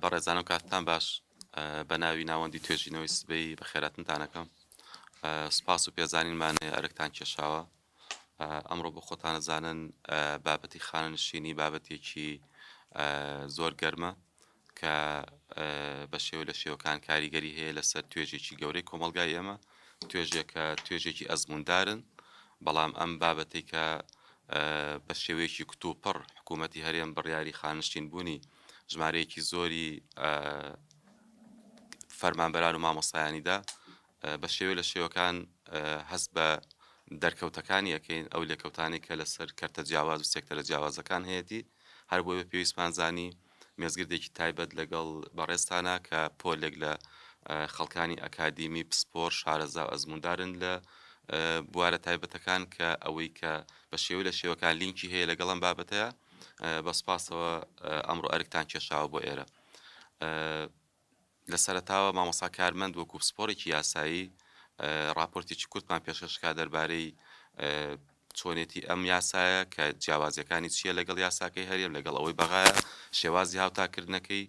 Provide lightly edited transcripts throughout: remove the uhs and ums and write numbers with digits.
بەڕێزانم کاتتان باش بە ناوی ناوەندی توێژینەوەی سبەی بە خێراتنتانەکەم سپاس و پێزانینمانێ ئەرکتان کێشاوە ئەمڕۆ بۆ خۆتانەزانن بابەتی خانەنشینی بابەتێکی زۆر گەرمە کە بە شێوە لە شێوەکان کاریگەری هەیە لەسەر توێژێکی گەورەی کۆمەلگای ئێمە توێژێکە توێژێکی ئەزموندارن بەڵام ئەم بابەتی کە بە شێوەیەکی کتوپڕ حکوومەتی هەرێم بڕیاری خانشتین بوونی ژمارەیەکی زۆری فەرمانبەران و مامۆستایانیدا بە شێوەیە لە شێوەکان هەست بە دەرکەوتەکانی یەکەین ئەو لێکەوتانی کە لەسەر کەرتە جیاواز و سێکتەرە جیاوازەکان هەیەی هەر بۆی بە پێویستمانزانی مێزگردێکی تایبەت لەگەڵ بەڕێستانە کە پۆلێک لە خەڵکانی ئەکادیمی پسپۆر شارەزا و ئەزموندارن لە بوارە تایبەتەکان کە ئەوەی کە بە شێوەی لە شێوەکان لینکی هەیە لەگەڵم بابەتەیە بە سپاسەوە ئەمڕۆ ئەرکتان کێشاوە بۆ ئێرە لە سەرەتاوە مامۆستا کارمەند وەکو پسپۆرێکی یاسایی راپۆرتێکی کورتمان پێشکەشکا دەربارەی چۆنێتی ئەم یاسایە کە جیاوازیەکانی چییە لەگەڵ یاساکەی هەرێم لەگەڵ ئەوەی بەغایە شێوازی هاوتاکردنەکەی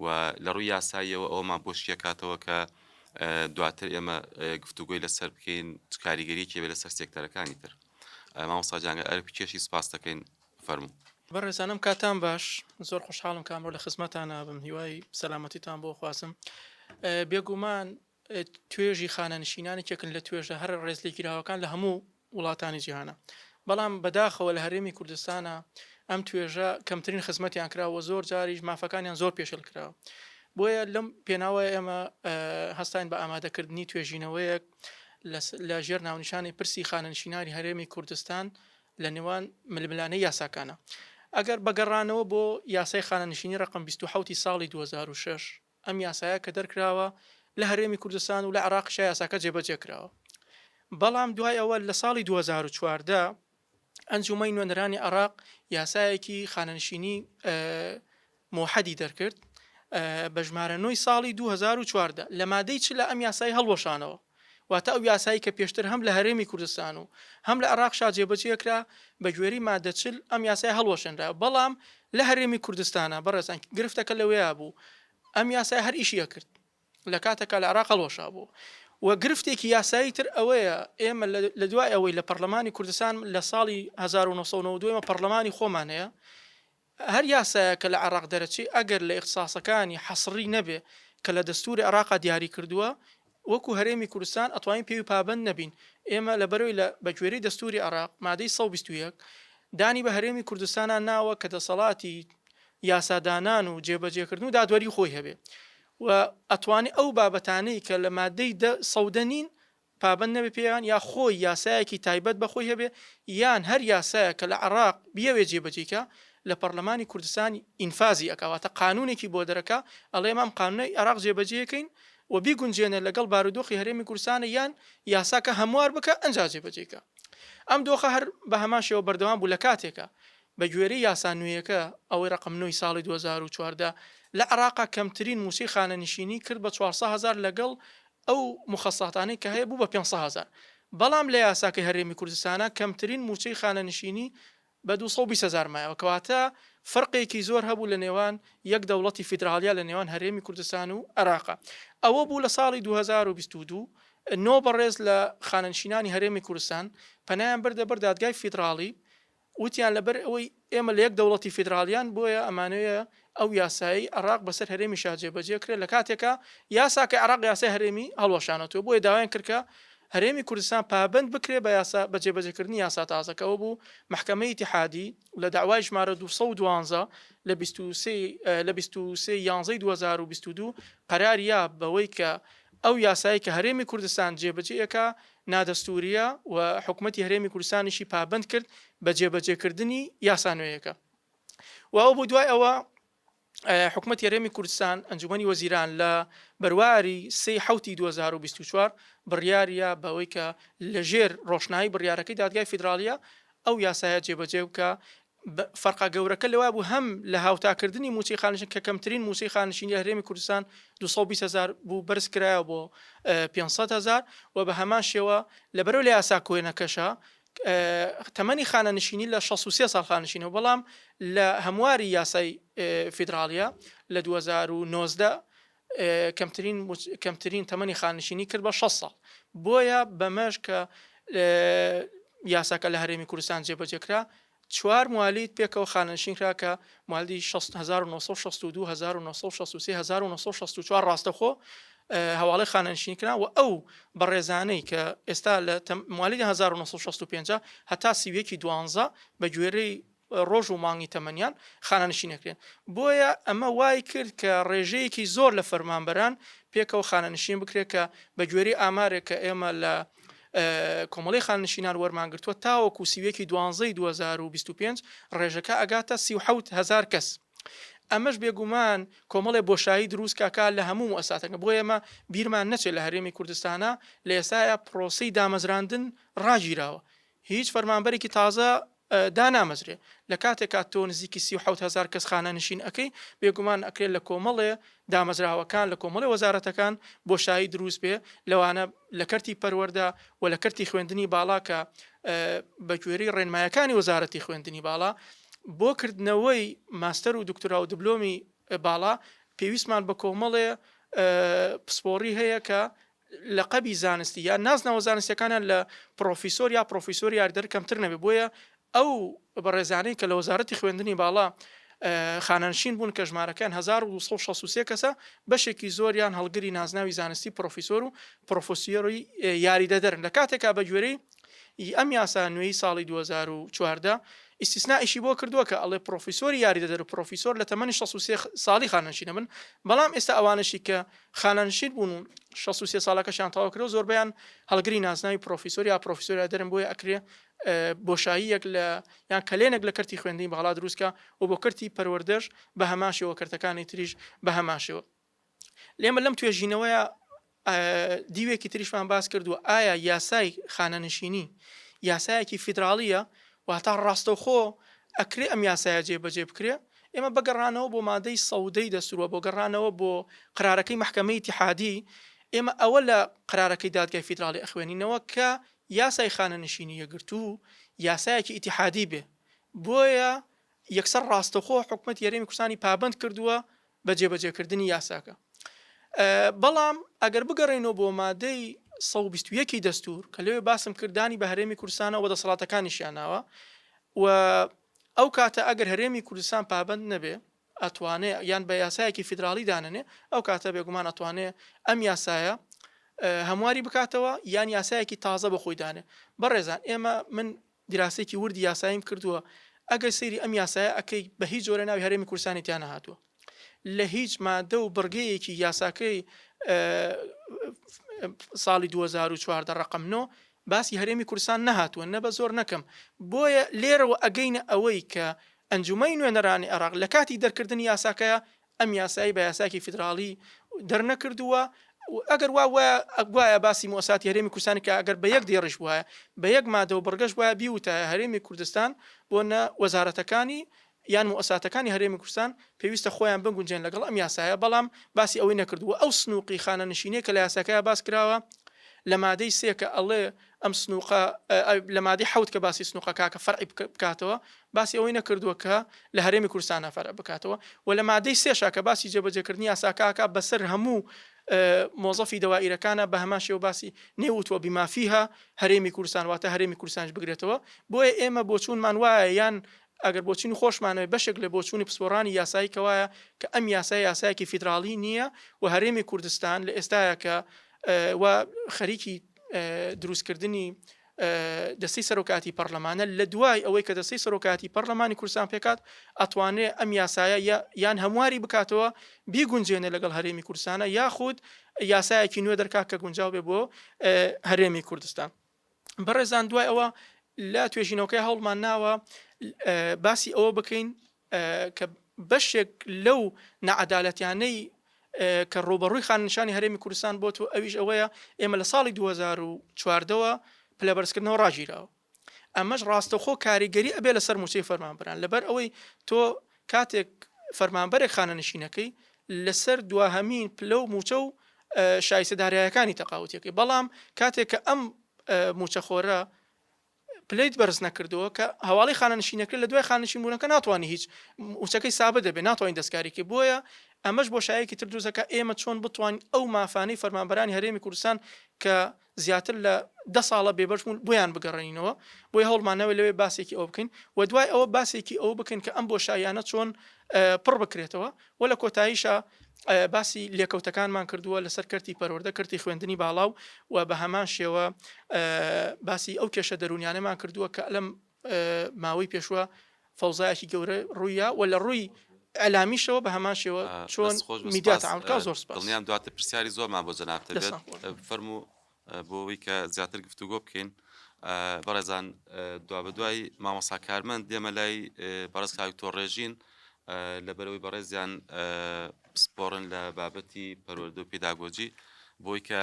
و لە ڕووی یاساییەوە ئەومان بۆشیە کاتەوە کە دواتر ئێمە گفتوگۆی لەسەر بکەین کاریگەریەکی بێ لەسەر سێکتەرەکانی تر مامۆستا جانگە ئەرک کێشی سپاس دەکەین فەرموو بەڕێزانم کاتان باش زۆر خۆشحاڵم کامڕۆ لە خزمەتان نابم هیوای سەلامەتیتان بۆ خواسم بێگومان توێژی خانەنشینانێکێکن لە توێژە هەر ڕێزلێگیراوەکان لە هەموو وڵاتانی جیهانە بەڵام بەداخەوە لە هەرێمی کوردستانە ئەم توێژە کەمترین خزمەتیان کراوە زۆر جاریش مافەکانیان زۆر پێشل کراوە بۆیە لەم پێناوە ئێمە هەستین بە ئامادەکردنی توێژینەوەیەک لە ژێر ناونیشانی پرسی خانەنشینانی هەرێمی کوردستان لە نێوان ململانەی یاساکانە ئەگەر بەگەڕانەوە بۆ یاسای خانەنشینی ڕقم 27 ساڵی 2006 ئەم یاسایە کە دەرکراوە لە هەرێمی کوردستان و لە عێراقیش یاساکە جێبەجێ کراوە بەڵام دوای ئەوە لە ساڵی 2014 ئەنجومەی نوێنەرانی عێراق یاسایەکی خانەنشینی موحەدی دەرکرد بە ژمارە 9 ساڵی 2014 لە مادەی چ لە ئەم یاسای هەڵوەشانەوە واتە ئەو یاسایی کە پێشتر هەم لە هەرێمی کوردستان و هەم لە عێراق جێبەجێکرا بە گوێری مادەچل ئەم یاسای هەڵوەشێنرا بەڵام لە هەرێمی کوردستانە بەڕێزان گرفتەکە لەوەیە بوو ئەم یاسای هەر ئیشیە کرد لە کاتێکە لە عێراق هەڵوەشا بوو و گرفتێکی یاسایی تر ئەوەیە ئێمە لە دوای ئەوەی لە پەرلەمانی کوردستان لە ساڵی 1992 پەرلەمانی خۆمان هەیە هەر یاسایە کە لە عێراق دەرەچی ئەگەر لە ئیختصاسەکانی حەسڕی نەبێ کە لە دەستوری عێراقا دیاری کردووە وەکو هەرێمی کوردستان ئەتوانین پێوی پابند نەبین ئێمە لەبەرەوەی لە بەگوێرەی دەستوری عێراق مادەی 121 دانی بە هەرێمی کوردستانان ناوە کە دەسەڵاتی یاسادانان و جێبەجێکردن و دادوەری خۆی هەبێ و ئەتوانی ئەو بابەتانەی کە لە مادەی سەودەنین پابند نەبێ پێیان یا خۆی یاسایەکی تایبەت بەخۆی هەبێ یان هەر یاسایە کە لە عێراق بیەوێ جێبەجێکە لە پەرلەمانی کوردستانی ئینفازی ئەکەواتە قانونێکی بۆ دەرەکە ئەڵێ ئەم قانونەی عێراق جێبەجێەکەین و بیگونجێنێ لەگەڵ بارودۆخی هەرێمی کوردستانە یان یاساکە هەموار بکە ئەنجا جێبەجێکە ئەم دۆخە هەر بە هەمان شێوە بەردەوام بوو لە کاتێکە بە گوێرەی یاسانوویەکە ئەوەی ڕقم 9 ساڵی 2014 لە عێراقا کەمترین موسیقی خانەنشینی کرد بە 400,000 لەگەڵ ئەو مخەساتانەی کە هەیە بوو بە 500,000 بەڵام لە یاساکەی هەرێمی کوردستانە کەمترین موسیقی خانەنشینی بە 220,000 مایەوە کەواتە فەرقێکی زۆر هەبوو لە نێوان یەک دەوڵەتی فیدراالیا لە نێوان هەرێمی کوردستان و عێراقا ئەوە بوو لە ساڵی 2022 نۆ بەڕێز لە خانەنشینانی هەرێمی کوردستان پەنایان بردە بەر دادگای فیدراالی وتیان لەبەر ئەوەی ئێمە لە یەک دەوڵەتی فیدراالیان بۆیە ئەمانەیە ئەو یاسایی عێراق بەسەر هەرێمی جێبەجێ کرێت لە کاتێکە یاساکە عێراق یاسای هەرێمی هەڵوەشانەوە بۆیە داوایان کردکە هەرێمی کوردستان پابند بکرێ بە یاسا بە جێبەجێکردنی یاسا تازەکەەوە بوو محکەمەی ئیتیحادی لە داوای ژمارە 212 لە 23/11/2022 قەراریە بەوەی کە ئەو یاسایی کە هەرێمی کوردستان جێبەجێەکە نادەستوریە و حکوومەتی هەرێمی کوردستانیشی پابند کرد بە جێبەجێکردنی یاسانوێیەکە و ئەو بوو دوای ئەوە حکوومەتی هەرێمی کوردستان ئەنجومەنی وەزیران لە بەرواری 3/7/2024 بڕیاریە بەوەی کە لەژێر ڕۆشنایی بڕیارەکەی دادگای فیدراالیا ئەو یاسایە جێبەجێ بکە فەرقا گەورەکە لەوە بوو هەم لە هاوتاکردنی موسیقی خانشین کە کەمترین موسیقی خانشینی هەرێمی کوردستان 220,000 بوو بەرز کرایە بۆ 500,000 و بە هەمان شێوە لەبەرەوە لە یاسا کۆێنەکەشە تەمەنی خانەنشینی لە 63 ساڵ خانشینەوە بەڵام لە هەمواری یاسای فیدراالیا لە 2019 کەمترین تەمەنی خانشینی کرد بە 6 ساڵ بۆیە بەمەش کە یاساکە لە هەرێمی کوردستان جێبەجێکرا 4 موالیت پێکەوە خانەنشینکرا کە موالی 1962 1963 1964 ڕاستەخۆ هەواڵی خانەنشینکرا و ئەو بەڕێزانەی کە ئێستا لە موالی 1965 هەتا سیوێکی 12 بە گوێرەی ڕۆژ و مانگی تەمەنیان خانەنشینەکرێن بۆیە ئەمە وای کرد کە ڕێژەیەکی زۆر لە فەرمانبەران پێکەوە خانەنشین بکرێت کە بە گوێرەی ئامارێک کە ئێمە لە کۆمەڵی خاننشینان وەرمانگرتووە تاوەکو سیوێکی 12 2025 ڕێژەکە ئەگاتە 37,000 کەس. ئەمەش بێگومان کۆمەڵێ بۆشایی دروست کاکە لە هەموو مؤسساتەکە بۆ ئێمە بیرمان نەچێت لە هەرێمی کوردستانە لە ئێستاە پرۆسەی دامەزراندن ڕاگیراوە هیچ فەرمانبەرێکی تازە دانامەزرێ لە کاتێکا تۆ نزیکی 37,000 کەس خانەنشین ئەەکەی بێگومان ئەکرێت لە کۆمەڵێ دامەزراوەکان لە کۆمەڵی وەزارەتەکان بۆشایی دروست بێ لەوانە لە کەرتی پەروەردە و لە کەرتی خوێندنی باڵا کە بە گوێرەی ڕێنمایەکانی وەزارەتی خوێندنی باڵا بۆ کردنەوەی ماستەر و دکتۆرا و دبلۆمی باڵا پێویستمان بە کۆمەڵێ پسپۆڕی هەیە کە لە قەبی زانستی یا نازنەوە زانستیەکانیان لە پرۆفیسۆر یا پرۆفیسۆر یاریدەر کەمتر نەبێ بۆیە ئەو بەڕێزانەی کە لە وەزارەتی خوێندنی باڵا خانەنشین بوون کە ژمارەکان 1963 کەسە بەشێکی زۆریان هەڵگری نازناوی زانستی پرۆفیسۆر و پرۆفسیۆری یاریدەدەرن لە کاتێکا بە گوێرەی ئەم یاسا نوێی ساڵی 2014 ئیسtisنائیشی بۆ کردووە کە ئەڵێ پرۆفیسۆری یاریدەدەر و پرۆفیسۆر لە تەمەنی 63 ساڵی خانەنشینە بن بەڵام ئێستا ئەوانشی کە خانەنشین بوون و 63 ساڵەکەشیان تەواو کرد و زۆربیان هەڵگری نازناوی پرۆفیسۆر یا پرۆفیسۆر دەرن بۆیە ئەکرێ بۆشاییەک لە یان کەلێنێک لە کەرتی خوێندنی باڵا دروستکە و بۆ کەرتی پەروەردەش بە هەماشەوە کەرتەکانی تریش بە هەماشەوە لێمە لەم توێژینەوەیە دیوێکی تریشمان باس کردووە ئایا یاسای خانەنشینی یاسایەکی فیدراڵیە واتە ڕاستەوخۆ ئەکرێ ئەم یاسایە جێبەجێ بکرێ ئێمە بەگەڕانەوە بۆ مادەی سەودەی دەستوروە بۆ گەڕانەوە بۆ قرارەکەی محکەمەی ئیتیحادی ئێمە ئەوە لە قرارەکەی دادگای فیدراڵی ئەخوێنینەوە کە یاسای خانەنشینی یەگرتوو یاسایەکی ئیتیحادی بێ بۆیە یەکسەر ڕاستەوخۆ حکومەت یاریمی کوردستانی پابند کردووە بە جێبەجێکردنی یاساکە بەڵام ئەگەر بگەڕێنەوە بۆ مادەی 121 دەستور کە لەوێ باسم کردانی بە هەرێمی کوردستانە و دەسەڵاتەکانیشیاناوە و ئەو کاتە ئەگەر هەرێمی کوردستان پابند نەبێ ئەتوانێ یان بە یاسایەکی فیدراڵی داننێ ئەو کاتە بێگومان ئەتوانێ ئەم یاسایە هەمواری بکاتەوە یان یاسایەکی تازە بە خۆی دانێ بەڕێزان ئێمە من دیراسێکی وردی یاساییم کردووە ئەگەر سەیری ئەم یاسایە ئەەکەی بە هیچ جۆرە ناوی هەرێمی کوردستانی تیان نەهاتووە لە هیچ مادە و بڕگەیەکی یاساکەی ساڵی 2014 ڕقم 9 باسی هەرێمی کوردستان نەهاتووە نە بە زۆر نەکەم بۆیە لێرەوە ئەگەینە ئەوەی کە ئەنجومەی نوێنەرانی عێراق لە کاتی دەرکردنی یاساکەیە ئەم یاسایی بە یاساکی فیدراڵی دەرنەکردووە ئەگەر وایە باسی مؤسساتی هەرێمی کوردستانی کە ئەگەر بە یەک دێڕش وایە بە یەک مادە و بڕگەش وایە بیوتە هەرێمی کوردستان بۆ نە وەزارەتەکانی یان مؤسساتەکانی هەرێمی کوردستان پێویستە خۆیان بگونجێن لەگەڵ ئەم یاسایە بەڵام باسی ئەوەی نەکردووە ئەو سنووقی خانەنشینەیە کە لە یاساکەیە باس کراوە لە مادەی سێ کە ئەڵێ ئەم سنووقە لە مادەی حەوت کە باسی سنووقەکە کە فەرعی بکاتەوە باسی ئەوەی نەکردووە کە لە هەرێمی کوردستانە فەرع بکاتەوە و لە مادەی سێشا کە باسی جێبەجێکردنی یاساکەکە بەسەر هەموو مۆزەفی دەوائیرەکانە بە هەماشەوە باسی نێوتوە بیمافیها هەرێمی کوردستان واتە هەرێمی کوردستانش بگرێتەوە بۆیە ئێمە بۆچوونمان وایە یان ئەگەر بۆچین خۆشمانەوە بەشێک لە بۆچوونی پسپۆڕانی یاسایی کەوایە کە ئەم یاسایەکی فیدراڵی نییە و هەرێمی کوردستان لە ئێستاە کە و خەریکی دروستکردنی دەستەی سەرۆکاتی پەرلەمانە لە دوای ئەوەی کە دەستەی سەرۆکاتی پەرلەمانی کوردستان پێکات ئەتوانێت ئەم یاسایە یان هەمواری بکاتەوە بیگونجێنێ لەگەڵ هەرێمی کوردستانە یاخود یاسایەکی نوێ دەرکات کە گونجاو بێ بۆ هەرێمی کوردستان بەڕێزان دوای ئەوە لە توێژینەوەکەی هەوڵمان ناوە باسی ئەوە بکەین کە بەشێک لەو نەعەدالەتیانەی کە ڕۆبەڕووی خاننشانی هەرێمی کوردستان بۆ تۆ ئەویش ئەوەیە ئێمە لە ساڵی 2014ەوە پلەبەرزکردنەوە ڕاگیراوە ئەمەش ڕاستەخۆ کاریگەری ئەبێ لەسەر موچەی فەرمانبەران لەبەر ئەوەی تۆ کاتێک فەرمانبەرێک خانەنشینەکەی لەسەر دواهەمین پلە و موچە و شایستەداریایەکانی تەقاوتیەکەی بەڵام کاتێک کە ئەم موچەخۆرە پلیت بەرز نەکردەوە کە هەواڵی خانەنشینەکە لە دوای خانەنشینبوونەکە ناتوانانی هیچ موچەکەی سابە دەبێت ناتوانین دەستکاریکە بۆیە ئەمەش بۆ شایەکی تر دروستەکە ئێمە چۆن بتوانین ئەو مافانەی فەرمانبەرانی هەرێمی کوردستان کە زیاتر لە 10 ساڵە بێبەشبوون بۆیان بگەڕێنینەوە بۆی هەوڵمانەوە لەوێ باسێکی ئەو بکەین و دوای ئەوە باسێکی ئەو بکەین کە ئەم بۆ شایانە چۆن پڕ بکرێتەوە و لە کۆتاییشە باسی لێکەوتەکانمان کردووە لەسەر کەرتی پەروەردە کەرتی خوێندنی باڵاو و بە هەمان شێوە باسی ئەو کێشە دەرونیانەمان کردووە کە لەم ماوەی پێشوە فەوزایەکی گەورە ڕوویە و لە ڕووی ئەلامیشەوە بە هەمان شێوە چۆن میدیات ئەمریکا زۆر سپاس دڵنیام دواتر پرسیاری زۆرمان بۆ جەنابتە بێت فەرموو بۆەوەی کە زیاتر گفتوگۆ بکەین بەڕێزان دوا بە دوای مامۆستا کارمەند دێمە لای بەڕێز کاکتۆر ڕێژین لەبەرەوەی بەڕێزیان سپۆڕن لە بابەتی پەروەردە و پێداگۆجی بۆی کە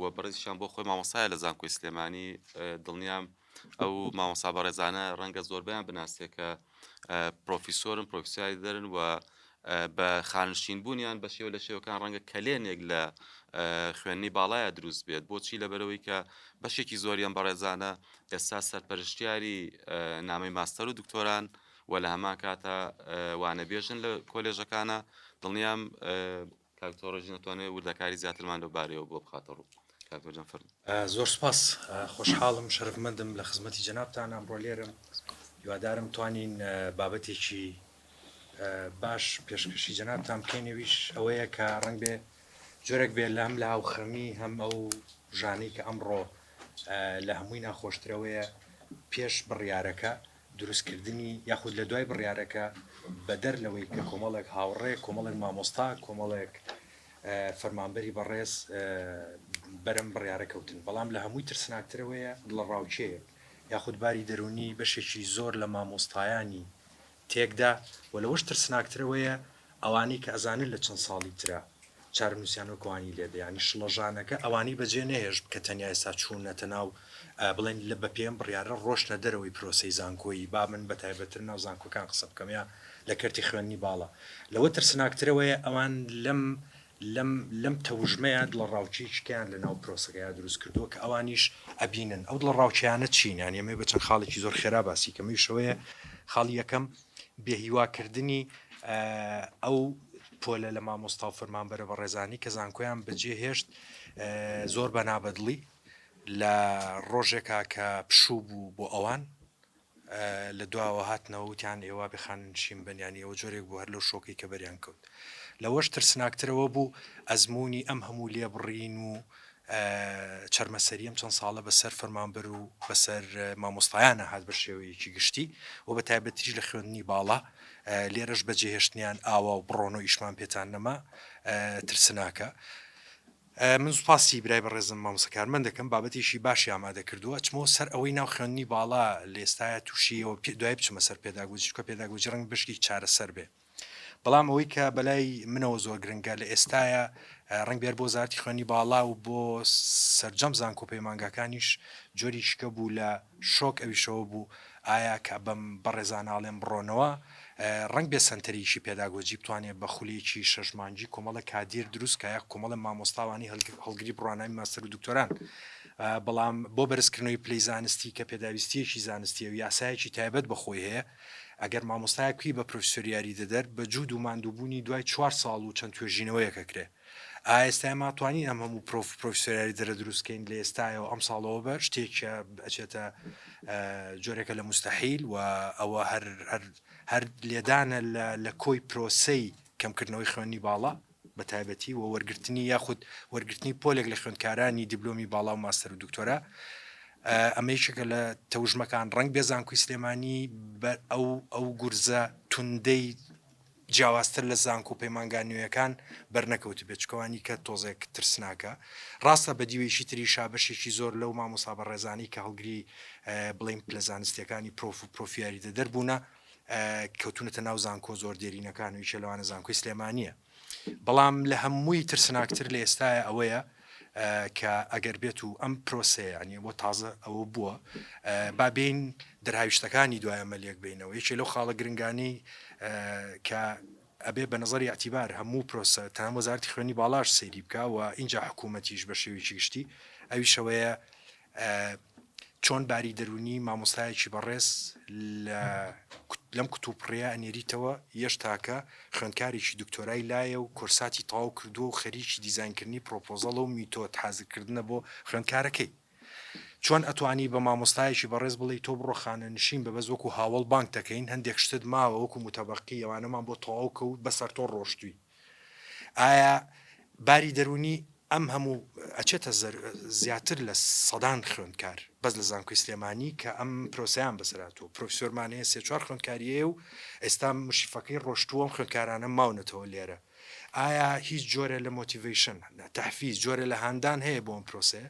وە بەڕێزیشان بۆ خۆی مامۆسایە لە زانکۆی سلێمانی دڵنیام ئەو مامۆستا بەڕێزانە ڕەنگە زۆربیان بناسیە کە پرۆفیسۆرن پرۆفیسیاری دەرن و بە خانشین بوونیان بە شێوە لە شێوەکان ڕەنگە کەلێنێک لە خوێنی باڵایە دروست بێت بۆچی لەبەرەوەی کە بەشێکی زۆریان بەڕێزانە ئێستا سەرپەرشتیاری نامەی ماستەر و دکتۆران و لە هەمان کاتە وانەبێژن لە کۆلێژەکانە دڵنیام کاکتۆڕژی نەتوانێت وردەکاری زیاترمان لەبارەوە بۆ بخاتە ڕوو کاکتۆرجان فەرموو. زۆر سپاس خۆشحاڵم شەرفمەندم لە خزمەتی جەنابتان ئەمڕۆ لێرم هیوادارم توانین بابەتێکی باش پێشکەشی جەنابتان بکەینەویش ئەوەیە کە ڕەنگ بێ جۆرێک بێ لە هەم لە هاوخەمی هەم ئەو ژانەی کە ئەمڕۆ لە هەمووی ناخۆشترەوەیە پێش بڕیارەکە دروستکردنی یاخود لە دوای بڕیارەکە بەدەر لەوەی کە کۆمەڵێک هاوڕێ کۆمەڵێک مامۆستا کۆمەڵێک فەرمانبەری بەڕێز بەرەم بڕیارەکەوتن بەڵام لە هەمووی ترسناکترەوەیە لە ڕاوچەیەک یاخود باری دەرونی بەشێکی زۆر لە مامۆستایانی تێکدا و لەوەش ترسناکترەوەیە ئەوانی کە ئەزانن لە چەند ساڵی ترە چارنووسیانەوەکوانی لێدە ینی شڵەژانەکە ئەوانی بەجێ نەهێش کە تەنیا ئێستا چوونەتە ناو بڵێن لە بە پێم بڕیارە ڕۆشنە دەرەوەی پرۆسەی زانکۆیی با من بەتایبەتر ناو زانکۆکان قسە بکەمیا لە کەرتی خوێنی باڵە لەوە ترسناکترەوەیە ئەوان لەم تەوژمەیە لە ڕاوچیشکیان لە ناو پرۆسەکەیان دروست کردووە کە ئەوانیش ئەبینن ئەو لە ڕاوچیانە چینیان ئێمە بە چەند خاڵێکی زۆر خێرا باسی کەمیشەوەیە خاڵی یەکەم بێهیواکردنی ئەو پۆلە لە مامۆستا و فەرمانبەرە بە ڕێزانی کە زانکۆیان بەجێهێشت زۆر بە نابەدڵی لە ڕۆژێکا کە پشوو بوو بۆ ئەوان لە دواوە هاتنەوە وتیان ئێوە بخانشین بنیانی ئەوە جۆرێک بوو هەر لەو شۆکی کە بەریان کەوت لەوەش ترسناکترەوە بوو ئەزمموی ئەم هەموو لێبڕین و چەرمەسەریم چەند ساڵە بەسەر فەرمانبەر و بەسەر مامۆستایانە هات بە شێوەیەکی گشتی و بە تایبەتیش لە خوێندنی باڵا لێرەش بەجێهێشتنیان ئاوا و بڕۆن و ئیشمان پێتان نەما ترسناکە من سوپاسی برای بەڕێزم مامۆستاکارمەند دەکەم بابەتێکی باشی ئامادە کردووە چمەوە سەر ئەوەی ناو خوێندنی باڵا لە ئێستاە تووشیەوە دوای بچمە سەر پێداگوجی کە پێداگوجی ڕەنگ بشکی چارەسەر بێ بەڵام ئەوەی کە بەلای منەوە زۆر گرنگە لە ئێستاە ڕنگ بێر بۆ وزارەتی خوێنی باڵا و بۆ سەرجەم زانکۆ پەیمانگاکانیش جۆری شکە بوو لە شۆک ئەویشەوە بوو ئایا کە بەم بەڕێزاناڵێن بڕۆنەوە ڕنگ بێ سنتەریشی پێداگۆجی بتوانێت بە خولێکی شەژمانجی کۆمەڵە کادیر دروست کە کۆمەڵە مامۆستاوانی هەڵگری بڕوانای ماستەر و دکتۆران بەڵام بۆ بەرزکردنەوەی پلەی زانستی کە پێداویستیەکی زانستی و یاسایەکی تایبەت بەخۆی هەیە ئەگەر مامۆستایەکی بە پرۆفسۆریاری دەدەر بە جوود و ماندووبوونی دوای 4 ساڵ و چەند توێژینەوەیەکە کرێ ئێستا ماتوانین ئەم هەموو پرۆفسۆریاری دەرە دروستکەین لە ئێستایەوە ئەم ساڵەوە بەر شتێکە ئەچێتە جۆرێکە لە مستەحیل و ئەوە هەر لێدانە لە کۆی پرۆسەی کەمکردنەوەی خوێنی باڵا بە تایبەتی و وەرگرتنی یاخود وەرگرتنی پۆلێک لە خوێندکارانی دیبلۆمی باڵا و ماستەر و دکتۆرا ئەمەیشەکە لە تەوژمەکان ڕنگ بێ زانکۆی سلێمانی ئەو گورزە توندەی جیاوازتر لە زانکۆ و پەیمانگانیوەکان بەرنەکەوت بێچکەوانی کە تۆزێک ترسناکە ڕاستە بە دیوێشی تری شابەشێکی زۆر لەو مامۆستا بەڕێزانی کە هەڵگری بڵین پلە زانستیەکانی پرۆف و پرۆفیاری دەربوونە کەوتونەتە ناو زانکۆ زۆر دێرینەکان و یشەلوانە زانکۆی سلێمانیە بەڵام لە هەمووی ترسناکتر لە ئێستاە ئەوەیە کە ئەگەر بێت و ئەم پرۆسەیە بۆ تازە ئەوە بووە بابین دەرهاویشتەکانی دوای ئەمەلیەک بینەوە یەکێ لەو خاڵە گرنگانی کە ئەبێ بە نظری ئەتیبار هەموو پرۆسە تەنها وەزارەتی خوێنی باڵاش سەیری بکە و اینجا حکوومەتیش بە شێوەیەکی گشتی ئەویشەوەیە چۆن باری دەرونی مامۆستایەکی بەڕێز لەم کتوپڕەیە ئەنێریتەوە یەشتاکە خوێندکارێکی دکتۆرای لایە و کورساتی تەواو کردو و خەریکی دیزاینکردنی پرۆپۆزەڵ و میتۆت حازرکردنە بۆ خوێندکارەکەی چۆن ئەتوانی بە مامۆستایەکی بەڕێز بڵێ تۆ بڕۆ خانە نشین بە بەز وەکو هاوڵ بانک دەکەین هەندێک شتت ماوە وەکو متەبەقی ئەوانەمان بۆ تەواو کەوت بەسەر تۆ ڕۆشتووی ئایا باری دەرونی ئەم هەموو ئەچێتە زیاتر لە سەدان خوێندکار بەس لە زانکۆی سلێمانی کە ئەم پرۆسیان بەسەراتەوە پرۆفسۆرمانەیە سێ چوار خوێندکاریە و ئێستا مشیفەکەی ڕۆشتووەم خوێندکارانە ماونەتەوە لێرە ئایا هیچ جۆرە لە مۆتیڤیشن تەحفیز جۆرە لە هاندان هەیە بۆ ئەم پرۆسێ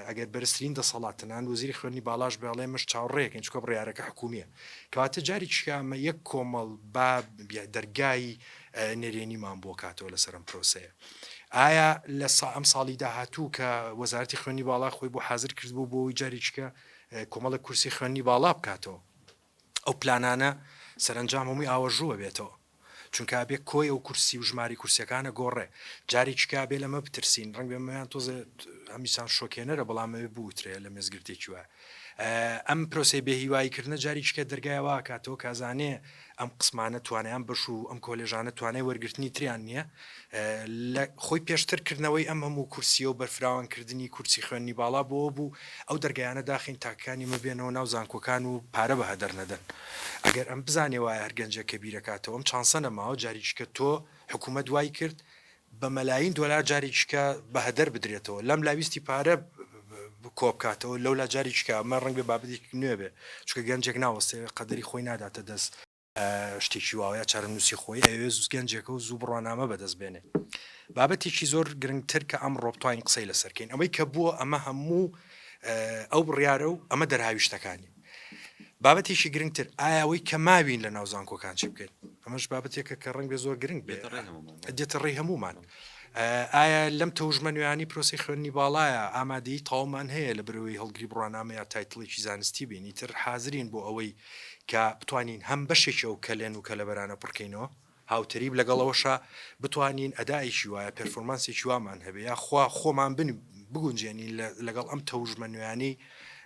ئەگەر بەرزترین دەسەڵاتنان وەزیری خوێنی باڵاش بەڵێ مش چاوەڕێیەکەن چکە بڕیارەکە حکومیە کەواتە جاری چکامە یەک کۆمەڵ با دەرگای نێرێنیمان بۆ کاتەوە لەسەر ئەم پرۆسەیە ئایا لە ئەم ساڵی داهاتوو کە وەزارەتی خوێنی باڵا خۆی بۆ حازر کردبوو بۆی جاریچکە کۆمەڵە کورسی خوێنی باڵا بکاتەوە ئەو پلانانە سەرنجام هەمووی ئاوەژووە بێتەوە چونکە بێ کۆی ئەو کورسی و ژماری کورسەکانە گۆڕێ جاریچکا بێ لەمە بترسین ڕنگ بێمەیان تۆزە هەمیسان شۆکێنەرە بەڵامەوێ بوترێ لە مێزگرتێکی وە ئەم پرۆسی بێهیواییکردنە جاریچکە دەرگایەوە کاتەوە کازانێ ئەم قسمانە توانیان بەش و ئەم کۆلێژانە توانای وەرگرتنی تریان نییە لە خۆی پێشترکردنەوەی ئەم هەموو کورسیە و بەرفراوانکردنی کورسی خوێنی باڵا بۆ بوو ئەو دەرگایانە داخین تاکانی مەبێنەوە ناو زانکۆکان و پارە بە هەدەر نەدەن ئەگەر ئەم بزانێ وایە هەرگەنجە کە بیرەکاتەوە ئەم چانسە نەماوە جاریچکە تۆ حکوومەت دوای کرد بە مەلاین دۆلار جاریچکە بە هەدەر بدرێتەوە لەم لاویستی پارە کۆبکاتەوە لەو لا جاریچکە ئەمە ڕنگ بێ بابەتی نوێ بێ چکە گەنجێک ناوەستێ قەدەری خۆی ناداتە دەست شتێکی واوەیە چارەنووسی خۆی ئەوێ زوو گەنجێکە و زوو بڕوانامە بەدەست بێنێ بابەتێکی زۆر گرنگتر کە ئەم ڕۆبتوین قسەی لەسەرکەین ئەوەی کە بووە ئەمە هەموو ئەو بڕیارە و ئەمە دەرهاویشتەکانی بابەتێکی گرنگتر ئایاوەی کە ماوین لە ناو زانکۆکان چی بکەین ئەمەش بابەتێکە کە ڕنگ بێ زۆر گرنگ بێت دێتە ڕێی هەمومان ئایا لەم تەوژمە نوێیانی پرۆسی خوێنی باڵایە ئامادەی تاومان هەیە لە برەوەی هەڵگری بڕوانامەیە تایتڵێکی زانستی بینی تر حازرین بۆ ئەوەی کە بتوانین هەم بەشێکی ئەو کەلێن و کە لە بەرانە پڕکەینەوە هاوتەریب لەگەڵەوەشە بتوانین ئەدایشی وایە پرفۆرمانسێکی وامان هەبێ یا خۆمان بگونجێنین لەگەڵ ئەم تەوژمە نوێیانی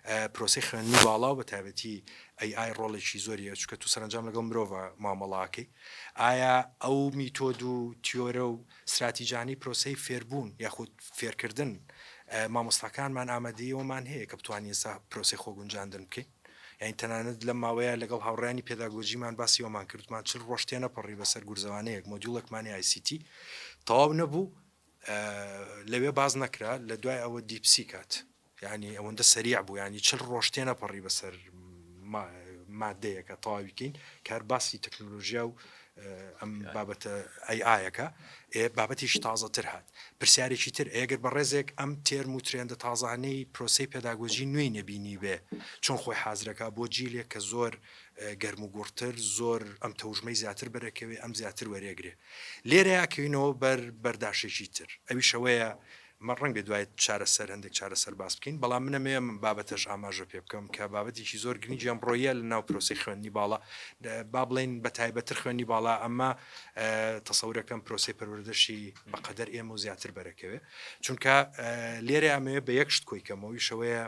پرۆسی خوێنی باڵا و بە تایبەتی ئەی ڕۆڵێکی زۆریە چکە تو سەرنجام لەگەڵ مرۆڤ مامەڵاکەی ئایا ئەو میتۆد و تیۆرە و استراتیجانی پرۆسی فێربوون یاخود فێرکردن مامۆستاکانمان ئامادەیەوەمان هەیە کە بتوانین ئێستا پرۆسی خۆگونجاندن بکەین یعنی تەنانەت لەم ماوەیە لەگەڵ هاوڕێنی پێداگۆژیمان باسیەوەمان کردمان چ ڕۆشتێنە پەڕی بەسەر گورزەوانەیەک مۆدیولێکمانی ICT تەواو نەبوو لەوێ باز نەکرا لە دوای ئەوە دیپسی کات یعنی ئەوەندە سەریع بوو ینی چل ڕۆشتێنە پەڕی بەسەر مادەیەکە تەواویکەین کار باسی تەکنۆلۆژیا و ئەم بابەتە ئایەکە بابەتیش تازەتر هات پرسیارێکی تر ئەگەر بە ڕێزێک ئەم تێرم و ترێندە تازانەی پرۆسی پێداگۆژی نوێی نەبینی بێ چۆن خۆی حازرەکە بۆ جیلێک کە زۆر گەرم و گوڕتر زۆر ئەم تەوژمەی زیاتر بەرەکەوێ ئەم زیاتر وەرێگرێ لێرە یاکەوینەوە بەرداشێکی تر ئەوی شەوەیە مە ڕنگ بێ دوای چارەسەر هەندێک چارەسەر باس بکەین بەڵام منەمەیە من بابەتەش ئاماژە پێ بکەم کە بابەتێکی زۆر گرنگی ئەمڕۆیە لە ناو پرۆسی خوێنی باڵا با بڵێن بە تایبەتر خوێنی باڵا ئەمە تەسەورەکەم پرۆسی پەروەردەشی بەقەدەر ئێمە و زیاتر بەرەکەوێ چونکە لێرە ئەمەیە بە یەک شت کۆی کەمەوەی شەوەیە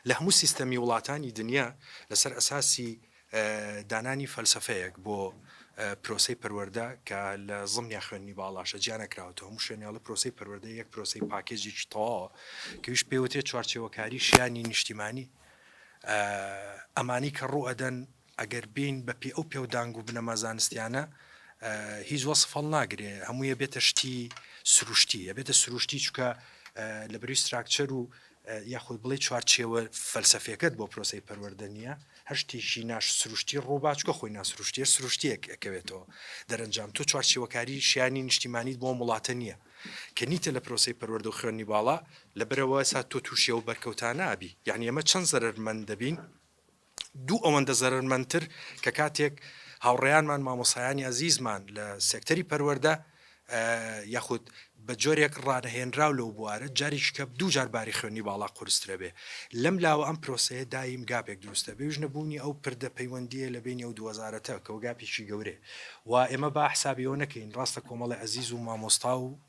لە هەموو سیستەمی وڵاتانی دنیا لەسەر ئەساسی دانانی فەلسفەیەک بۆ پرۆسی پەروەردە کە لە زمنیا خوێنی باڵاشە جیانەکراوەتەوە هەموو شوێنیاڵە پرۆسی پەروەردە یەک پرۆسی پاکێجێکی تەواوە کەویش پێوتێت چوارچێوەکاری شیانی نیشتیمانی ئەمانی کە ڕوو ئەدەن ئەگەر بین بەپی ئەو پێودانگ و بنەما زانستیانە هیچ وەصف هەڵ ناگرێ هەموویە بێتە شتی سروشتی ئەبێتە سروشتی چکە لە بەری ستراکچەر و یاخود بڵێ چوارچێوە فەلسفەکەت بۆ پرۆسی پەروەردە نیە هەشتێکی ناش سروشتی ڕۆباچکە خۆی ناسروشتیە سروشتیەک ئەکەوێتەوە دەرەنجام تۆ چوارچێوەکاری شیانی نیشتیمانیت بۆ وڵاتە نییە کە نیتە لە پرۆسی پەروەردە و خوێنی باڵا لەبەرەوە سا تۆ تووشێ و بەرکەوتان نابی یعنی ئەمە چەند زەرمەند دەبین دوو ئەوەندە زەرمەندتر کە کاتێک هاوڕێیانمان مامۆسایانی عزیزمان لە سێکتەری پەروەردە یاخود بە جۆرێک ڕانەهێنراو لەو بوارە جاریش کە دوو جارباری خوێنی باڵا قورسترە بێ لەم لاوە ئەم پرۆسەیە دایم گاپێک دروستە بێژ نەبوونی ئەو پردە پەیوەندیە لە بینی ئەو 2000 کە و گاپێکی گەورێ و ئێمە با حسابیەوە نەکەین ڕاستە کۆمەڵی عزیز و مامۆستا و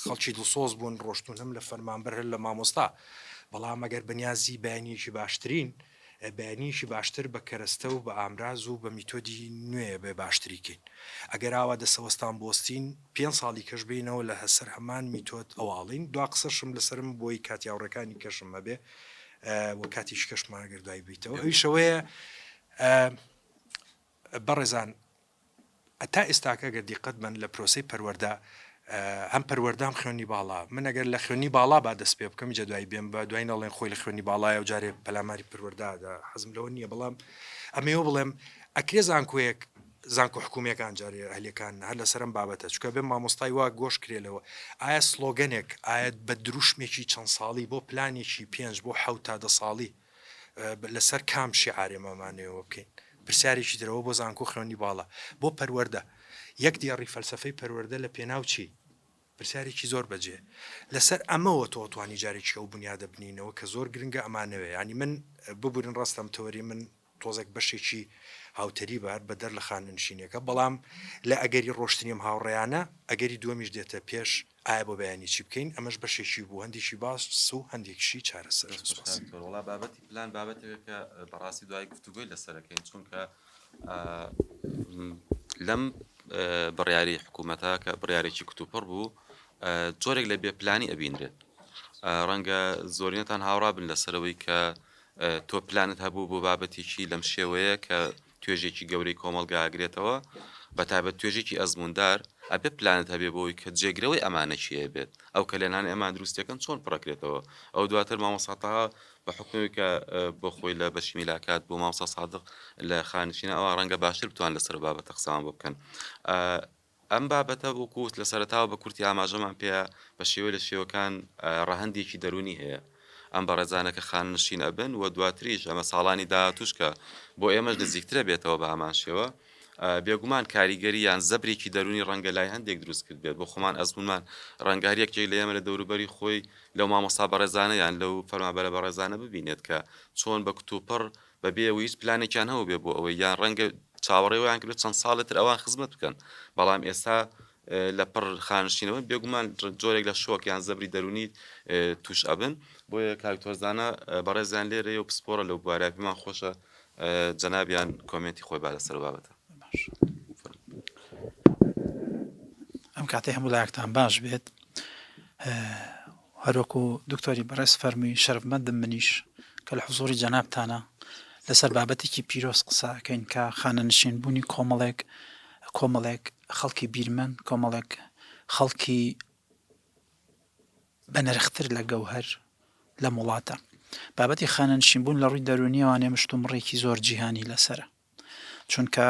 خەڵکی دڵسۆز بوون ڕۆشتون هەم لە فەرمانبەر هەر لە مامۆستا بەڵام ئەگەر بەنیازی بەیانیشی باشترین بەیانیشی باشتر بە کەرەستە و بە ئامراز و بە میتۆدی نوێ بێ باشتریکەین ئەگەر ئاوا دەسەوەستان بۆستین 5 ساڵی کەش بینەوە لە هەسەر هەمان میتۆت ئەواڵین دو قسەشم لەسرم بۆی کاتیاوڕەکانی کەشم هەبێ وە کاتیش کەشمانەگەر دوای بیتەوە ئەویشەوەیە بەڕێزان تا ئێستاکە گە دیقەت بن لە پرۆسی پەروەەردە هەم پەروەەردام خوێنی باڵا من ئەگەر لە خوێنی باڵا با دەست پێ بکەم جە دوای بێم بە دوای نەڵێن خۆی لە خوێنی باڵایە و جارێ پەلاماری پەروەەردادا حەزم لەوە نییە بەڵام ئەمەوە بڵێم ئەکرێ زانکۆیەک زانکۆ حکوومیەکان جارێ هەلەکان هەر لەسەرم بابەتە چکە بێ مامۆستای وا گۆش کرێلەوە ئایا سلۆگەنێک ئایا بە دروشمێکی چەند ساڵی بۆ پلانێکی 5 بۆ 7 تا 10 ساڵی لەسەر کام شیعارێمەمانەوە بکەین پرسیارێکی درەوە بۆ زانکۆ خوێنی باڵا بۆ پەروەەردە یەک دیاڕی فەلسفەی پەروەەردە لە پێناو چی پرسیارێکی زۆر بەجێ لەسەر ئەمەوە تۆتوانی جارێکی ئەو بنیادە بنینەوە کە زۆر گرنگە ئەمانەوە ینی من ببورن ڕاستەم تەوەری من تۆزێک بەشێکی هاوتەری بار بەدەر لە خاننشینەکە بەڵام لە ئەگەری ڕۆشتنیم هاوڕێیانە ئەگەری دووەمیش دێتە پێش ئایا بۆ بەیانی چی بکەین ئەمەش بەشێکی بوو هەندێکی باش و هەندێکشی چارەسەر وڵا بابەتی پلان بابەتێک کە بەڕاستی دوای گفتوگوی لەسەرەکەین چونکە لەم بڕیاری حکوومەتە کە بڕیارێکی کتوپڕ بوو جۆرێک لە بێپلانی ئەبینرێت ڕەنگە زۆرینەتان هاوڕا بن لەسەرەوەی کە تۆ پلانت هەبوو بۆ بابەتێکی لەم شێوەیە کە توێژێکی گەورەی کۆمەلگاگرێتەوە بە تایبەت توێژێکی ئەزموندار ئەبێ پلانت هەبێ بۆی کە جێگرەوەی ئەمانە چیە بێت ئەو کە لێنان ئەمان دروستەکەن چۆن پڕەکرێتەوە ئەو دواتر مامۆساتەها بە حکومی کە بۆ خۆی لە بەشی میلاکات بۆ مامۆستا سادق لە خانشینە ئەوە ڕەنگە باشتر بتوان لەسەر بابەتە قسەمان بۆ بکەن ئەم بابەتە وەکوت لە سەرەتاوە بە کورتی ئاماژەمان پێ بە شێوەی لە شێوەکان ڕەهەندێکی دەرونی هەیە ئەم بەڕێزانە کە خاننشین ئەبن و دواتریش ئەمە ساڵانی داهاتوش کە بۆ ئێمەش نزیکترە بێتەوە بە ئامان شێوە بێگومان کاریگەری یان زەبرێکی دەرونی ڕەنگە لای هەندێک دروست کرد بێت بۆ خۆمان ئەزمونمان ڕەنگاریەکێک لە ئێمە لە دەوروبەری خۆی لەو مامۆستا بەڕێزانە یان لەو فەرمانبەرە بەڕێزانە ببینێت کە چۆن بە کتوپڕ بەبێ هیچ پلانێکیان هەوو بێ بۆ ئەوەی یان ڕەنگە چاوەڕێوەیان کرد چەند ساڵتر ئەوان خزمەت بکەن بەڵام ئێستا لە پڕ خانشینەوە بێگومان جۆرێک لە شۆک یان زەبری دەرونی توش ئەبن بۆیە کاکتۆرزانە بەڕێزیان لێرە و پسپۆرە لەو بوارە پێمان خۆشە جەنابیان کۆمنتی خۆی با لەسەر بابەتە ئەم کاتەی هەموو لایەکتان باش بێت هەروەکو دکتۆری بەڕێز فەرمووی شەرفمەندم منیش کە لە حوزوری جەنابتانە لەسەر بابەتێکی پیرۆز قسەکەین کە خانەنشینبوونی کۆمەڵێک خەڵکی بیرمەند کۆمەڵێک خەڵکی بەنرختر لە گەوهەر لە وڵاتە بابەتی خانەنشینبوون لە ڕووی دەرونیەوانێ مشتومڕێکی زۆر جیهانی لەسرە چونکە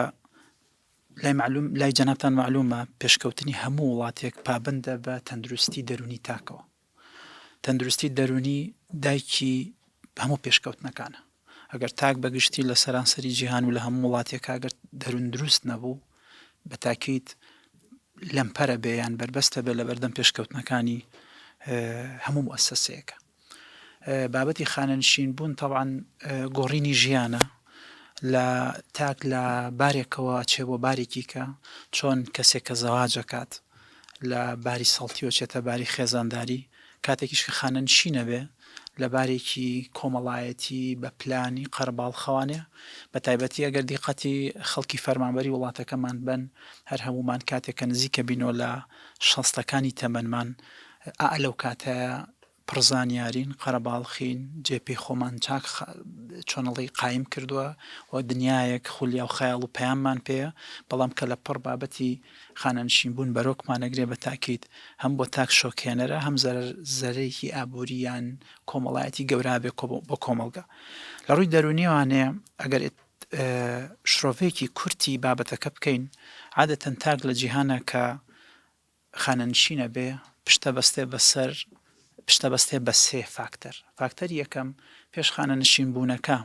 لای جەنابتان معلومە پێشکەوتنی هەموو وڵاتێک پابندە بە تەندروستی دەرونی تاکەوە تەندروستی دەرونی دایکی هەموو پێشکەوتنەکانە ئەگەر تاک بەگشتی لە سەرانسەری جیهان و لە هەموو وڵاتێک ئەگەر دەرون دروست نەبوو بە تاکید لەمپەرە بێیان بربەستە بێ لە بەردەم پێشکەوتنەکانی هەموو مؤسسەیەکە بابەتی خانەنشین بوون طبعاً گۆڕینی ژیانە لە تاک لە بارێکەوە چێ بۆ بارێکی کە چۆن کەسێک کە زەواجەکات لە باری سەڵتیۆ چێتە باری خێزانداری کاتێکیش کە خانەنشینە بێ لە بارێکی کۆمەڵایەتی بە پلانی قەرباڵخەوانێ بە تایبەتی ئەگەر دیقەتی خەڵکی فەرمانبەری وڵاتەکەمان بن هەر هەمومان کاتێکە نزیکە بینەوە لە شەستەکانی تەمەنمان لەو کاتەیە پڕزانیارین قەرەباڵخین جێپی خۆمان چاک چۆنەڵی قایم کردووە و دنیایەک خولیا و خەیاڵ و پەیاممان پێەیە بەڵام کە لە پڕ بابەتی خانەنشینبوون بەرۆکمانەگرێ بە تاکید هەم بۆ تاک شۆکێنەرە هەم زەرێکی ئابوووریان کۆمەڵایەتی گەورابێ بۆ کۆمەڵگە لە ڕووی دەرونیوانێ ئەگەر شرۆڤێکی کورتی بابەتەکە بکەین عادەتەن تاک لە جیهانە کە خانەنشینە بێ پشتە بەستێ بە سێ فاکتەر یەکەم پێش خانەنشین بوونەکە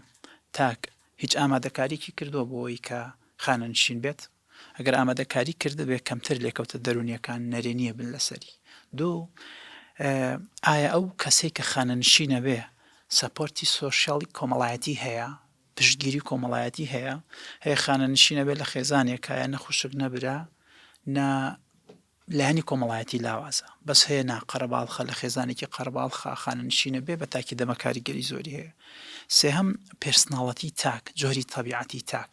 تاک هیچ ئامادەکاریکی کردووە بۆی کە خانەنشین بێت ئەگەر ئامادەکاری کرد بێ کەمتر لێکەوتە دەرونیەکان نەرێنیە بن لەسەری دوو ئایا ئەو کەسێک کە خانەنشینە بێ سەپۆرتی سۆشیاڵی کۆمەڵایەتی هەیە پشتگیری کۆمەڵایەتی هەیە خانەنشینە بێت لە خێزانێکایە نەخوشک نەبرا لایانی کۆمەڵایەتی لاوازە بەس هەیە ناقەرەباڵخە لە خێزانێکی قەرەباڵخە خانەنشینە بێ بە تاکی دەمە کاریگەری زۆری هەیە سێهەم پێرسناڵەتی تاک جۆری تەبیعەتی تاک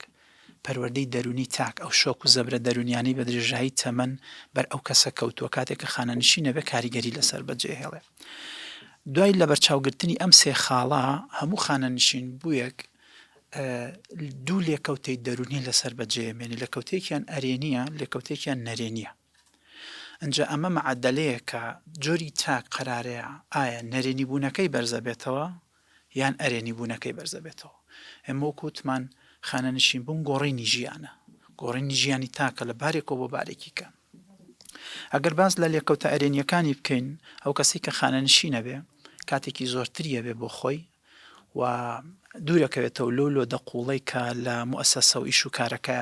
پەروەردەی دەرونی تاک ئەو شۆک و زەبرە دەرونیانی بە درێژایی تەمەن بەر ئەو کەسە کەوتووە کاتێک کە خانەنشینە بێ کاریگەری لەسەر بەجێهێڵێ دوای لە بەرچاوگرتنی ئەم سێ خاڵە هەموو خانەنشین بوویەک دوو لێکەوتەی دەرونی لەسەر بەجێمێنی لەکەوتێکیان ئەرێنیە لێکەوتێکیان نەرێنیە ئەنجا ئەمە معادلەیە کە جۆری تاک قەرارەیە ئایا نەرێنی بوونەکەی بەرزە بێتەوە یان ئەرێنی بوونەکەی بەرزە بێتەوە ئێمە وەکوتمان خانەنشین بوون گۆڕینی ژیانە گۆڕینی ژیانی تاکە لە بارێکەوە بۆ بارێکی کە ئەگەر باز لە لێکەوتە ئەرێنیەکانی بکەین ئەو کەسی کە خانەنشینە بێ کاتێکی زۆرتریە بێ بۆ خۆی و دوورەکەوێتەوە لۆ دەقوڵەی کە لە موەسسەسە و ئیش و کارەکە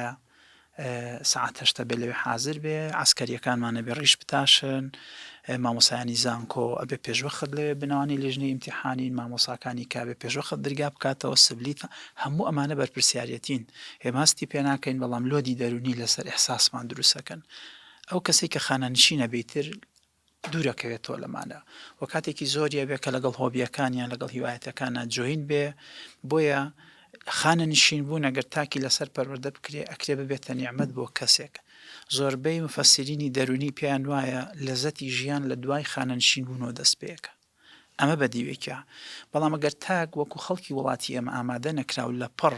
سعات هەشتە بێ لەوێ حازر بێ عسکەریەکانمانە بێ ڕیش بتاشن مامۆسایانی زانکۆ ئەبێ پێشوەخت لەوێ بناوانی لێژنەی ئیمتیحانین مامۆساکانی کابێ پێشوەخت دەرگا بکاتەوە سبلیت هەموو ئەمانە بەرپرسیارەتین ئێماستی پێ ناکەین بەڵام لۆدی دەرونی لەسەر ئێحساسمان دروستەکەن ئەو کەسێک کە خانەنشینە بێتر دوورەکەوێتەوە لەمانە و کاتێکی زۆریە بێ کە لەگەڵ هۆبیەکانیان لەگەڵ هیوایەتەکانە جوین بێ بۆیە خانەنشین بوون ئەگەر تاکی لەسەر پەروەردە بکرێ ئەکرێ ببێتە نیعمەت بۆ کەسێک زۆربەی مفەسرینی دەرونی پێیان وایە لەزەتی ژیان لە دوای خانەنشین بوونەوە دەست پێیەکە ئەمە بەدیوێکە بەڵام ئەگەر تاک وەکو خەڵکی وڵاتی ئەمە ئامادە نەکراو لە پڕ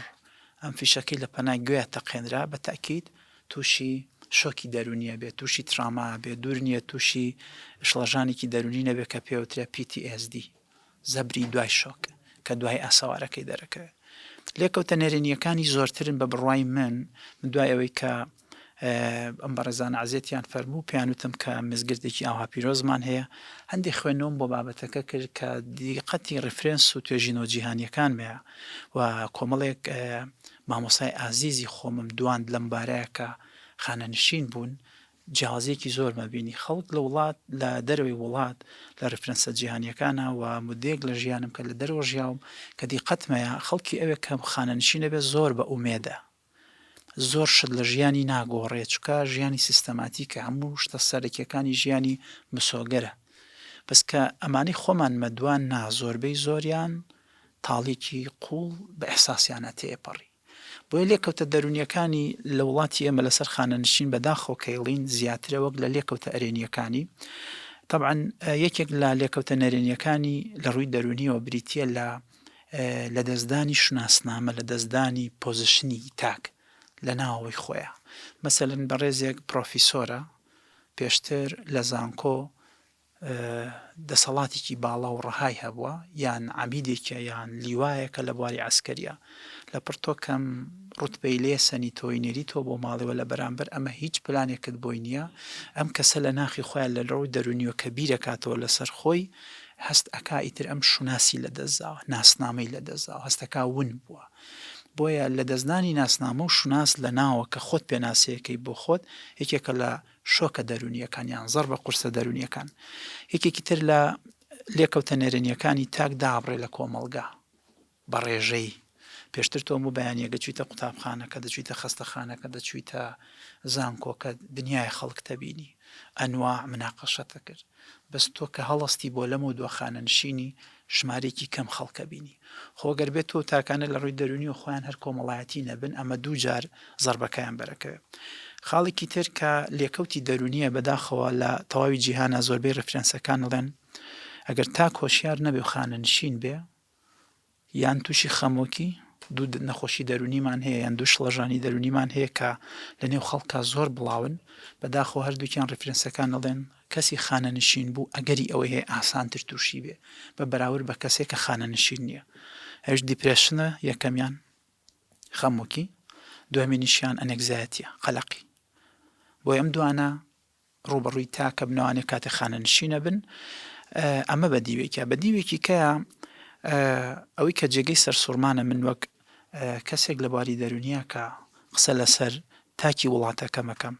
ئەم فیشەکەی لە پەنای گوێ تەقێنرا بە تاکید تووشی شۆکی دەرونیە بێت تووشی تراما بێت دوور نییە تووشی شڵەژانێکی دەرونی نەبێت کە پێوترێ PTSD زەبری دوای شۆک کە دوای ئاساوارەکەی دەرەکەوێت لێکەوتە نێرێنیەکانی زۆرترن بە بڕوای من دوای ئەوەی کە ئەم بەڕێزانە عزیێتیان فەرموو پێیانوتم کە مزگردێکی ئاوا پیرۆزمان هەیە هەندێک خوێنەوەم بۆ بابەتەکە کرد کە دیقەتی ڕفرێنس و توێژینەوە جیهانیەکانمەیە و کۆمەڵێک مامۆسای ئازیزی خۆمم دواند لەم بارەیە کە خانەنشین بوون جیازێکی زۆر مەبینی خەڵک لە وڵات لە دەروی وڵات لە ڕفرەنسە جیهانیەکانە و مدێک لە ژیانم کە لە دەرەوە ژیاوم کە دیقەتمەیە خەڵکی ئەوێ کە خانەنشینە بێ زۆر بە ئومێدە زۆر شت لە ژیانی ناگۆڕێت چکە ژیانی سیستەماتیکە هەموو شتە سەرەکیەکانی ژیانی مسۆگەرە بەس کە ئەمانەی خۆمان مەدوان نا زۆربەی زۆریان تاڵێکی قوڵ بە ئەحساسیانە تێپەڕی بۆیە لێکەوتە دەرونیەکانی لە وڵاتی ئێمە لەسەر خانەنشین بەداخۆ کەیڵین زیاترە وەک لە لێکەوتە ئەرێنیەکانی طبعا یەکێک لە لێکەوتە نەرێنیەکانی لە ڕووی دەرونیەوە بریتە لە دەستدانی شناسنامە لە دەستدانی پۆزیشنی تاک لە ناوەوەی خۆیە مەسەلەن بەڕێزێک پرۆفیسۆرە پێشتر لە زانکۆ دەسەڵاتێکی باڵا و ڕەهای هەبووە یان عەمیدێکە یان لیوایەکە لە بواری عەسکەریە لە پڕتۆ کەم ڕوتبەی لێ سەنی تۆی نێری تۆ بۆ ماڵەوە لە بەرامبەر ئەمە هیچ پلانێکت بۆی نییە ئەم کەسە لە ناخی خۆیان لە ڕووی دەرونیوە کە بیرەکاتەوە لەسەر خۆی هەست ئەکا ئیتر ئەم شوناسی لە دەستداوە ناسنامەی لە دەستداوە هەستەکا ون بووە بۆیە لە دەستدانی ناسنامە و شوناس لە ناوە کە خۆت پێناسەیەکەی بۆ خۆت یەکێکە لە شۆکە دەرونیەکانیان زەڕ بە قورسە دەرونیەکان یەکێکی تر لە لێکەوتە نێرێنیەکانی تاک دابڕێ لە کۆمەڵگا بە ڕێژەی پێشتر تۆم و بەیانیەکە چویتە قوتابخانەکە دەچویتە خەستەخانەکە دەچویتە زانکۆکە دنیای خەڵک تەبینی ئەنواع مناقەشەتە کرد بەس تۆ کە هەڵستی بۆ لەم و دو خانەنشینی ژمارێکی کەم خەڵکە بینی خۆگەر بێت تۆ تاکانە لە ڕووی دەرونی و خۆیان هەر کۆمەڵایەتی نەبن ئەمە دوو جار زەربەکەیان بەرەکەوێت خاڵێکی تر کە لێکەوتی دەرونیە بەداخەوە لە تەواوی جیهانە زۆربەی ڕفرەنسەکان دەڵێن ئەگەر تا کۆشیار نەبێ و خانەنشین بێ یان تووشی خەمۆکی دوو نەخۆشی دەرونیمان هەیە یان دوو شڵەژانی دەرونیمان هەیە کە لە نێو خەڵکە زۆر بڵاون بەداخەوە هەردووکیان ڕفرەنسەکان دەڵێن کەسی خانەنشین بوو ئەگەری ئەوەی هەیە ئاسانتر تووشی بێ بە بەراورد بە کەسێک کە خانەنشین نییە هەش دیپرێشنە یەکەمیان خەمۆکی دوێمینیشیان ئەنێکزایەتیە قەلەقی بۆ ئەم دوانە ڕوبەڕووی تاکە بنەوانێت کاتێک خانەنشینە بن ئەمە بەدیوێکی کەیە ئەوەی کە جێگەی سەرسوورمانە من وەک کەسێک لە بواری دەرونیە کە قسە لەسەر تاکی وڵاتەکە مەکەم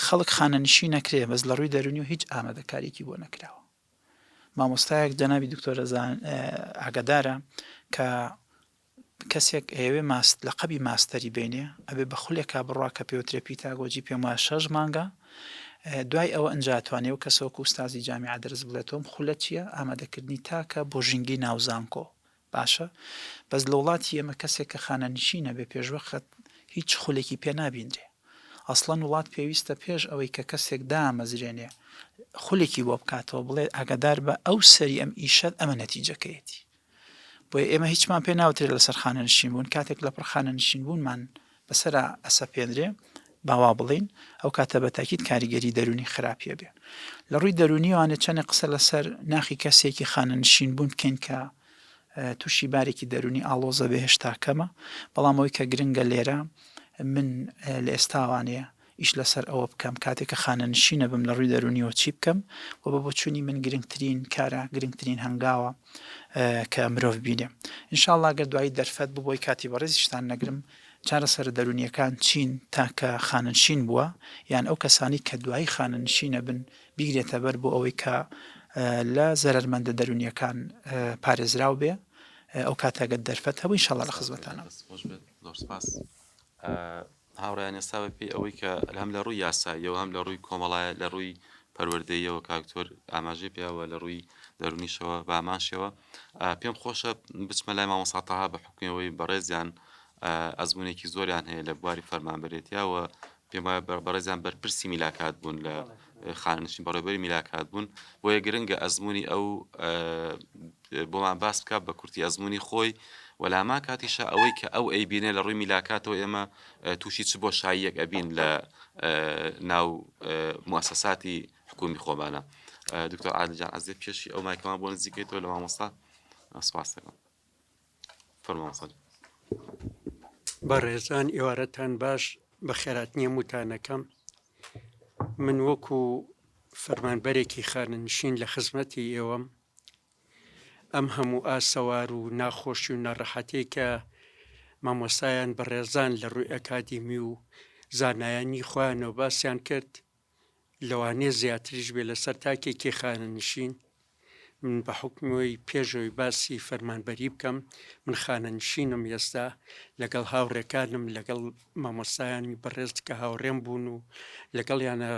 خەڵک خانەنشین نەکرێ بەس لە ڕووی دەرونی و هیچ ئامادەکاریکی بۆ نەکراوە مامۆستایەک جەنابی دکتۆرە ئاگادارە کە کەسێک ئێوێ لە قەبی ماستەری بینێ ئەبێ بە خولێکا بڕوا کە پێوترێ پیتاگۆجی پێم وایە 6 مانگە دوای ئەوە ئەنجاتوانێ و کەسەوەکو ئوستازی جامیعە دەرس بڵێتەوەم خولە چییە؟ ئامادەکردنی تاکە بۆ ژینگی ناوزانکۆ باشە بەس لە وڵاتی ئێمە کەسێک کە خانەنشینە بێ پێشوەخت هیچ خولێکی پێ نابیندرێ ئەسڵەن وڵات پێویستە پێش ئەوەی کە کەسێک دامەزرێنێ خولێکی بۆ بکاتەوە بڵێ ئاگادار بە ئەو سەری ئەم ئیشەت ئەمە نەتیجەکەیەتی بۆیە ئێمە هیچمان پێ ناوترێت لەسەر خانەنشین بوون کاتێک لە پڕ خانەنشین بوونمان بەسەرا ئەسەپێنرێ باوا بڵین ئەو کاتە بە تاکید کاریگەری دەرونی خراپیە بێ لە ڕووی دەرونیوانە چەندێک قسە لەسەر ناخی کەسێکی خانەنشین بوون بکەین کە تووشی بارێکی دەرونی ئاڵۆزە بێ هێشتا کەمە بەڵام ئەوەی کە گرنگە لێرە من لە ئێستاوانەیە ئیش لەسەر ئەوە بکەم کاتێک کە خانەنشینە بم لە ڕووی دەرونیەوە چی بکەم و بە بۆچوونی من گرنگترین کارە گرنگترین هەنگاوە کە مرۆڤ بینێ ئینشاءڵڵا گەر دوایی دەرفەت بووبۆی کاتی بەڕێزیشتان نەگرم چارەسەر دەرونیەکان چین تاکە خانەنشین بووە یان ئەو کەسانی کە دوایی خانەنشینە بن بیگرێتە بەر بۆ ئەوەی کە لە زەرمەندە دەرونیەکان پارێزراو بێ ئەو کاتەگەت دەرفەت هەبوو ئینشاءڵڵا لە خزمەتانە هاوڕێیان ئێستا پێی ئەوەی کە هەم لە ڕووی یاساییەوە هەم لە ڕووی کۆمەڵایە لە ڕووی پەروەردەییەوە کاکتۆر ئاماژەی پیاوە لە ڕووی دەرونیشەوە باماشەوە پێم خۆشە بچمە لای مامۆستاتەها بە حکومەوەی بەڕێزیان ئەزمونێکی زۆریان هەیە لە بواری فەرمانبەرێتیاوە پێم وایە بەڕێزیان بەرپرسی میلاکات بوون لە خانەنشین بەڕێوەبەری میلاکات بوون بۆیە گرنگە ئەزمموی ئەو بۆمان باس بکات بە کورتی ئەزمموی خۆی وەلاما کاتیشە ئەوەی کە ئەو ئەیبینێ لە ڕووی میلاکاتەوە ئێمە تووشی چ بۆ شاییەک ئەبین لە ناو موسەساتی حکومی خۆبانە دکتۆر عادلجان ئەزێ پێشی ئەو مایکەمان بۆ نزیکەیتەوە لە مامۆستا سپاس دەکەم فەرموو بەڕێزان ئێوارەتان باش بە خێراتنیە وتانەکەم من وەکو فەرمانبەرێکی خانەنشین لە خزمەتی ئێوەم ئەم هەموو ئاسەوار و ناخۆشی و ناڕەحەتەی کە مامۆستایان بەڕێزان لە ڕووی ئەکادیمی و زانایانی خۆیانەوە باسییان کرد لەوانەیە زیاتریش بێ لەسەر تاکێکی خانەنشین من بە حکمەوەی پێشەوەی باسی فەرمانبەری بکەم من خانەنشینم ئێستا لەگەڵ هاوڕێکانم لەگەڵ مامۆستایانی بەڕێز کە هاوڕێم بوون و لەگەڵ یانە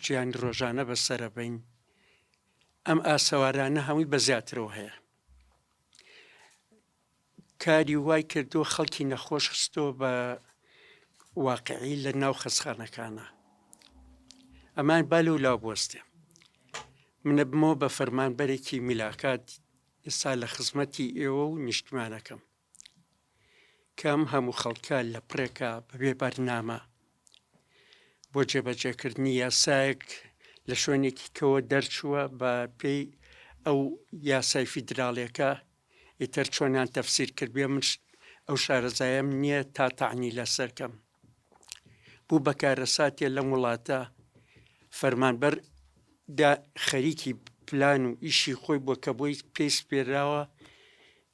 ژیانی ڕۆژانە بەسەرەبین ئەم ئاسەوارانە هەمووی بە زیاترەوە هەیە کاری وای کردو خەڵکی نەخۆش خستۆ بە واقعی لە ناو خەسخانەکانە ئەمان بالە و لاو بوەستێ منە بمەوە بە فەرمانبەرێکی میلاکات ئێستا لە خزمەتی ئێوە و نیشتمانەکەم کەم هەموو خەڵکە لە پرێکە بەبێ بەرنامە بۆ جێبەجێکردنی یاسایەک لە شوێنێکی کەوە دەرچووە بە پێی ئەو یاسای فیدراڵیەکە ئیتر چۆنیان تەفسیر کرد بێ من ئەو شارەزایەم نییە تا تەعنی لەسەرکەم بوو بەکارە ساتێ لەم وڵاتە فەرمانبەر خەریکی پلان و ئیشی خۆی بۆ کە بۆی پێی سپێراوە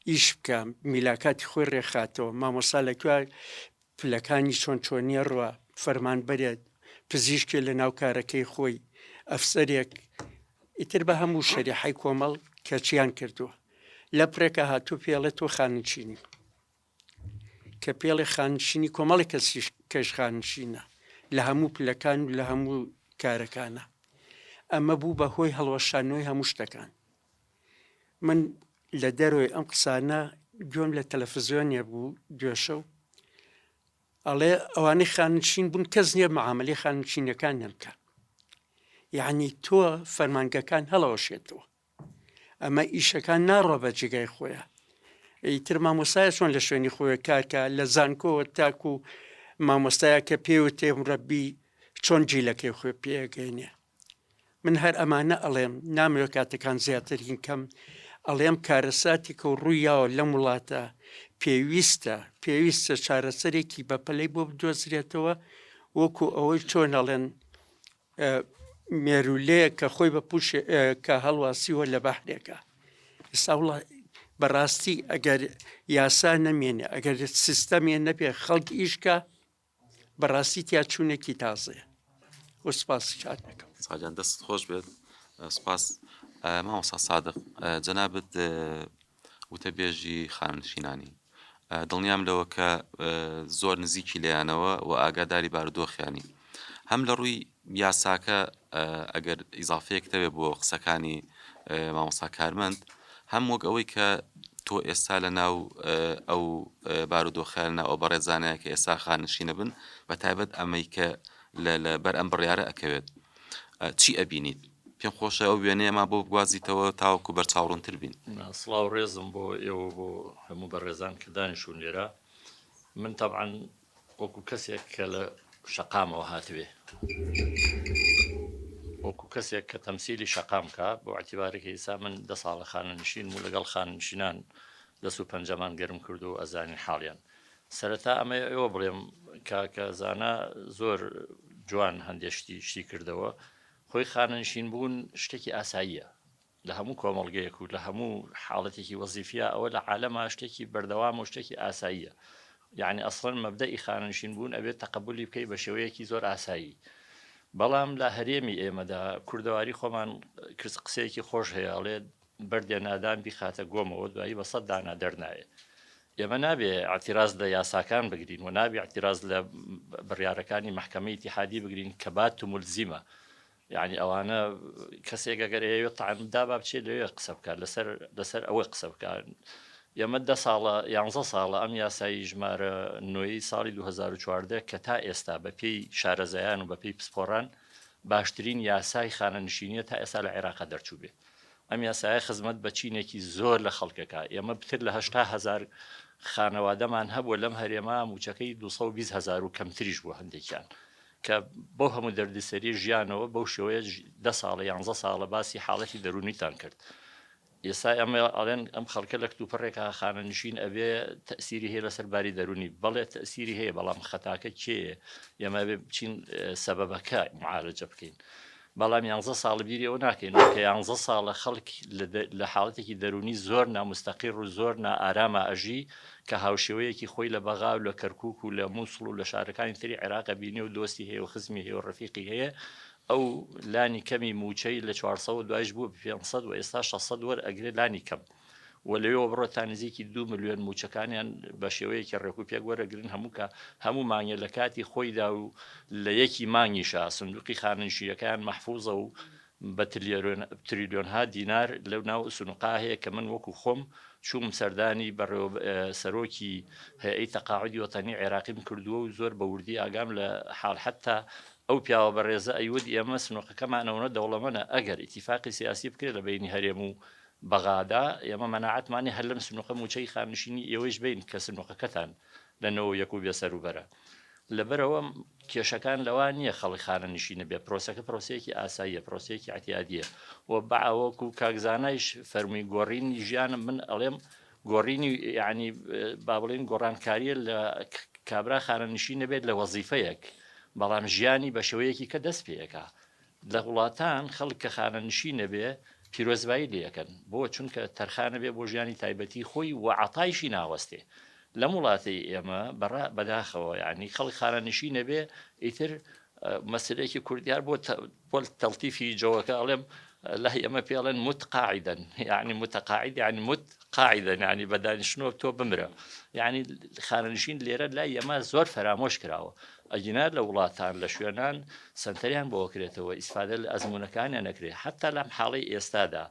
ئیش بکە میلاکاتی خۆی ڕێخاتەوە مامۆستا لەکوێ پلەکانی چۆن چۆنیە ڕوە فەرمانبەرێت پزیشکێ لە ناو کارەکەی خۆی ئەفسەرێک ئیتر بە هەموو شەریحەی کۆمەڵ کەچیان کردووە لە پرێکە هاتوو پێڵێت تۆ خاننشینی کە پێڵی خاننشینی کۆمەڵی کەش خاننشینە لە هەموو پلەکان و لە هەموو کارەکانە ئەمە بوو بە هۆی هەڵوەشانەوەی هەموو شتەکان من لە دەروی ئەم قسانە گوێم لە تەلەڤیزیۆنێ بوو دوێشە و ئەڵێ ئەوانەی خاننشین بوون کەس نییە مەعاملەی خاننشینەکان نەمکە یعنی تۆ فەرمانگەکان هەڵەوەشێتەوە ئەمە ئیشەکان ناڕۆ بە جێگای خۆیە ئیتر مامۆستایە چۆن لە شوێنی خۆیە کارکە لە زانکۆوە تاکو و مامۆستایە کە پێوە تێمڕەبی چۆن جیلەکەی خۆی پێگەینێ من هەر ئەمانە ئەڵێم نامەوێت کاتەکان زیاترین کەم ئەڵێم کارەساتی کە ڕوویاوە لەم وڵاتە پێویستە چارەسەرێکی بەپەلەی بۆ بدۆزرێتەوە وەکو ئەوەی چۆن ئەڵێن مێرولەیە کە خۆی بە پوش کە هەڵواسیوە لە بەحرێکە ئێستا بەڕاستی ئەگەر یاسا نەمێنێ ئەگەر سیستەمێ نەبێ خەڵک ئیشکە بەڕاستی تیا چوونێکی تازەیە و سپاسی چات دەکەم ساجان دەست خۆش بێت سپاس مامۆستا سادق جەنابەت وتەبێژی خاننشینانی دڵنیام لەوە کە زۆر نزیکی لەیانەوە و ئاگاداری بارودۆخیانی هەم لە ڕووی یاساکە ئەگەر ئیزافەیەکتەوێت بۆ قسەکانی مامۆستا کارمەند هەم وەک ئەوەی کە تۆ ئێستا لە ناو ئەو بارودۆخەیە ئەو بەڕێزانەیە کە ئێستا خانشینە بن بە تایبەت ئەمەی کە لە بەر ئەم بڕیارە ئەکەوێت چی ئەبینیت پێم خۆشە ئەو وێنەیە ئەما بۆ بگوازیتەوە تاوەکو بەرچاوڕوونتر بین. سڵاو ڕێزم بۆ ئێوە بۆ هەموو بەڕێزان کە دانیشتون لێرە من تەبعاً وەکو کەسێک کە لە شەقامەوە هاتوێ وەکو کەسێک کە تەمسیلی شەقام کە بۆ ئەعتیبارێکی ئێستا من 10 ساڵە خانەنشین و لەگەڵ خاننشینان 15 گەرم کرد و ئەزانی حاڵیان سەرەتا ئەمە ئێوە بڵێم کاکە زانە زۆر جوان هەندێشتی شتی کردەوە خۆی خانەنشین بوون شتێکی ئاساییە لە هەموو کۆمەڵگەیەک و لە هەموو حاڵەتێکی وەزیفیا ئەوە لە عالەما شتێکی بەردەوام و شتێکی ئاساییە یعنی ئەسڵەن مەبدەئی خانەنشین بوون ئەبێت تەقبولی بکەی بە شێوەیەکی زۆر ئاسایی بەڵام لە هەرێمی ئێمەدا کوردەواری خۆمان قسەیەکی خۆش هەیە ئەڵێ بەردێ نادان بیخاتە گۆمەوە دوایی بە 100 دانا دەرنایە ئێمە نابێ اعتیراز لە یاساکان بگرین و نابێ اعتیراز لە بڕیارەکانی محکەمەی ئیتیحادی بگرین کە بات و ملزیمە یعنی ئەوانە کەسێک ئەگەر ئێوە تەعامدا با بچێت لەوێ قسە بکات لەسەر ئەوەی قسە بکات ئێمە 10 ساڵە 11 ساڵە ئەم یاسایی ژمارە نوێی ساڵی 2014 کە تا ئێستا بە پێی شارەزایان و بە پێی پسپۆڕان باشترین یاسای خانەنشینیە تا ئێستا لە عێراقا دەرچوو بێ ئەم یاسایە خزمەت بە چینێکی زۆر لە خەڵکەکە ئێمە بتر لە 80,000 خانەوادەمان هەبووە لەم هەرێما موچەکەی 220,000 و کەمتریش بوو هەندێکیان کە بۆ هەموو دەردسەری ژیانەوە بەو شێوەیە 10 ساڵە 11 ساڵە باسی حاڵەتی دەرونیتان کرد ئێستا ئەمە ئەڵێن ئەم خەڵکە لە کتوپڕێکا خانەنشین ئەبێ تەسیری هەیە لەسەر باری دەرونی بەڵێ تەسیری هەیە بەڵام خەتاکە کێیە ئێمە بێ بچین سەبەبەکە معالەجە بکەین بەڵام 11 ساڵ بیری ئەوە ناکەین کە 11 ساڵە خەڵک لە حاڵەتێکی دەرونی زۆر نامستەقیر و زۆر نائارامە ئەژی کە هاوشێوەیەکی خۆی لە بەغا و لە کەرکووک و لە مووسڵ و لە شارەکانی تری عێراق بینی و دۆستی هەیە و خزمی هەیە و ڕەفیقی هەیە ئەو لانی کەمی موچەی لە 400 دوایش بوو 500 و ئێستا 600 وەرئەگرێت لانی کەم و لەوێەوە بڕۆ نزیکی 2 ملیۆن موچەکانیان بە شێوەیەکی ڕێکوپێک وەرەگرن هەموو مانگە لە کاتی خۆیدا و لە یەکی مانگیشا سندوقی خاننشینەکان مەحفوظە و بە تریلیۆنها دینار لەو ناو سنوقا هەیە کە من وەکو خۆم چوم سەردانی سەرۆکی هەیەی تەقاعودی وەتەنی عێراقیم کردووە و زۆر بە وردی ئاگام لە حاڵ حتا ئەو پیاوە بەڕێزە ئەیود ئێمە سنوقەکەمانەوە دەوڵەمەە ئەگەر ئیتیفاقی سیاسی بکرێت لە بینی هەرێم و بەغادا ئێمە مەناعەتمانی هەر لەم سنوقە موچەی خاننشینی ئێوەش بین کە سنوقەکەتان لەنەوە یەک و بێسەروبەرە لەبەرەوە کێشەکان لەوان نییە خەڵی خانەنشینە بێ پرۆسەکە پرۆسەیەکی ئاساییە پرۆسەیەکی احتیادیە و بەعوەکو کاکزانایش فەرمی گۆڕینی ژیانم من ئەڵێم گۆڕینی یعنی با بڵێن گۆڕانکاریە لە کابرا خانەنشینە بێت لە وەزیفەیەک بەڵام ژیانی بە شێوەیەکی کە دەست پێەکە لە وڵاتان خەڵک کە خانەنشینە بێ پیرۆزبایی لەکەن بۆ چونکە تەرخانە بێ بۆ ژیانی تایبەتی خۆی و عەتایشی ناوەستێ لە وڵاتی ئێمە بەداخەوە یعنی خەڵک خانەنشینە بێ ئیتر مەسلەیەکی کوردیار بۆ تەڵتیفی جەوەکە ئەڵێم لە ئێمە پێڵێن متقاعدا يعني متقاعد يعني متقاعدا يعني بەدانیشتنەوە تۆ بمرە يعني خانەنشین لێرە لای ئێمە زۆر فرامۆش کراوە ئەجینا لە وڵاتان لە شوێنان سنتەریان بۆ کرێتەوە ئیسفادە لە ئەزمونونەکانیان نەکرێت حتا لەم حاڵی ئێستادا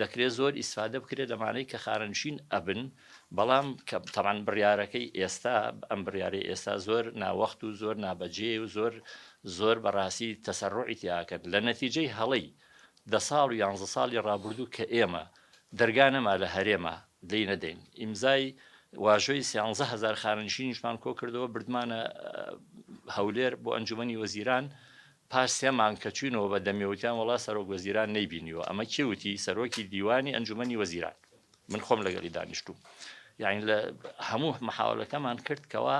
دەکرێت زۆر ئیسفادە بکرێت لەمانەی کە خانەنشین ئەبن بەڵام کە تەمان بڕیارەکەی ئێستا ئەم بڕیارەی ئێستا زۆر ناوەخت و زۆر نابەجێ و زۆر بەڕاستی تەسەڕوعی تیاکەن لە نەتیجەی هەڵەی 10 ساڵ و 11 ساڵی ڕابردوو کە ئێمە دەرگانەما لە هەرێمە دەی نەدەین ئیمزای واژۆی 11,000 خانەنشینیشمان کۆ کردەوە بردمانە هەولێر بۆ ئەنجومەنی وەزیران پاش 3 مانگ کە چوینەوە بە دەمێوتیان وڵا سەرۆک وەزیران نەیبینیوە ئەمە کێوتی سەرۆکی دیوانی ئەنجومەنی وەزیران من خۆم لەگەڵی دانیشتوم یعنی لە هەموو مەحاولەکەمان کرد کەوا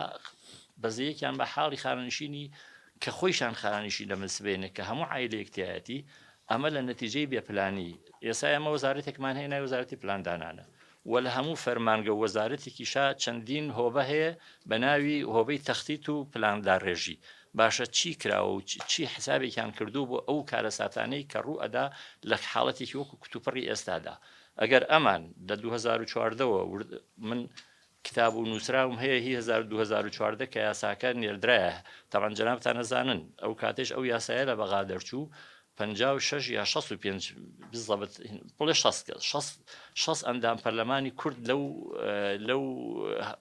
بەزەیەکیان بە حاڵی خانەنشینی کە خۆیشان خانەنشین دەمەسبێنێت کە هەموو عایلەیەکتایەتی ئەمە لە نەتیجەی بێپلانی ئێستا ئەمە وەزارەتێکمان هەیە ناوی وەزارەتی پلاندانانە و لە هەموو فەرمانگە وەزارەتێکیشا چەندین هۆبە هەیە بە ناوی هۆبەی تەختیت و پلاندارڕێژی باشە چی کراوە و چی حسابێکیان کردو بۆ ئەو کارە ساتانەی کە ڕوو ئەدا لە حاڵەتێکی وەکو کتوپڕی ئێستادا ئەگەر ئەمان لە 2014ەوە من کتاب و نووسراوم هەیە هی 2014 کە یاساکە نێردرایە تاوان جەنابتان نەزانن ئەو کاتێش ئەو یاسایە لە بەغا دەرچوو 56 یا 65 بالضبط بڵێ 6 ئەندام پەرلەمانی کورد لەو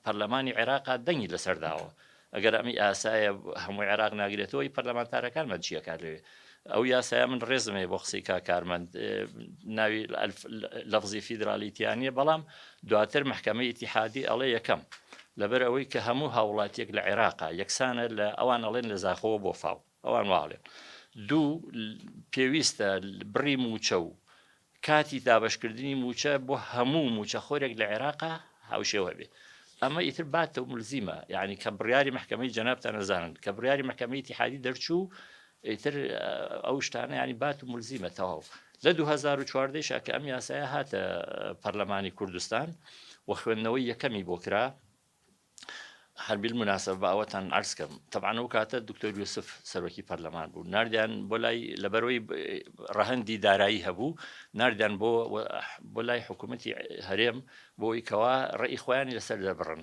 پەرلەمانی عێراقا دەنگی لەسەرداوە ئەگەر ئەمی ئاسایە هەمووی عێراق ناگرێتەوەی پەرلەمانتارەکانمان چیەکار لێ ئەو یاسایە من ڕێزمێ بۆ قسەی کارمەند ناوی لەفزی فیدرالیتیانیە بەڵام دواتر محکەمەی ئیتیحادی ئەڵێ یەکەم لەبەر ئەوەی کە هەموو هاوڵاتیەک لە عێراقا یەکسانە لە ئەوان ئەڵێن لە زاخەوە بۆ فاو ئەوان واڵێن دوو پێویستە بڕی موچە و کاتی دابشکردنی موچە بۆ هەموو موچەخۆرێک لە عێراقا هاوشێوە بێ ئەمە ئیتر باتە و ملزیمە یعنی کە بڕیاری محکەمەی جەنابتان نەزانن کە بڕیاری محکەمەی ئیتیحادی دەرچوو ئیتر ئەو شتانە ینی بات و ملزیمە تەواو لە 2014 کە ئەم یاسایە هاتە پەرلەمانی کوردستان و خوێندنەوەی یەکەمی بۆ کرا هەربیل مناسب بە ئەوەتان عرزکەم طبعا ئەو کاتە دکتۆر یوسف سەرۆکی پەرلەمان بوو ناردیان بۆ لای لەبەرەوەی ڕەهەندی دارایی هەبوو ناردیان بۆ لای حکوومەتی هەرێم بۆی کەوا ڕێی خۆیانی لەسەر دەبڕن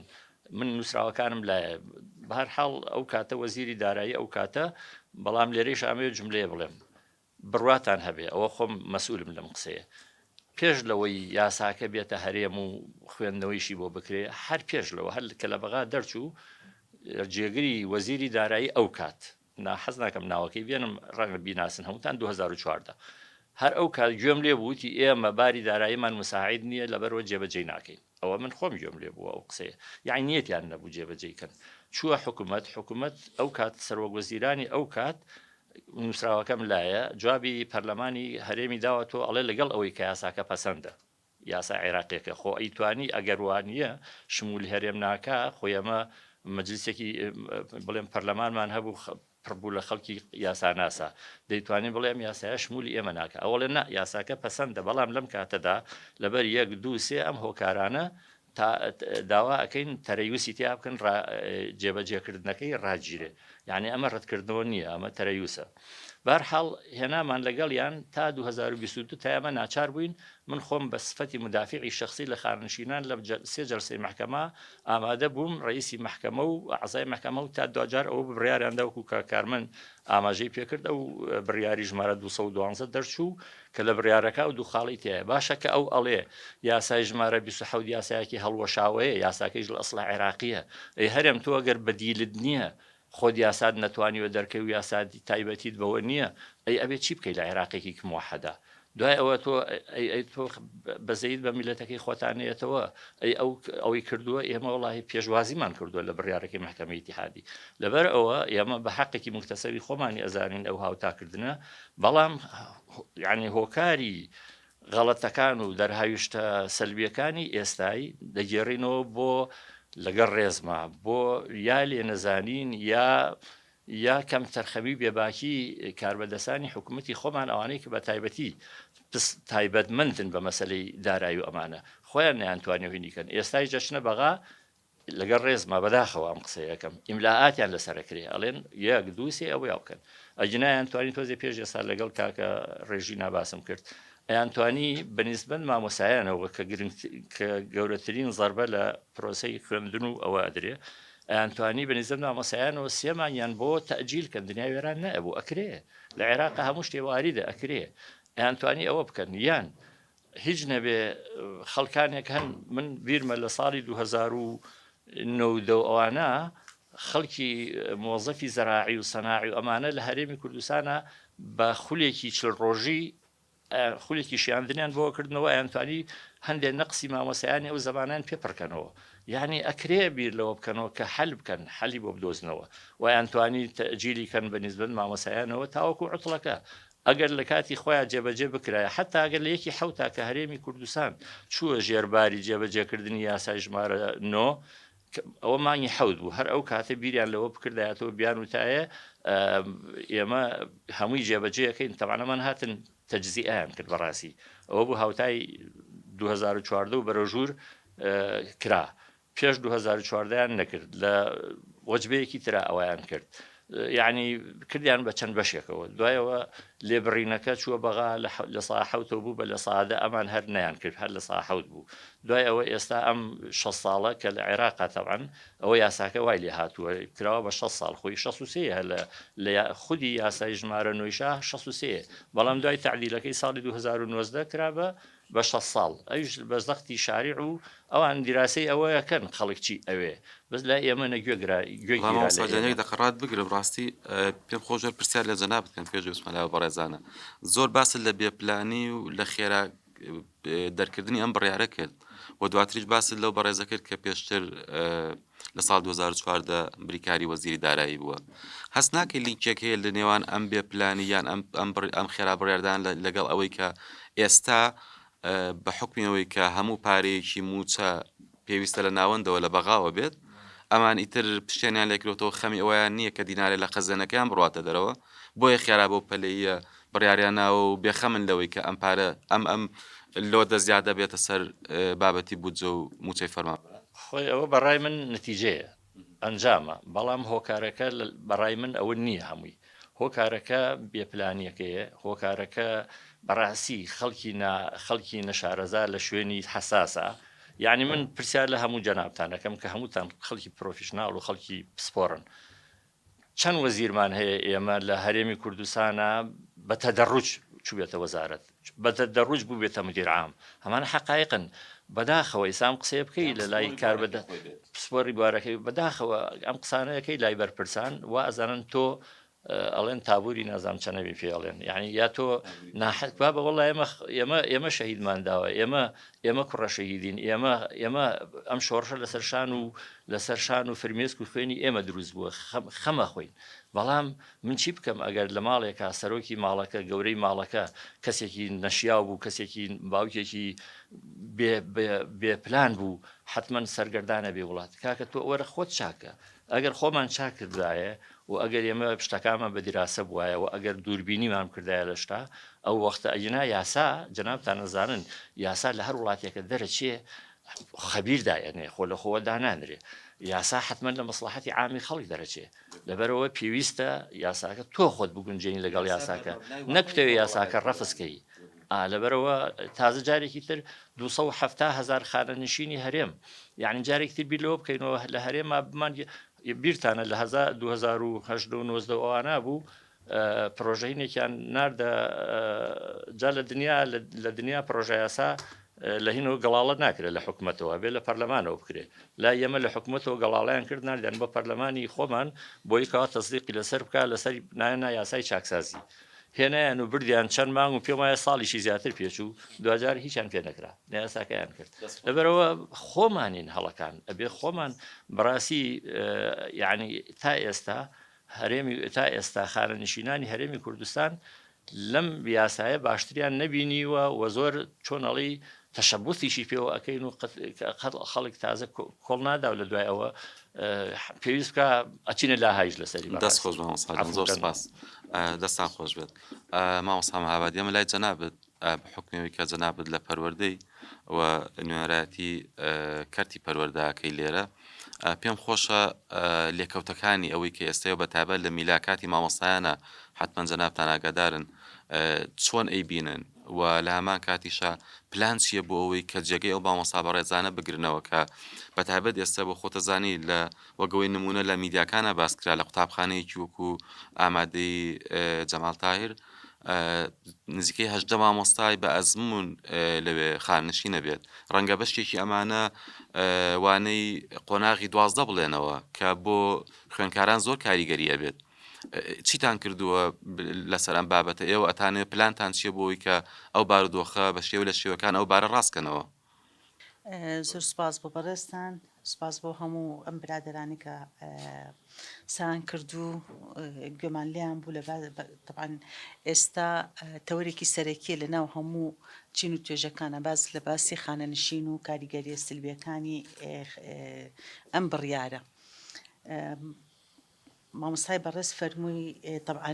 من نووسراوەکانم لایە بەهەرحاڵ ئەو کاتە وەزیری دارایی ئەو کاتە بەڵام لێرەش ئامێ جملەیە بڵێم بڕواتان هەبێ ئەوە خۆم مەسئولم لەم قسەیە پێش لەوەی یاساکە بێتە هەرێم و خوێندنەوەیشی بۆ بکرێ هەر پێش لەوە هەر کە لە بەغا دەرچوو جێگری وەزیری دارایی ئەو کات حەز ناکەم ناوەکەی بێنم ڕەنگە بیناسن هەمووتان 2014 هەر ئەو کات گوێم لێ بووتی ئێمە باری داراییمان مساعید نییە لەبەرەوە جێبەجێ ناکەین ئەوە من خۆم گوێم لێ بووە ئەو قسەیە یعنی نیەتیان نەبوو جێبەجێکەن چووە حکوومەت ئەو کات سەرۆکوەزیرانی ئەو کات نووسراوەکەم لایە جوابی پەرلەمانی هەرێمی داوەتەوە ئەڵێ لەگەڵ ئەوەی کە یاساکە پەسەندە یاسا عێراقیەکە خۆ ئەیتوانی ئەگەروانیە شمولی هەرێم ناکە خۆی ئەمە مەجلیسێکی بڵێم پەرلەمانمان هەبوو پڕبوو لە خەڵکی یاساناسا دەیتوانین بڵێم یاسایە شمولی ئێمە ناکە ئەوڵێ نا یاساکە پەسەندە بەڵام لەم کاتەدا لەبەر 1 2 3 ئەم هۆکارانە داوا ئەەکەین تەرەیوسی تیا بکەن جێبەجێکردنەکەی ڕاگیرێ یعنی ئەمە ڕەتکردنەوە نییە ئەمە تەرەیوسە بەرحاڵ هێنامان لەگەڵ یان تا 2022 تا ئەمە ناچار بووین من خۆم بە سفەتی مدافعی شخصی لە خانشینان لە 3 جەلسەی محکەمە ئامادە بووم ڕئیسی محکەمە و عەزای محکەمە و تا دوجار ئەوە بڕیاریاندا وەکو کارمەند ئاماژەی پێکرد ئەو بڕیاری ژمارە 212 دەرچوو کە لە بڕیارەکە و دوو خاڵی تایە باشە کە ئەو ئەڵێ یاسای ژمارە 27 یاسایەکی هەڵوەشاوەیە یاساکەیش لە ئەسڵە عێراقیە ئەی هەرێم تۆ ئەگەر بەدیلت نییە خۆت یاساد نەتوانیوە دەرکەی و یاسادی تایبەتیت بەوە نییە ئەی ئەبێ چی بکەیت لە عێراقێکی موحەدا دوای ئەوە تۆ بەزەید بە میلەتەکەی خۆتانەیەتەوە ئەوەی کردووە ئێمە وڵی پێشوازیمان کردووە لە بڕیارەکەی محکەمەی ئیتیحادی لەبەر ئەوە ئێمە بە حەقێکی مکتەسەبی خۆمانی ئەزانین ئەو هاوتاکردنە بەڵام یعنی هۆکاری غەڵەتەکان و دەرهاویشتە سەلبیەکانی ئێستایی دەگێڕینەوە بۆ لەگەڵ ڕێزمە بۆ یا لێ نەزانین یا کەم تەرخەمی بێباکی کاربەدەسانی حکوومەتی خۆمان ئەوانەی کە بە تایبەتی تایبەتمەندن بە مەسلەی دارایی و ئەمانە خۆیان نیانتوانێ هینیکەن ئێستای جەشنە بەغا لەگەڵ ڕێزمە بەداخەوە ئەم قسەیەکەم ئیملاعاتیان لەسەرکرێ ئەڵێن 1 2 3 ئەوەی بکەن ئەجنایان توانین تۆزێ پێش ئێستا لەگەڵ کاکە ڕێژی ناباسم کرد ئەیانتوانی بەنسبەت مامۆسایانەوە کە گەورەترین زەربە لە پرۆسەی خوێندن و ئەوە ئەدرێ ئەیانتوانی بەنسبەت مامۆسایانەوە 3 مانگیان بۆ تەجیل کەن دنیای وێران نەبوو ئەکرێ لە عێراقا هەموو شتێ واریدە ئەکرێ ئەیانتوانی ئەوە بکەن یان هیچ نەبێ خەڵکانێک هەن من بیرمە لە ساڵی 2009 ئەوانە خەڵکی مۆزەفی زەراعی و سەناعی و ئەمانە لە هەرێمی کوردستانە بە خولێکی چل ڕۆژی خولێکی شیاندنیان بۆ کردنەوە ئەیانتوانی هەندێک نەقسی مامۆسایانی ئەو زەمانیان پێپڕکەنەوە یعنی ئەکرێ بیر لەوە بکەنەوە کە حەل بکەن حەلی بۆ بدۆزنەوە و ئەیانتوانی تەجیلی کەن بەنسبەت مامۆسایانەوە تاوەکو عوتڵەکە ئەگەر لە کاتی خۆیان جێبەجێ بکرایە حتا ئەگەر لە یەکی حوتا کە هەرێمی کوردستان چووە ژێرباری جێبەجێکردنی یاسای ژمارە 9 ئەوە مانگی حەوت بوو هەر ئەو کاتە بیریان لەوە بکردایەتەوە بیان وتایە ئێمە هەمووی جێبەجێەکەین تەوانەمان هاتن تەجزیئیان کرد بەڕاستی ئەوە بوو هاوتای 2014 و بەرەژوور کرا پێش 2014یان نەکرد لە وەجبەیەکی ترا ئەویان کرد یعنی کردیان بە چەند بەشێکەوە دوایەوە لێبڕینەکە چووە بەغا لە سا حوتەوە بوو بە لە سادە ئەمان هەر نیان کرد هەر لە سا حوت بوو دوای ئەوە ئێستا ئەم 6 ساڵە کە لە عێراقا تەبعاً ئەوە یاساکە وای لێ هاتووە کراوە بە 6 ساڵ خۆی 63 لە خودی یاسای ژمارە نوۆیشا 63 بەڵام دوای تعدیلەکەی ساڵی 2019 کرا بە 6 ساڵ ئەوش بە زەختی شاریع و ئەوان دیراسی ئەوەیەکەن خەڵکچی ئەوێ بەس لای ئێمە نەگوێگرێک دەقڕات بگرە ڕاستی پێم خۆشەر پرسیار لە جەناب بکەن پێش وسمەلاوە بەڕێزانە زۆر باسن لە بێپلانی و لە خێرا دەرکردنی ئەم بڕیارە کرد و دواتریش باست لەو بەڕێزە کرد کە پێشتر لە ساڵ 2014 بریکاری وەزیری دارایی بووە هەست ناکەی لینکێک هەیە لە نێوان ئەم بێپلانی یان ئەم خێرا بڕیاردان لەگەڵ ئەوەی کە ئێستا بە حکمەوەی کە هەموو پارەیەکی موچە پێویستە لە ناوەندەوە لە بەغاوە بێت ئەمان ئیتر پشتێنیان لێکرێتەوە خەمی ئەویان نییە کە دینارێ لە خەزانەکەیان بڕاتە دەرەوە بۆیە خێرا بۆ پەلەیە بڕیاریان ناوە و بێخەمن لەوەی کە ئەم پارە ئەم لۆ دەزیادە بێتە سەر بابەتی بودجە و موچەی فەرمان خۆی ئەوە بەڕای من نەتیجەیە ئەنجامە بەڵام هۆکارەکە بەڕای من ئەوە نییە هەمووی هۆکارەکە بێپلانیەکەیە هۆکارەکە بەڕاستی خەڵکی نەشارەزار لە شوێنی حساسە یعنی من پرسیار لە هەموو جەنابتانەکەم کە هەمووتان خەڵکی پرۆفیشنال و خەڵکی پسپۆرن چەند وەزیرمان هەیە ئێمە لە هەرێمی کوردستانە بە تەدەڕوج چوبێتە وەزارەت بە تەدەڕوج بوو بێتە مدیر عام هەمان حەقایقن بەداخەوە ئیسام قسەیە بکەی لە لای کار پسپۆری بوارەکەی بەداخەوە ئەم قسانەیەکەی لای بەرپرسان و ئەزانن تۆ ئەڵێن تابووری نازام چەنەوی پێڵێن یعنی یا تۆ ناحەتوا بە وەڵای ئێمە شەهیدمان داوە ئێمە کوڕە شەهیدین ئێمە ئەم شۆڕشە لەسەر شان و فرمێسک و خوێنی ئێمە دروست بووە خەمە خۆین بەڵام من چی بکەم ئەگەر لە ماڵێکە سەرۆکی ماڵەکە گەورەی ماڵەکە کەسێکی نەشیاو بوو کەسێکی باوکێکی بێپلان بوو حتمما سەرگەردانە بێ وڵات کاکە تۆ وەرە خۆت چاکە ئەگەر خۆمان چاک کردایە و ئەگەر ئێمە شتەکانمان بە دیراسە بواە و ئەگەر دووربینیمان کردایە لە شتا ئەو وەختە ئەجنا یاسا جەنابتان نەزانن یاسا لە هەر وڵاتێکە دەرەچێ خەبیر دایەنێ خۆ لە خۆوە دانانرێ یاسا حتمما لە مەسلحەتی عامی خەڵک دەرەچێ لەبەرەوە پێویستە یاساکە تۆ خۆت بگونجێنی لەگەڵ یاساکە نەکتەوێ یاساکە ڕەفسکەی لەبەرەوە تازە جارێکی تر 270,000 خانەنشینی هەرێم یعنی جارێکی تر بیرلەوە بکەینەوە لە هەرێما بمان بیرتانە لە 2019 ئەوانە بوو پرۆژەینێکیان ناردە جا لە دنیا پرۆژە یاسا لە هینەوە گەڵاڵت ناکرێت لە حکوومەتەوە بێ لە پەرلەمانەوە بکرێت لا ئێمە لە حکوومەتەوە گەڵاڵیان کرد ناردیان بە پەرلەمانی خۆمان بۆی کەوا تەصدیقی لەسەر بکە لەسەر نایەنە یاسای چاکسازی هێنایان و بردیان چەند مانگ و پێم وایە ساڵیشی زیاتر پێچوو دوجار هیچیان پێ نەکرا یاساکەیان کرد لەبەرەوە خۆمانین هەڵەکان ئەبێ خۆمان بەڕاستی یعنی تا ئێستا خانەنشینانی هەرێمی کوردستان لەم یاسایە باشتریان نەبینیوە و زۆر چۆنەڵی تەشەبوسیشی پێوە ئەەکەین و خەڵک تازە کۆڵ نادا و لە دوای ئەوە پێویست بکە ئەچینە لا هایش لەسەری دەست خۆش زۆر سپاس دەستان خۆش بێت مامۆستا مەهاباد ئێمە لای جەنابەت بە حکمەوەی کە جەنابەت لە پەروەردەی و نوێنەرایەتی کەرتی پەروەردەکەی لێرە پێم خۆشە لێکەوتەکانی ئەوەی کە ئێستەوە بەتابەت لە میلاکاتی مامۆستایانە حتمما جەنابتان ئاگادارن چۆن ئەیبینن و لە هەمان کاتیشە پلان چییە بۆ ئەوەی کە جێگەی ئەو مامۆستا بەڕێزانە بگرنەوە کە بەتابەت ئێستا بۆ خۆتەزانی لە وەگەوەی نمونە لە میدیاکانە باسکرا لە قوتابخانەیەکی وەکو ئامادەی جەمال تاهیر نزیکەی 18 مامۆستای بە ئەزمون لەوێ خاننشینە بێت ڕەنگە بەشتێکی ئەمانە وانەی قۆناغی 12 بڵێنەوە کە بۆ خوێنکاران زۆر کاریگەریە بێت چیتان کردووە لەسەر ئەم بابەتە ئێوە ئەتانێ پلانتان چیە بۆەوەی کە ئەو بارودۆخە بە شێوە لە شێوەکان ئەو بارە ڕاستکەنەوە زۆر سپاس بۆ بەڕێستان سپاس بۆ هەموو ئەم برادرانی کە سان کردو گوێمان لیان بوو لە طبعاً ئێستا تەوەرێکی سەرەکیە لە ناو هەموو چین و توێژەکانە باز لە باسی خانەنشین و کاریگەریە سلبیەکانی ئەم بڕیارە مامۆستای بەڕێز فەرمووی طبعاً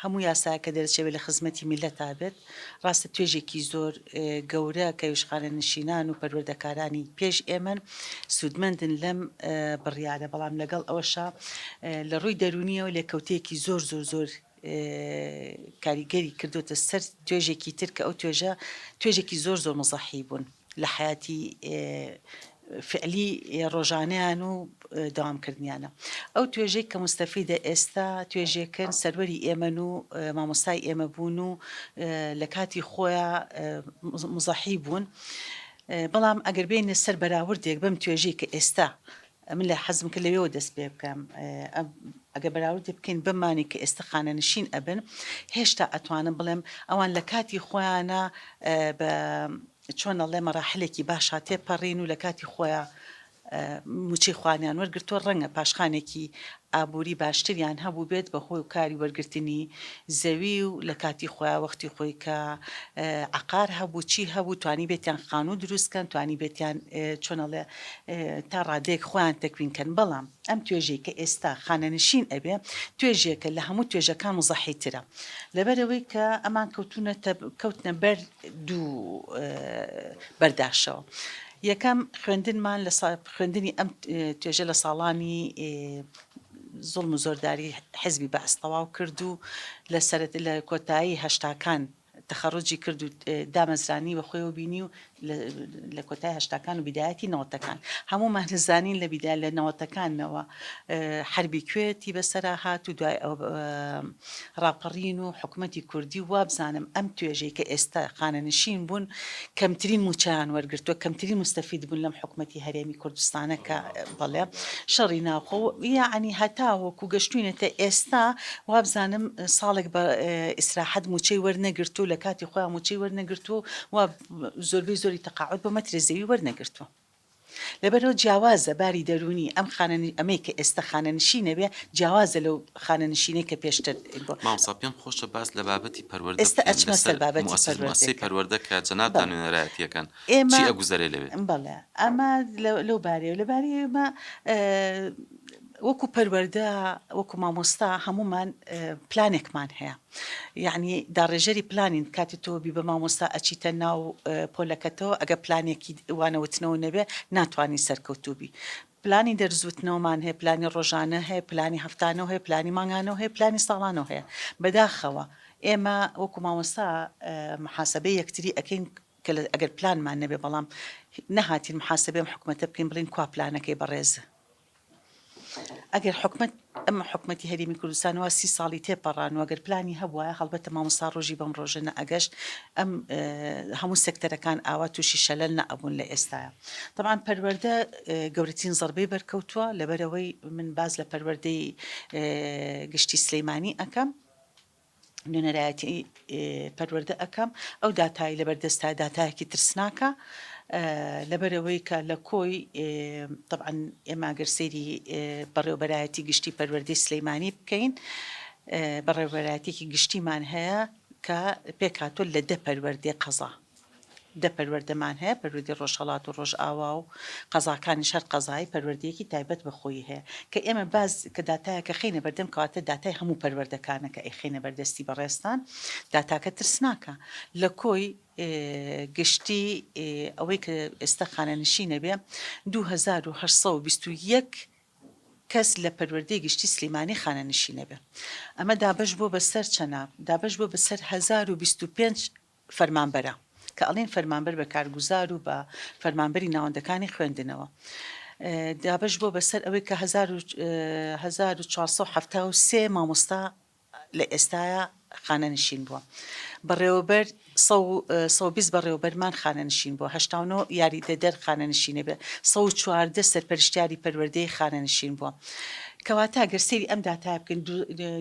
هەموو یاسا کە دەرچەوێت لە خزمەتی میلەتا بێت ڕاستە توێژێکی زۆر گەورە کە وشخانە نشینان و پەروەردەکارانی پێش ئێمن سوودمەندن لەم بڕیاە بەڵام لەگەڵ ئەوەشە لە ڕووی دەرونیەوە لێکەوتەیەکی زۆر زۆر زۆر کاریگەری کردوتە سەر توێژێکی تر کە ئەو توێژێکی زۆر زۆر مزەحی بوون لە حیاتی فعلی ڕۆژانیان و داوامکردنیانە ئەو توێژێک کە مستەفیدە ئێستا توێژێکن سەروەری ئێمە و مامۆستای ئێمە بوون و لە کاتی خۆیان مزەحی بوون بەڵام ئەگەر بینە سەر بەراوردێک بەم توێژەی کە ئێستا من لە حەزم کرد لەوێەوە دەست پێ بکەم ئەگە بەراوردی بکەین بمانی کە ئێستا خانە نشین ئەبن هێشتا ئەتوانم بڵێم ئەوان لە کاتی خۆیانە بە چۆنەڵێ مەراحلێکی باشا تێپەڕین و لە کاتی خۆیان موچەی خوانیان وەرگرتووە ڕەنگە پاشخانێکی ئابووری باشتریان هەبوو بێت بە خۆی و کاری وەرگرتنی زەوی و لە کاتی خۆیان وەختی خۆی کە عقار هەبوو چی هەبوو توانی بێتیان خانوو دروستکەن توانی بێتیان چۆنەڵێ تا ڕادەیەک خۆیان تەکوینکەن بەڵام ئەم توێژەی کە ئێستا خانە نشین ئەبێ توێژێکە لە هەموو توێژەکان مزەحیترە لەبەرەوەی کە ئەمان کەوتنە بەر دوو بەرداشەوە یەکەم خوێندنمان لە خوێندنی ئەم توێژە لە ساڵانی زوڵم و زۆرداری حزبی بەعس تەواو کرد و لە کۆتایی هەشتاکان تەخەڕوجی کرد و دامەزرانی بە خۆی و بینی و لە کۆتای هەشتاکان و بیدایەتی نەوەتەکان هەمومان نزانین لە بیدا لە نەوەتەکانەوە حربی کوێتی بەسەرا هات و دوای ئەو ڕاپەڕین و حکوومەتی کوردی وابزانم ئەم توێژەی کە ئێستا خانە نشین بوون کەمترین موچیان وەرگرتووە کەمترین مستەفید بوون لەم حکوومەتی هەرێمی کوردستانە کە بەڵێ شەڕی ناوخۆ یعنی هەتاوەکو گەشتوینەتە ئێستا وابزانم ساڵێک بە ئیسراحەت موچەی وەرنەگرتو لە کاتی خۆیان موچەی وەرنەگرتو و زۆربەی زۆری تەقاعد بە مەترە زەوی وەرنەگرتووە لەبەرەوە جیاوازە باری دەرونی ئەمەی کە ئێستا خانە نشینە بێ جیاوازە لەو خانە نشینەی کە پێشتر مامۆستا پێم خۆشە باس لە بابەتی پەروەردە ئێستا ئەچمە سەر بابەتی پەروەردە کە جەنابتان نوێنەرایەتیەکەن چی ئەگوزارێ لەوێ بەڵێ ئەمە لەو بارەیە لەبارەی ئێمە وەکو پەروەردە وەکو مامۆستا هەمومان پلانێکمان هەیە یعنی داڕێژەری پلانین کاتی تۆ بی بە مامۆستا ئەچیتە ناو پۆلەکەتەوە ئەگە پلانێکی وانەوتنەوە نەبێ ناتوانانی سەرکەوتوبی پلانی دەرزوتنەوەمان هەیە پلانی ڕۆژانە هەیە پلانی هەفتانەوە هەیە پلانی مانگانەوە هەیە پلانی ساڵانەوە هەیە بەداخەوە ئێمە وەکو مامۆستا محاسبەی یەکتری ئەکەین کە ئەگەر پلانمان نەبێ بەڵام نەهاتین محاسبەی حکوومەتە بکەین بڵین کوا پلانەکەی بەڕێزە ئەگەر ئەمە حکوومەتی هەرێمی کوردستانەوە 30 ساڵی تێپەڕان و ئەگەر پلانی هەبووە هەڵبەتە مامۆستا ڕۆژی بەم ڕۆژە نەئەگەشت ئەم هەموو سێکتەرەکان ئاوا تووشی شەلەل نەئەبوون لە ئێستاە طبعاً پەروەردە گەورەترین زەربەی بەرکەوتووە لەبەرەوەی من باز لە پەروەردەی گشتی سلەیمانی ئەەکەم نوێنەرایەتی پەروەردە ئەەکەم ئەو داتایی لەبەردەستا داتایەکی ترسناکە لەبەرەوەی کە لە کۆی طبعاً ئێمە ئەگەر سەیری بەڕێوەبەرایەتی گشتی پەروەردەی سلەیمانی بکەین بەڕێوەبەرایەتێکی گشتیمان هەیە کە پێکهاتووە لە 10 پەروەردەی قەزا 10 پەروەردەمان هەیە پەروەردەی ڕۆژهەڵات و ڕۆژئاوا و قەزاکانی شەر قەزایی پەروەردەیەکی تایبەت بەخۆی هەیە کە ئێمە باز کە داتایەکە خینە بەردەم کەواتە داتای هەموو پەروەردەکانە کە ئەیخینە بەردەستی بەڕێستان داتاکە ترسناکە لە کۆی گشتی ئەوەی کە ئێستا خانە نشینە بێ 2821 کەس لە پەروەردەی گشتی سلەیمانی خانە نشینە بێ ئەمە دابەش بۆ بەسەر چەنە دابەش بۆ بەسەر 1025 فەرمانبەرە کە ئەڵێن فەرمانبەر بە کارگوزار و بە فەرمانبەری ناوەندەکانی خوێندنەوە دابەش بۆ بەسەر ئەوەی کە 1473 مامۆستا لە ئێستاە خانە نشین بووە بەڕێوەبەر 120 بەڕێوەبەرمان خانە نشین بووە 89 یاریدەدەر خانە نشینە بێ 114 سەرپەرشتیاری پەروەردەی خانە نشین بووە کەواتە گەر سەیری ئەم داتای بکەن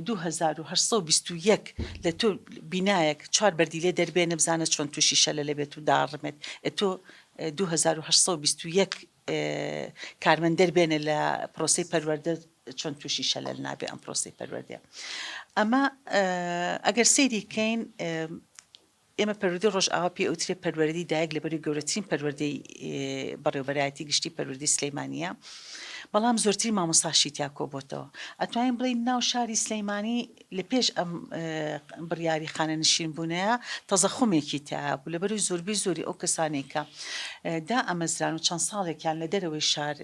2821 لە تۆ بینایەک 4 بەردی لێ دەربێنە بزانە چۆن تووشی شەلە لەبێت و داڕمێت تۆ 2821 کارمەندەر بێنە لە پرۆسی پەروەردە چۆن تووشی شەلەل نابێ ئەم پرۆسی پەروەردە ئەمە ئەگەر سەیری کەین ئێمە پەروەردەی ڕۆژئاوا پێ ئەوترێ پەروەردەی دایک لەبەری گەورەترین پەروەردەی بەڕێوەبەرایەتی گشتی پەروەردەی سلەیمانیە بەڵام زۆرتری مامۆستاشی تیا کۆبووتەوە ئەتوانین بڵین ناو شاری سلەیمانی لە پێش ئەم بڕیاری خانە نشین بوونەیە تەزەخومێکی تیا بوو لەبەروی زۆربەی زۆری ئەو کەسانێک کە دا ئەمەزران و چەند ساڵێکیان لە دەرەوەی شار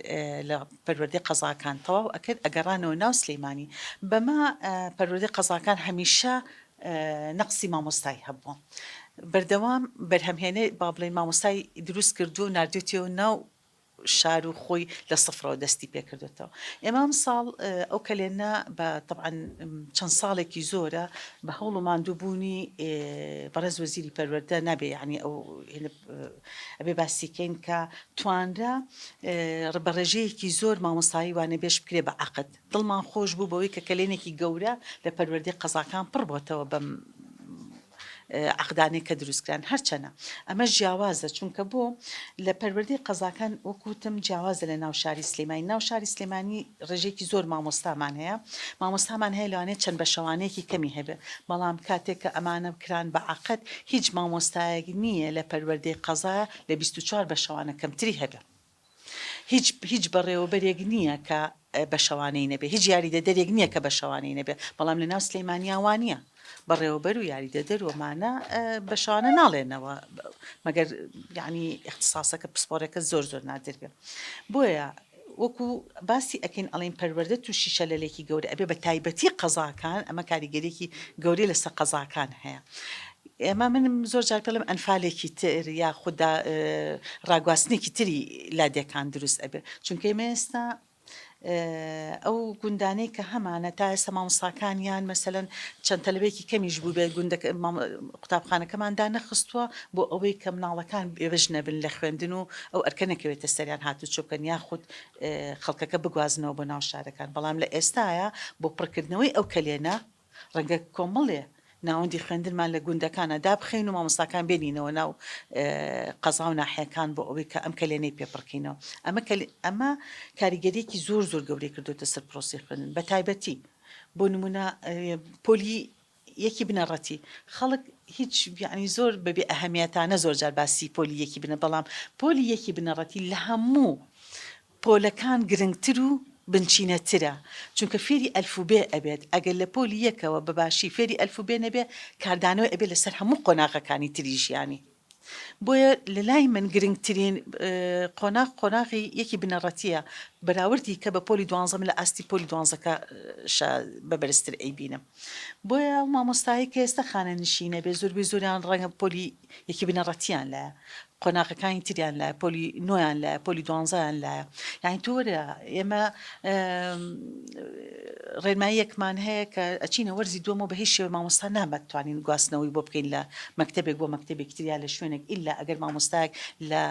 لە پەروەردەی قەزاکان تەواو ئەکرد ئەگەڕانەوە ناو سلەیمانی بەما پەروەردەی قەزاکان هەمیشە نەقسی مامۆستای هەبووە بەردەوام بەرهەمهێنێ با بڵێن مامۆستای دروست کردو و نردێتەوە ناو شار و خۆی لە سفرەوە دەستی پێکردێتەوە ئێمە ساڵ ئەو کەلێنە بە طبعاً چەند ساڵێکی زۆرە بە هەوڵ و ماندووبوونی بەڕێز وەزیری پەروەردە نابێ یعنی ئەو ئەبێ باسیکەین کە توانرا بەڕێژەیەکی زۆر مامۆستایی وانە بێش بکرێ بە عەقد دڵمان خۆش بوو بەوەی کە کەلێنێکی گەورە لە پەروەردەی قەزاکان پڕ بۆتەوە بەم عقدانەی کە دروستکران هەرچەنە ئەمە جیاوازە چونکە بۆ لە پەروەردەی قەزاکان وەکوتم جیاوازە لە ناو شاری سلێمانی ناو شاری سلێمانی ڕێژێکی زۆر مامۆستامان هەیە مامۆستامان هەیە لەوانەیە چەند بەشەوانەیەکی کەمی هەبێ بەڵام کاتێک کە ئەمانە بکران بە عەقد هیچ مامۆستایەک نییە لە پەروەردەی قەزا لە 24 بەشەوانە کەمتری هەبێ هیچ بەڕێوەبەرێک نییە کە بەشەوانەی نەبێ هیچ یاریدەدەرێک نییە کە بەشەوانەی نەبێ بەڵام لە ناو سلەیمانیا وانە بەڕێوەبەر و یاریدەدەروەمانە بەشانە ناڵێنەوە مەگەر یعنی اختصاسەکە پسپۆرەکە زۆر نادر بێ بۆیە وەکو باسی ئەکەین ئەڵین پەروەردە تووشی شەلەلێکی گەورە ئەبێ بە تایبەتی قەزاکان ئەمە کاریگەرێکی گەورەی لەسەر قەزاکان هەیە ئێمە منم زۆر جار پێڵم ئەنفالێکی تر یا خوددا ڕاگواستنێکی تری لادێکان دروست ئەبێ چونکە ئێمە ئێستا ئەو گوندانەی کە هەمانە تا ئێستا مامۆستاکانیان مەسەلەن چەند تەلەبێکی کەمیش بوو بێ قوتابخانەکەماندا نەخستووە بۆ ئەوەی کە مناڵەکان بێبژ نەبن لە خوێندن و ئەو ئەرکە نەکەوێتە سەریان هاتوو چۆکەن یاخود خەڵکەکە بگوازنەوە بۆ ناو شارەکان بەڵام لە ئێستاە بۆ پڕکردنەوەی ئەو کەلێنە ڕەنگە کۆمەڵێ ناوەندی خوێندنمان لە گوندەکانە دابخەین و مامۆستاکان بێنینەوە ناو قەزا و ناحیەکان بۆ ئەوەی کە ئەم کەلێنەی پێپڕکەینەوە ئەمە کاریگەریەکی زۆر گەورەی کردوتە سەر پرۆسی خوێندن بە تایبەتی بۆ نمونە پۆلی یەکی بنەڕەتی خەڵک هیچ یعنی زۆر بەبێ ئەهەمیەتانە زۆر جار باسی پۆلی یەکی بنە بەڵام پۆلی یەکی بنەڕەتی لە هەموو پۆلەکان گرنگتر و بنچینەترە چونکە فێری ئەلفوبێ ئەبێت ئەگەر لە پۆلی یەکەوە بەباشی فێری ئەلفوبێ نەبێ کاردانەوە ئەبێت لەسەر هەموو قۆناغەکانی تریژیانی بۆیە لە لای من گرنگترین قۆناغی یەکی بنەڕەتیە بەراوردی کە بە پۆلی دوانزەم لە ئاستی پۆلی دوانزەکە بەبەرزتر ئەیبینم بۆیە مامۆستایی کە ئێستا خانە نشینە بێ زۆربەی زۆریان ڕەنگە پۆلی یەکی بنەڕەتیان لایە قۆناغەکانی تریان لایە پۆلی نۆیان لایە پۆلی دوانزەیان لایە یعنی تۆرە ئێمە ڕێنماییەکمان هەیە کە ئەچینە وەرزی دووەمەوە بە هیچ شێوە مامۆستا نامەتوانین گواستنەوەی بۆ بکەین لە مەکتەبێک بۆ مەکتەبێک تریا لە شوێنێک ئیلا ئەگەر مامۆستایەک لە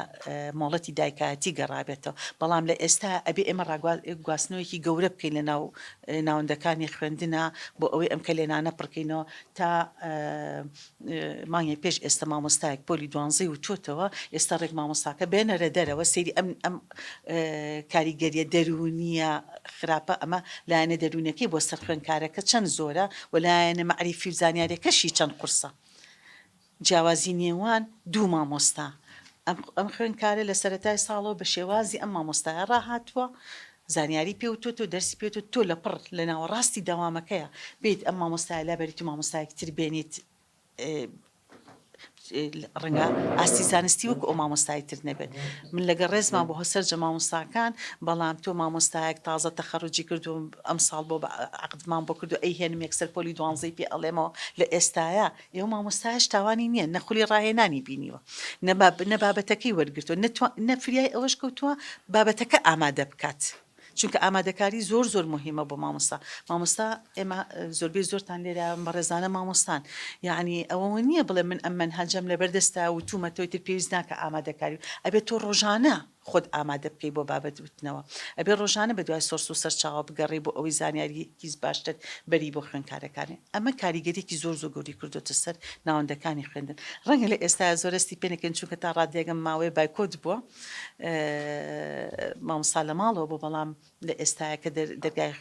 مۆڵەتی دایکایەتی گەڕابێتەوە بەڵام لە ئێستا ئەبێ ئێمە ڕاگواستنەوەیکی گەورە بکەین لە ناوەندەکانی خوێندنە بۆ ئەوەی ئەم کەلێنانە پڕکەینەوە تا مانگی پێش ئێستا مامۆستایەک پۆلی دوانزەی و چۆتەوە ئێستا ڕێک مامۆستاکە بێنەرە دەرەوە سەیری ئەم کاریگەریە دەرونیە خراپە ئەمە لایەنە دەرونەکەی بۆ سەر خوێندکارەکە چەند زۆرە و لایەنە مەعریفی و زانیاریەکەشی چەند قورسە جیاوازی نێوان دوو مامۆستا ئەم خوێندکارە لە سەرەتای ساڵەوە بە شێوازی ئەم مامۆستایە ڕاهاتووە زانیاری پێوتۆ تۆ دەرسی پێوتۆ تۆ لە پڕ لە ناوەڕاستی داوامەکەیە بیت ئەم مامۆستای لابەریت و مامۆستایەکی تر بێنیت ڕەنگە ئاستی زانستی وەکو ئەو مامۆستایی تر نەبێت من لەگە ڕێزمان بۆ هەسەرجە مامۆستاکان بەڵام تۆ مامۆستایەک تازە تەخەڕوجی کردو ئەم ساڵ بۆ عقدمان بۆ کردو ئەی هێنم یەکسەر پۆلی دوانزەی پێ ئەڵێمەوە لە ئێستاە ئێوە مامۆستایش تاوانی نییە نەخولی ڕاهێنانی بینیوە نە بابەتەکەی وەرگرتووە نەفریای ئەوەش کەوتووە بابەتەکە ئامادە بکات چونکە ئامادەکاری زۆر مهمە بۆ مامۆستا ئێمە زۆربەی زۆرتان لێرە بەڕێزانە مامۆستان یعنی ئەوە نییە بڵێ من ئەم منهەجەم لەبەردەستا و تومەتەوەی تر پێویست ناکە ئامادەکاری ئەبێت تۆ ڕۆژانە خۆت ئامادە بکەی بۆ بابەت وتنەوە ئەبێ ڕۆژانە بە دوای سۆرس و سەرچاوە بگەڕی بۆ ئەوەی زانیاریکیز باشتر بەری بۆ خوێندکارەکانی ئەمە کاریگەریەکی زۆر گەوری کردوتە سەر ناوەندەکانی خوێندن ڕەنگە لە ئێستا زۆرەستی پێنەکەن چونکە تا ڕادێگەم ماوەیە بایکۆت بووە مامۆستا لە ماڵەوە بۆ بەڵام لە ئێستاکە دەرگای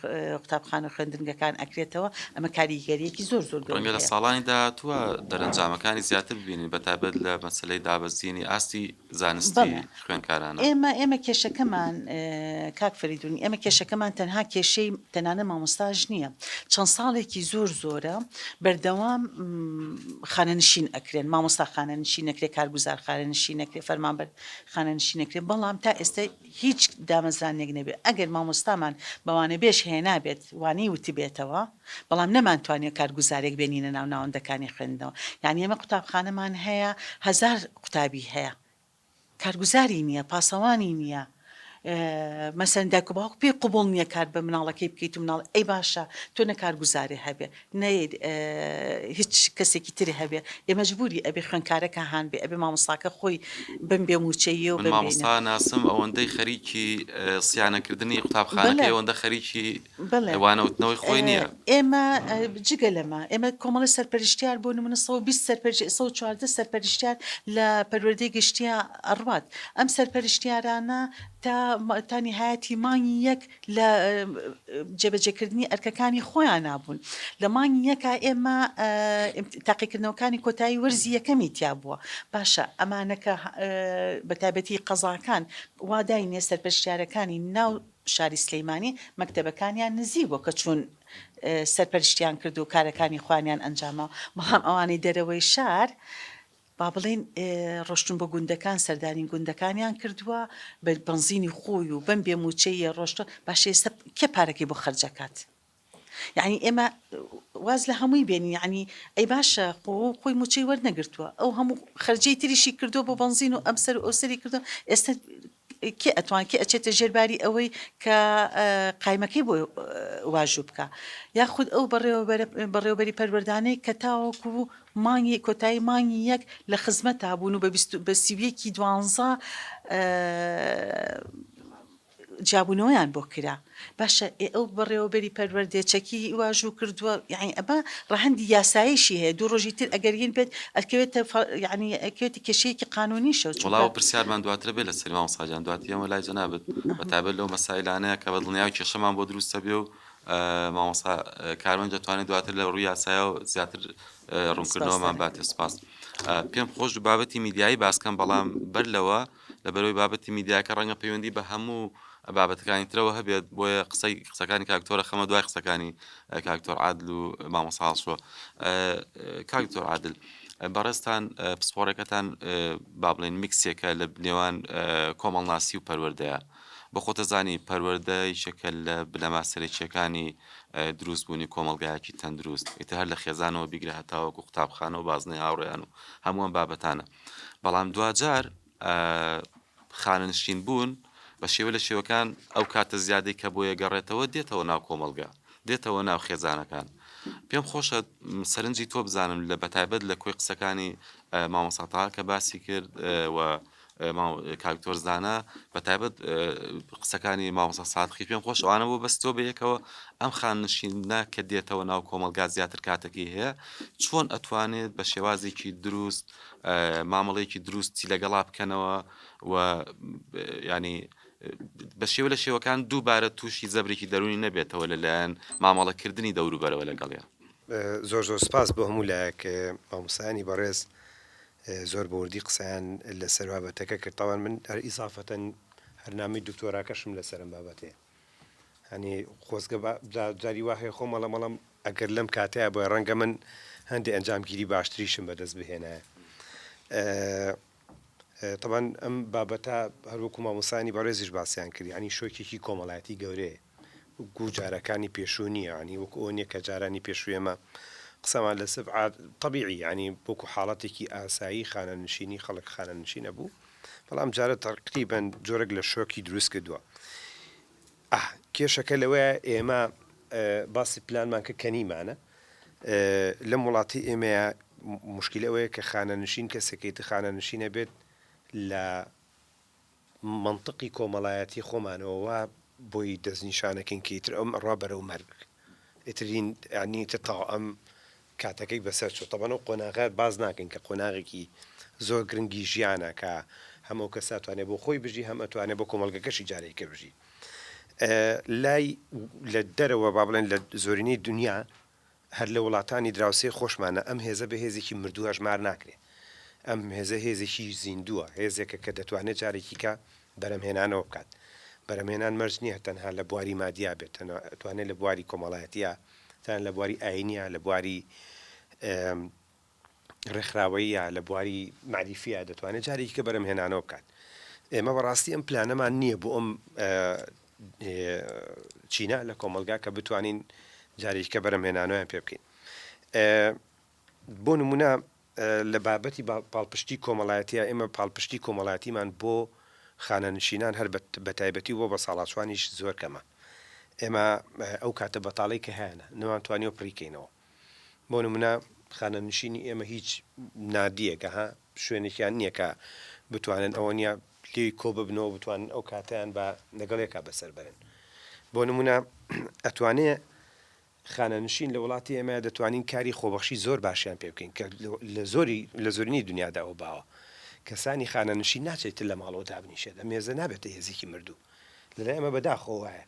قوتابخانە خوێندنگەکان ئەکرێتەوە ئەمە کاریگەریەکی زۆر ڕەنگە لە ساڵانی داهاتووە دەرەنجامەکانی زیاتر ببینین بەتابەت لە مەسلەی دابەزینی ئاستی زانستی خوێندکارانە ئێمە کێشەکەمان کاک فریدونی ئێمە کێشەکەمان تەنها کێشەی تەنانە مامۆستاژ نییە چەند ساڵێکی زۆرە بەردەوام خانەنشین ئەکرێن مامۆستا خانەنشین نەکرێت کارگوزار خانەنشین نەکرێت فەرمانبەر خانەنشین نەکرێت بەڵام تا ئێستا هیچ دامەزرانێک نەبێت ئەگەر مامۆستامان بەوانە بێش هێنابێت وانەی وتی بێتەوە بەڵام نەمانتوانێت کارگوزارێک بێنینە ناو ناوەندەکانی خوێندنەوە یعنی ئێمە قوتابخانەمان هەیە 1000 قوتابی هەیە کارگوزاری نییە پاسەوانی نییە مەسەن دایک و باوک پێی قوبوڵ نییە کار بە مناڵەکەی بکەیت و مناڵ ئەی باشە تۆ نەکارگوزارێ هەبێ هیچ کەسێکی تری هەبێ ئێمە مەجبوری ئەبێ خوێندکارەکە هان بێ ئەبێ مامۆستاکە خۆی بم بێ موچەیە و من مامۆستا ناسم ئەوەندەی خەریکی سیانەکردنی قوتابخانەکەی ئەوەندە خەریکی وانەوتنەوەی خۆی نییە ئێمە جگە لەمە ئێمە کۆمەڵە سەرپەرشتیار بۆ نمونە 114 سەرپەرشتیار لە پەروەردەی گەشتیە ئەڕوات ئەم سەرپەرشتیارانە تا نهایەتی مانگی یەک لە جێبەجێکردنی ئەرکەکانی خۆیان نابوون لە مانگی یەکە ئێمە تاقیکردنەوەکانی کۆتایی وەرزی یەکەمی تیا بووە باشە ئەمانەکە بەتایبەتی قەزاکان واداینێ سەرپەرشتیارەکانی ناو شاری سلەیمانی مەکتەبەکانیان نزیک بۆ کە چوون سەرپەرشتیان کرد و کارەکانی خوانیان ئەنجامەوە بەڵام ئەوانەی دەرەوەی شار با بڵێن ڕۆشتن بە گوندەکان سەردانی گوندەکانیان کردووە بە بنزینی خۆی و بەم بێموچەیە ڕۆشتە باشە ئێستا کێ پارەکەی بۆ خەرجەکات یعنی ئێمە واز لە هەمووی بێنی یعنی ئەی باشە خۆی موچەی وەرنەگرتووە ئەو هەموو خەرجەی تریشی کردو بۆ بنزین و ئەمسەر ئەوسەری کردو ئێستا کێ ئەتوان کێ ئەچێتە ژێرباری ئەوەی کە قایمەکەی بۆ واژوو بکە یاخود ئەو بەڕێوەبەری پەروەردانەی کە تاوەکو مانگی کۆتایی مانگی یەک لە خزمەتا بوون و بە سیویەکی 12 جابوونەوەیان بۆ کرا باشە ئەو بەڕێوەبەری پەروەردەچەکی واژوو کردووە یعنی ئەمە ڕەهەندی یاسایشی هەیە دوو ڕۆژی تر ئەگەرگین بێت ئەکەوێتە یعنی ئەکەوێتی کێشەیەکی قانونی شەوت وڵاو پرسیارمان دواتر بێت لە سەری مامۆستاجان دواتی ئەمە لای جەنابەت بەتایبەت لەو مەسایلانەیە کە بە دڵنیای کێشەمان بۆ دروستە بێ و مامۆستا کارمەند دەتوانێت دواتر لە ڕووی یاسایە و زیاتر ڕوونکردنەوەمان باتێ سپاس پێم خۆش بابەتی میدیایی باسکەم بەڵام بەر لەوە لەبەرەوەی بابەتی میدیاکە ڕەنگە پەیوەندی بە هەموو بابەتەکانی ترەوە هەبێت بۆیە قسەکانی کاکتۆرە خەمە دوای قسەکانی کاکتۆر عادل و مامۆستا هەڵسووە کاکتۆر عادل بەڕێستان پسپۆڕەکەتان با بڵێن میکسێکە لە نێوان کۆمەڵناسی و پەروەردەیە بە خۆتە زانی پەروەردە یەکێکە لە بنەما سەرەکیەکانی دروستبوونی کۆمەڵگایەکی تەندروست ئیتر هەر لە خێزانەوە بیگرە هەتاوەکو قوتابخانە و بازنەی هاوڕێیان و هەمووان بابەتانە بەڵام دوجار خانەنشین بوون بە شێوە لە شێوەکان ئەو کاتە زیادەی کە بۆیە گەڕێتەوە دێتەوە ناو کۆمەڵگا دێتەوە ناو خێزانەکان پێم خۆشە سەرنجی تۆ بزانم لە بەتایبەت لە کۆی قسەکانی مامۆستا کە باسی کرد و کاکتۆر زانە بەتایبەت قسەکانی مامۆستا سادقی پێم خۆش ئەوانە بۆ بەستۆ بەیەکەوە ئەم خاننشینە کە دێتەوە ناو کۆمەلگا زیاتر کاتێکی هەیە چۆن ئەتوانێت بە شێوازێکی دروست مامەڵەیەکی دروستی لەگەڵا بکەنەوە و ینی بە شێوە لە شێوەکان دووبارە تووشی زەبرێکی دەرونی نەبێتەوە لەلایەن مامەڵەکردنی دەوروبەرەوە لەگەڵیان زۆر سپاس بۆ هەموو لایەک مامۆستایانی بەڕێز زۆر بەوردی قسەیان لەسەر بابەتەکە کردتەوە من هەر ئیزافەتەن هەرنامی دکتۆراکەشم لەسەرم بابەتێ هەنی خۆزگە جاری واهەیە خۆمەڵە مەڵم ئەگەر لەم کاتەیە بۆ ڕەنگە من هەندێک ئەنجامگیری باشتریشم بەدەست بهێنایە طبعاً ئەم بابەتە هەروەکو مامۆستایانی بەڕێزیش باسییان کردی ینی شۆکێکی کۆمەڵایەتی گەورەیە گو جارەکانی پێشوو نییە ینی وەکو ئەو نییە کە جارانی پێشوویەمە قسەمان لە سف طبیعی ینی بۆکو حاڵەتێکی ئاسایی خانەنشینی خەڵک خانەنشینە بوو بەڵام جارە تقریبەن جۆرەك لە شۆکی دروست کردووە کێشەکە لەوەیە ئێمە باسی پلانمان کە کەنیمانە لەم وڵاتی ئێمەیە مشکلە ئەوەیە کە خانەنشین کەسێکیت خانەنشینە بێت لە منطقی کۆمەڵایەتی خۆمانەوە بۆی دەستنیشانەکەین کەیتر ئەم ڕابەرە و مەرگ ئیترین ینی تا ئەم کاتەکەی بەسەر چۆ تەبەن و قۆناغات باز ناکەین کە قۆناغێکی زۆر گرنگی ژیانە کە هەموو کەس ئەتوانێت بۆ خۆی بژی هەم ئەتوانێت بۆ کۆمەڵگەکەشی جارێکە بژی لای لە دەرەوە با بڵێن لە زۆرینەی دنیا هەر لە وڵاتانی دراوسێ خۆشمانە ئەم هێزە بە هێزێکی مردووە ژمار ناکرێت ئەم هێزە هێزێکی زیندووە هێزێکە کە دەتوانێت جارێکی کە بەرەمهێنانەوە بکات بەرەمهێنان مەرج نییە تەنها لە بواری مادیا بێت ئەتوانێت لە بواری کۆمەڵایەتیە تان لە بواری ئاینیە لە بواری ڕێکخراوەیە لە بواری معریفیە دەتوانێت جارێکی کە بەرەمهێنانەوە بکات ئێمە بەڕاستی ئەم پلانەمان نییە بۆ ئەم چینە لە کۆمەلگا کە بتوانین جارێککە بەرەمهێنانەوەیان پێ بکەین بۆ نمونە لە بابەتی پاڵپشتی کۆمەڵایەتیە ئێمە پاڵپشتی کۆمەڵایەتیمان بۆ خانەنشینان هەر بە تایبەتی بۆ بە ساڵاتوانیش زۆر کەمە ئێمە ئەو کاتە بەتاڵی کە هەیەە نەوانتوانیەوە پڕیکەینەوە بۆ نمونە خانەنشینی ئێمە هیچ نادیەکە ها شوێنێکیان نییە کە بتوانن ئەوە نیە لێی کۆ ببنەوە بتوانن ئەو کاتیان بە لەگەڵێکا بەسەر بەرن بۆ نمونە ئەتوانێت خانەنشین لە وڵاتی ئێمە دەتوانین کاری خۆبەخشی زۆر باشیان پێ بکەین کە لە زۆرینی دنیادا ئەو باوە کەسانی خانەنشین ناچێتتر لە ماڵەوە دابنیشێت ئەمێزە نابێتە هێزیکی مردوو لەلا ئێمە بەداخۆوایە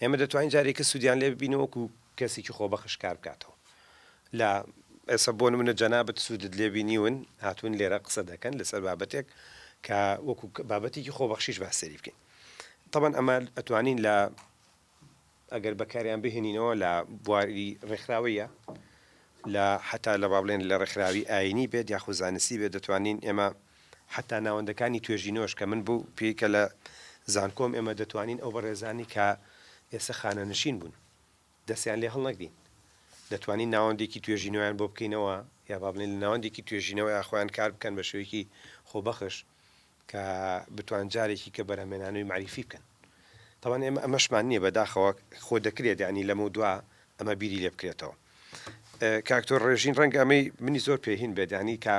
ئێمە دەتوانین جارێکە سوودیان لێ ببینەوەکو کەسێکی خۆبەخش کار بکاتەوە لە ئێستا بۆ نمونە جەنابەت سوودت لێ بینیون هاتوون لێرە قسە دەکەن لەسەر بابەتێک کە وەکو بابەتێکی خۆبەخشیش باسەری بکەین طبعا ئەمە ئەتوانین لە ئەگەر بەکاریان بهێنینەوە لە بواری ڕێکخراوەیە لە حتا لە بابلێن لە ڕێکخراوی ئاینی بێت یاخو زانستی بێت دەتوانین ئێمە حتا ناوەندەکانی توێژینەوەش کە من بوو پێیکە لە زانکۆم ئێمە دەتوانین ئەو بەڕێزانی کە ئێستا خانەنشین بوون دەستیان لێ هەڵ نەگرین دەتوانین ناوەندێکی توێژینەوەیان بۆ بکەینەوە یا بابلێن لە ناوەندێکی توێژینەوە یاخۆیان کار بکەن بە شێوەیەکی خۆبەخش کە بتوان جارێکی کە بەرهەمێنانەوەی معریفی بکەن طبعا ئێمە ئەمەشمان نییە بەداخەوە خۆ دەکرێت ینی لەمە دووە ئەمە بیری لێ بکرێتەوە کاکتۆر ڕێژین ڕەنگە ئەمەی منی زۆر پێهین بێت ینی کە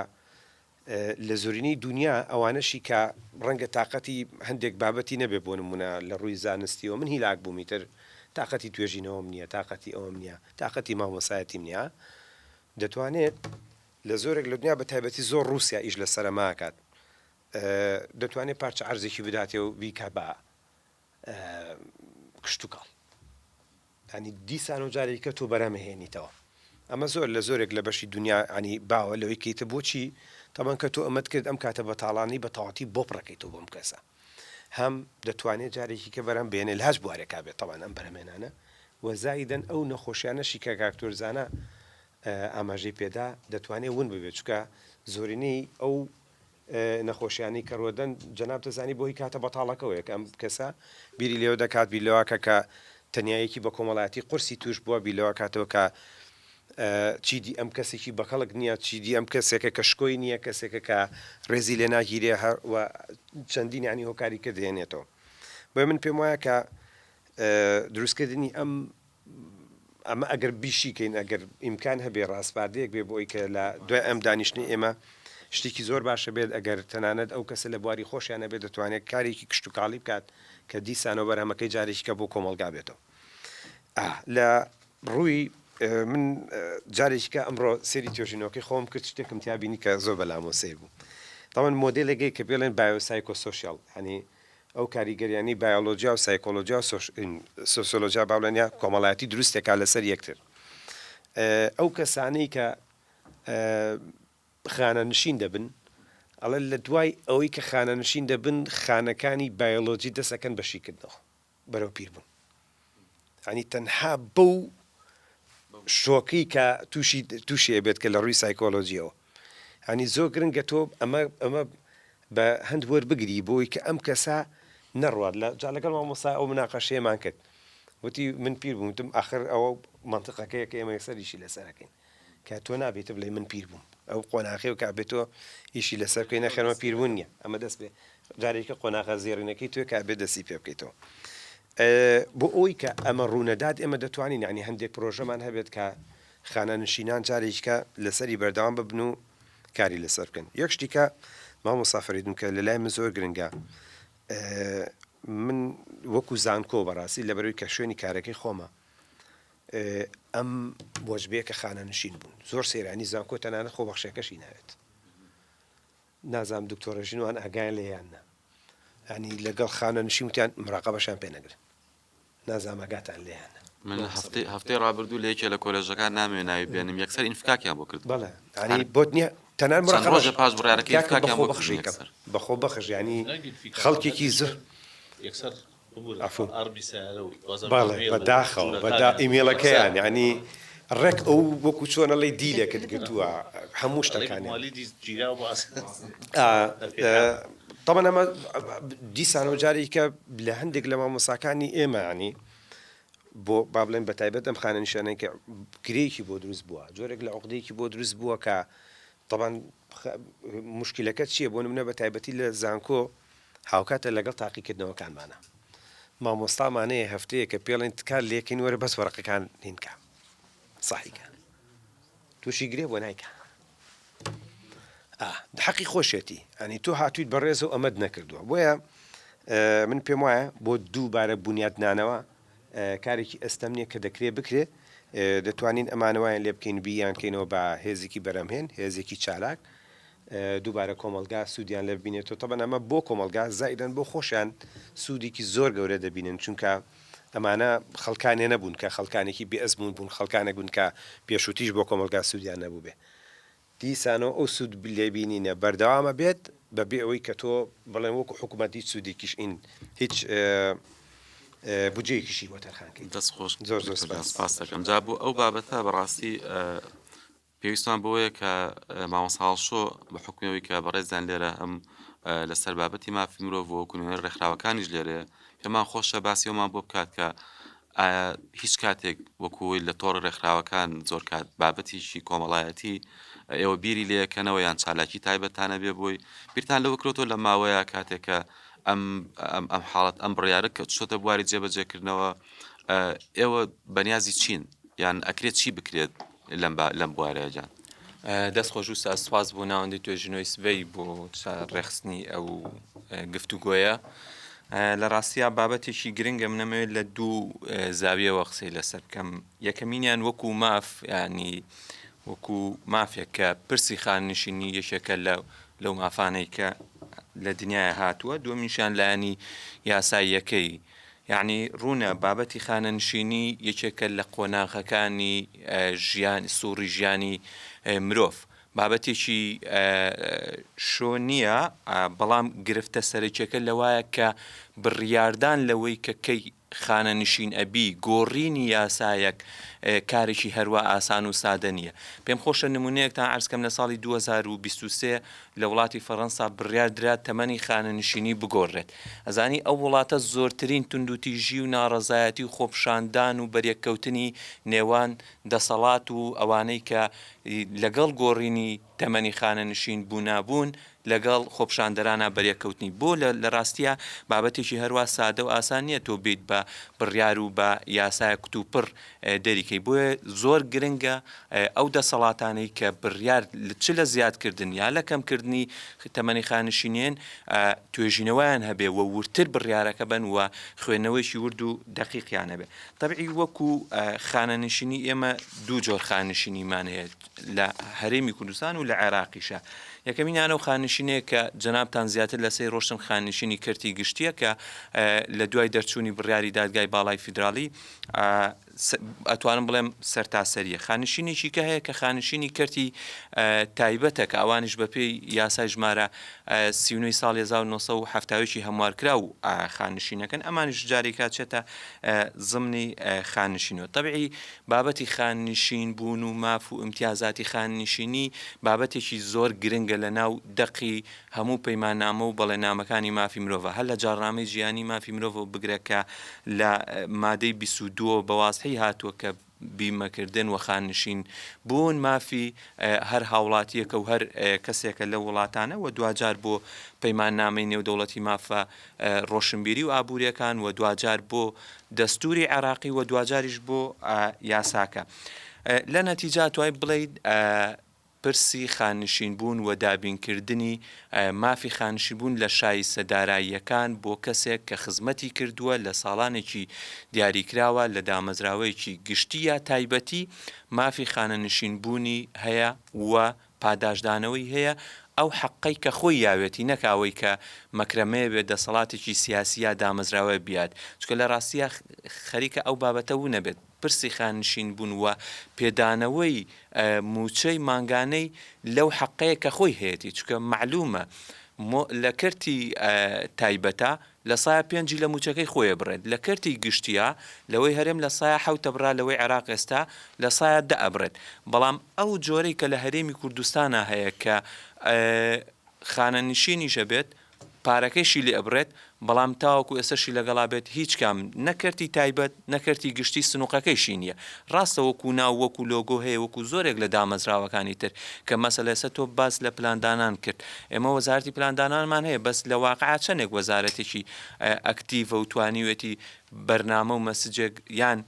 لە زۆرینەی دنیا ئەوانەشی کە ڕەنگە تااقەتی هەندێک بابەتی نەبێ بۆ نمونە لە ڕووی زانستیەوە من هیلاک بوومیتر تااقەتی توێژینەوەم نییە تااقەتی ئەوم نییە تااقەتی مامۆسایەتیم نییە دەتوانێت لە زۆرێک لە دنیا بە تایبەتی زۆر رووسیا ئیش لە سەرماکات دەتوانێت پارچە عەرزێکی بداتێ و بیکە بە کشت و کاڵ ینی دیسان و جارێککە تۆ بەرەمەهێنیتەوە ئەمە زۆر لە زۆرێک لە بەشی دنیا ینی باوە لەوەی کەیتە بۆچی تەمان کە تۆ ئەمەت کرد ئەم کاتە بەتاڵانی بە تەواتی بۆ پڕەکەیتەوە بۆم کەسە هەم دەتوانێت جارێکی کە بەرەم بێنێ لە هەش بوارێکا بێت تەوان ئەم بەرەمێنانە وەزایدەن ئەو نەخۆشیانەشی کە کاکتۆرزانە ئاماژەی پێدا دەتوانێت ون ببێت چکە زۆرینەی ئەو نەخۆشیانی کە ڕۆدەن جەناب دەزانی بۆی کاتە بەتاڵەکەەوە یەک ئەم کەسە بیری لێوە دەکات بیلەوەکە کە تەنایەکی بە کۆمەڵاتی قورسی توش بووە بیلەوە کاتەوە کە چیدی ئەم کەسێکی بەکەڵک نییە چیدی ئەم کەسێکە کە شکۆی نییە کەسێکە کە ڕێزی لێ ناگیرێ هەروە چەندین ینی هۆکاری کە دێنێتەوە بۆ من پێم وایە کە دروستکردنی ئەمە ئەگەر بیشیکەین ئەگەر ئیمکان هەبێ ڕاستپاردەیەک بێ بۆی کە لە دوای ئەم دانیشتنی ئێمە شتێکی زۆر باشە بێت ئەگەر تەنانەت ئەو کەسە لە بواری خۆشیانە بێت دەتوانێت کارێکی کشت و کاڵی بکات کە دیسانەوە بەرهەمەکەی جارێکی کە بۆ کۆمەلگا بێتەوە لە ڕووی من جارێکیکە ئەمڕۆ سێری توێژینەوەکەی خۆم کرد شتێکم تیابینی کە زۆر بەلامۆسەی بوو تاوان مۆدلێکی کە بێڵێن بایۆسایکۆسۆشیال هەنی ئەو کاریگەریانی بایۆلۆجیا و سایکۆلۆجیا و سۆسیۆلۆجیا باڵێنیا کۆمەڵایەتی دروستێکا لەسەر یەکتر ئەو کەسانەی کە خانەنشین دەبن ئەڵێ لە دوای ئەوەی کە خانەنشین دەبن خانەکانی بایۆلۆجی دەسەکەن بەشیکردنەوە بەرەو پیربوون ینی تەنها بەو شۆکی کە تووشی بێت کە لە ڕووی سایکۆلۆجیەوە ینی زۆر گرنگە تۆ ئەمە بە هەند وەربگری بۆی کە ئەم کەسە نەڕوات جا لەگەڵ مامۆستا ئەو مناقەشەیەمان کرد وتی من پیر بووم تم آخر ئەوە منطقەکەیە کە ئێمە سەریشی لەسەرەکەین کە تۆ نابێتە بڵێ من پیر بووم ئەو قۆناغی و کابێتەوە ئیشی لەسەر بکەی نەخێنەوە پیربوون نییە ئەمە دەست بێ جارێکە قۆناغە زێڕینەکەی توێ کابێت دەستی پێ بکەیتەوە بۆ ئەوی کە ئەمە ڕوونەدات ئێمە دەتوانین ینی هەندێک پرۆژەمان هەبێت کە خانەنشینان جارێککە لەسەری بەردەوام ببن و کاری لەسەر بکەن یەک شتیکە مامۆستا فەریدون کە لەلای من زۆر گرنگە من وەکو زانکۆ بەڕاستی لەبەرەوەی کە شوێنی کارەکەی خۆمە ئەم وەجبەیە کە خانەنشین بوون زۆر سەیرانی زانکۆ تەنانەت خۆبەخشەکەشی ناوێت نازانم دکتۆرەژینوان ئاگایان لێیاننا ینی لەگەڵ خانەنشین وتیان مراقەبەشان پێ نەگرن نازانم ئاگاتان لێیانە من هەفتەی ڕابردوو لە یەکێ لە کۆلێژەکان نامێناوی بێنم یەکسەر ئینفکاکیان بۆ کرد بەڵێ ینی بۆتنیە تەنان چەند ڕۆژە پاش بڕیارەکەی ئینفکاکیان بۆ بەخۆ بەخۆ بەخش ینی خەڵکێکی زۆر بەڵێ بەداخەوە بەدا ئیمێلەکەیان ینی ڕێک ئەو وەکو چۆنە لەی دیلێکت گرتووە هەموو شتەکانی طبعا ئەمە دیسانەوە جارێکە لە هەندێک لە مامۆساکانی ئێمە ینی بۆ با بڵێن بە تایبەت ئەم خانە نیشانەیەکە گرەیەکی بۆ دروست بووە جۆرێک لە عقدەیەکی بۆ دروست بووە کە طبعا مشکلەکە چییە بۆ نمونە بە تایبەتی لە زانکۆ هاوکاتە لەگەڵ تاقیکردنەوەکانمانە مامۆستامانەیە هەفتەیە کە پێڵێن تکار لێکین وەرە بەس وەرەقەکان هینکە صحیحکە تووشی گرێ بۆ نایکە حەقی خۆشێتی ئەنی تۆ هاتوویت بەڕێز و ئەمەد نەکردووە بۆیە من پێم وایە بۆ دووبارە بنیادنانەوە کارێکی ئەستەم نییە کە دەکرێت بکرێت دەتوانین ئەمانەوەیان لێ بکەین بیان کەینەوە بە هێزێکی بەرەمهێن هێزێکی چالاک دووبارە کۆمەلگا سوودیان لێ ببینێتەوە تەبەن ئەمە بۆ کۆمەلگا زائیدەن بۆ خۆشیان سوودێکی زۆر گەورە دەبینن چونکە ئەمانە خەڵکانێ نەبوون کە خەڵکانێکی بێئەزمون بوون خەڵکانێک بوون کە پێشوتیش بۆ کۆمەلگا سوودیان نەبوو بێ دیسانەوە ئەو سوود لێبینینە بەردەوامە بێت بەبێ ئەوەی کە تۆ بڵێن وەکو حکوومەتی سوودێکیش ئین هیچ بجەیەکیشی بۆ تەرخانکەی دەست خۆش زۆر زۆر سپاس دەکەم جا بۆ ئەو بابەتە بەڕاستی پێویستمان بۆیە کە مامۆساڵشۆ بە حکومەوەی کە بەڕێزدان لێرە ئەم لەسەر بابەتی مافی مرۆڤ و کوێنەوەی ڕێکخراوەکانیش لێرێ پێمان خۆشە باسی ئەومان بۆ بکات کە هیچ کاتێک وەکوی لە تۆڕ ڕێکخراوەکان زۆر کات بابەتیشی کۆمەڵایەتی ئێوە بیری لەکەنەوە یان چالاکی تایبەتانە بێ بۆی بیرتان لەوە کرۆتۆ لە ماوەیە کاتێکە ئەم حاڵەت ئەم بڕیارە کە چۆتە بواری جێبەجێکردنەوە ئێوە بەنیازی چین یان ئەکرێت چی بکرێت لەم بوارەیەجان دەست خۆش و ساس بوو ناوەندی توێژنەوەی سبەی بۆ ڕێخستنی ئەو گفتوگۆیە لە ڕاستیە بابەتێکی گرنگە منەمەوێت لە دوو زاویەوە قسەی لەسەر بکەم یەکەمینیان وەکو ماف ینی وەکو مافێک کە پرسی خاننشینی یەکێکە لەو مافانەی کە لە دنیای هاتووە دووەمیشان لایەنی یاساییەکەی یعنی ڕوونە بابەتی خانەنشینی یەکێکە لە قۆناغەکانی ژیان سووری ژیانی مرۆڤ بابەتێکی شۆ نییە بەڵام گرفتە سەرچێکە لەوایە کە بڕیاردان لەوەی کە کەی خانەنشین ئەبی گۆڕینی یاسایەک کارێکی هەروە ئاسان و سادە نییە پێم خۆشە نمونەیەکتان عەرزکەم لە ساڵی 2023 لە وڵاتی فەڕەنسا بڕیاردرا تەمەنی خانەنشینی بگۆڕێت ئەزانی ئەو وڵاتە زۆرترین توندوتیژی و ناڕەزایەتی و خۆپشاندان و بەریەککەوتنی نێوان دەسەڵات و ئەوانەی کە لەگەڵ گۆڕینی تەمەنی خانەنشین بوونابوون لەگەڵ خۆپشاندەرانە بەریەککەوتنی بۆ لە ڕاستیە بابەتێکی هەروە سادە و ئاسان نییە تۆ بیت بە بڕیار و بە یاسای کتوپڕ دەریکەی بۆیە زۆر گرنگە ئەو دەسەڵاتانەی کە بڕیار چ لە زیادکردن یا لە کەمکردنی تەمەنی خانشینێن توێژینەوەیان هەبێ و ورتر بڕیارەکە بن و خوێندنەوەیشی ورد و دەقیقیانە بێ طبعی وەکو خانەنشینی ئێمە دوو جۆر خانشینیمان هەیە لە هەرێمی کوردستان و لە عێراقیشە یەکەمینیانە و خانشینەیە کە جەنابتان زیاتر لە سەی ڕۆشتن خانشینی کردی گشتیە کە لە دوای دەرچوونی بڕیاری دادگای باڵای فیدراڵی ئەتوانم بڵێم سەرتاسەریە خانشینێکی کە هەیە کە خانشینی کردی تایبەتە کە ئەوانش بەپێی یاسای ژمارە 39 ساڵ 1970 هەموارکرا و خانشینەکەن ئەمانش جارێکا چێتە زمنی خانشینەوە طبعی بابەتی خانشین بوون و ماف و امتیازاتی خانشینی بابەتێکی زۆر گرنگە لە ناو دەقی هەموو پەیماننامە و بەڵێنامەکانی مافی مرۆڤ هەر لە جاڕنامەی ژیانی مافی مرۆڤ بگرێکە لە مادەی 22 بەواسطەی هاتووە کە بیمەکردن و خانشین بوون مافی هەر هاوڵاتیەکە و هەر کەسێکە لە وڵاتانە و دوجار بۆ پەیماننامەی نێودەوڵەتی مافە ڕۆشنبیری و ئابوووریەکان و دوجار بۆ دەستوری عێراقی و دوجاریش بۆ یاساکە لە نەتیجە توای بڵێیت پرسی خانشین بوون و دابینکردنی مافی خانشین بوون لە شایستە داراییەکان بۆ کەسێک کە خزمەتی کردووە لە ساڵانێکی دیاریکراوە لە دامەزراوەیەکی گشتی یا تایبەتی مافی خانەنشین بوونی هەیە و پاداشدانەوەی هەیە ئەو حەقەی کە خۆی یاوێتی نەکاوەی کە مەکرەمەیە بێت دەسەڵاتێکی سیاسیە دامەزراوە بیات چکە لە ڕاستیە خەریکە ئەو بابەتە و نەبێت پرسی خانشین بوون وە پێدانەوەی موچەی ماگانەی لەو حەقەیە کە خۆی هەیەی چکە معلومە لە کەرتی تایبەتە لە سایە پێنجی لە موچەکەی خۆیە بڕێت لە کەرتی گشتیە لەوەی هەرێم لە سایە حوتە بڕا لەوەی عێراق ئێستا لە سایە ئەبرێت بەڵام ئەو جۆرەی کە لە هەرێمی کوردستانە هەیە کە خانەنشینیشە بێت پارەکەیشی لێ ئەبرێت بەڵام تاوەکو ئێسەشی لەگەڵا بێت هیچ کام نەکەرتی تایبەت نەکەرتی گشتی سنووقەکەیشی نییە ڕاستە وەکو ناو وەکو لۆگۆ هەیە وەکو زۆرێک لە دامەزراوەکانی تر کە مەسەلەسە تۆ باس لە پلاندانان کرد ئێمە وەزارەتی پلاندانانمان هەیە بەس لە واقعا چەندێک وەزارەتێکی ئەکتیڤە و توانیوێتی بەرنامە و مەسجێک یان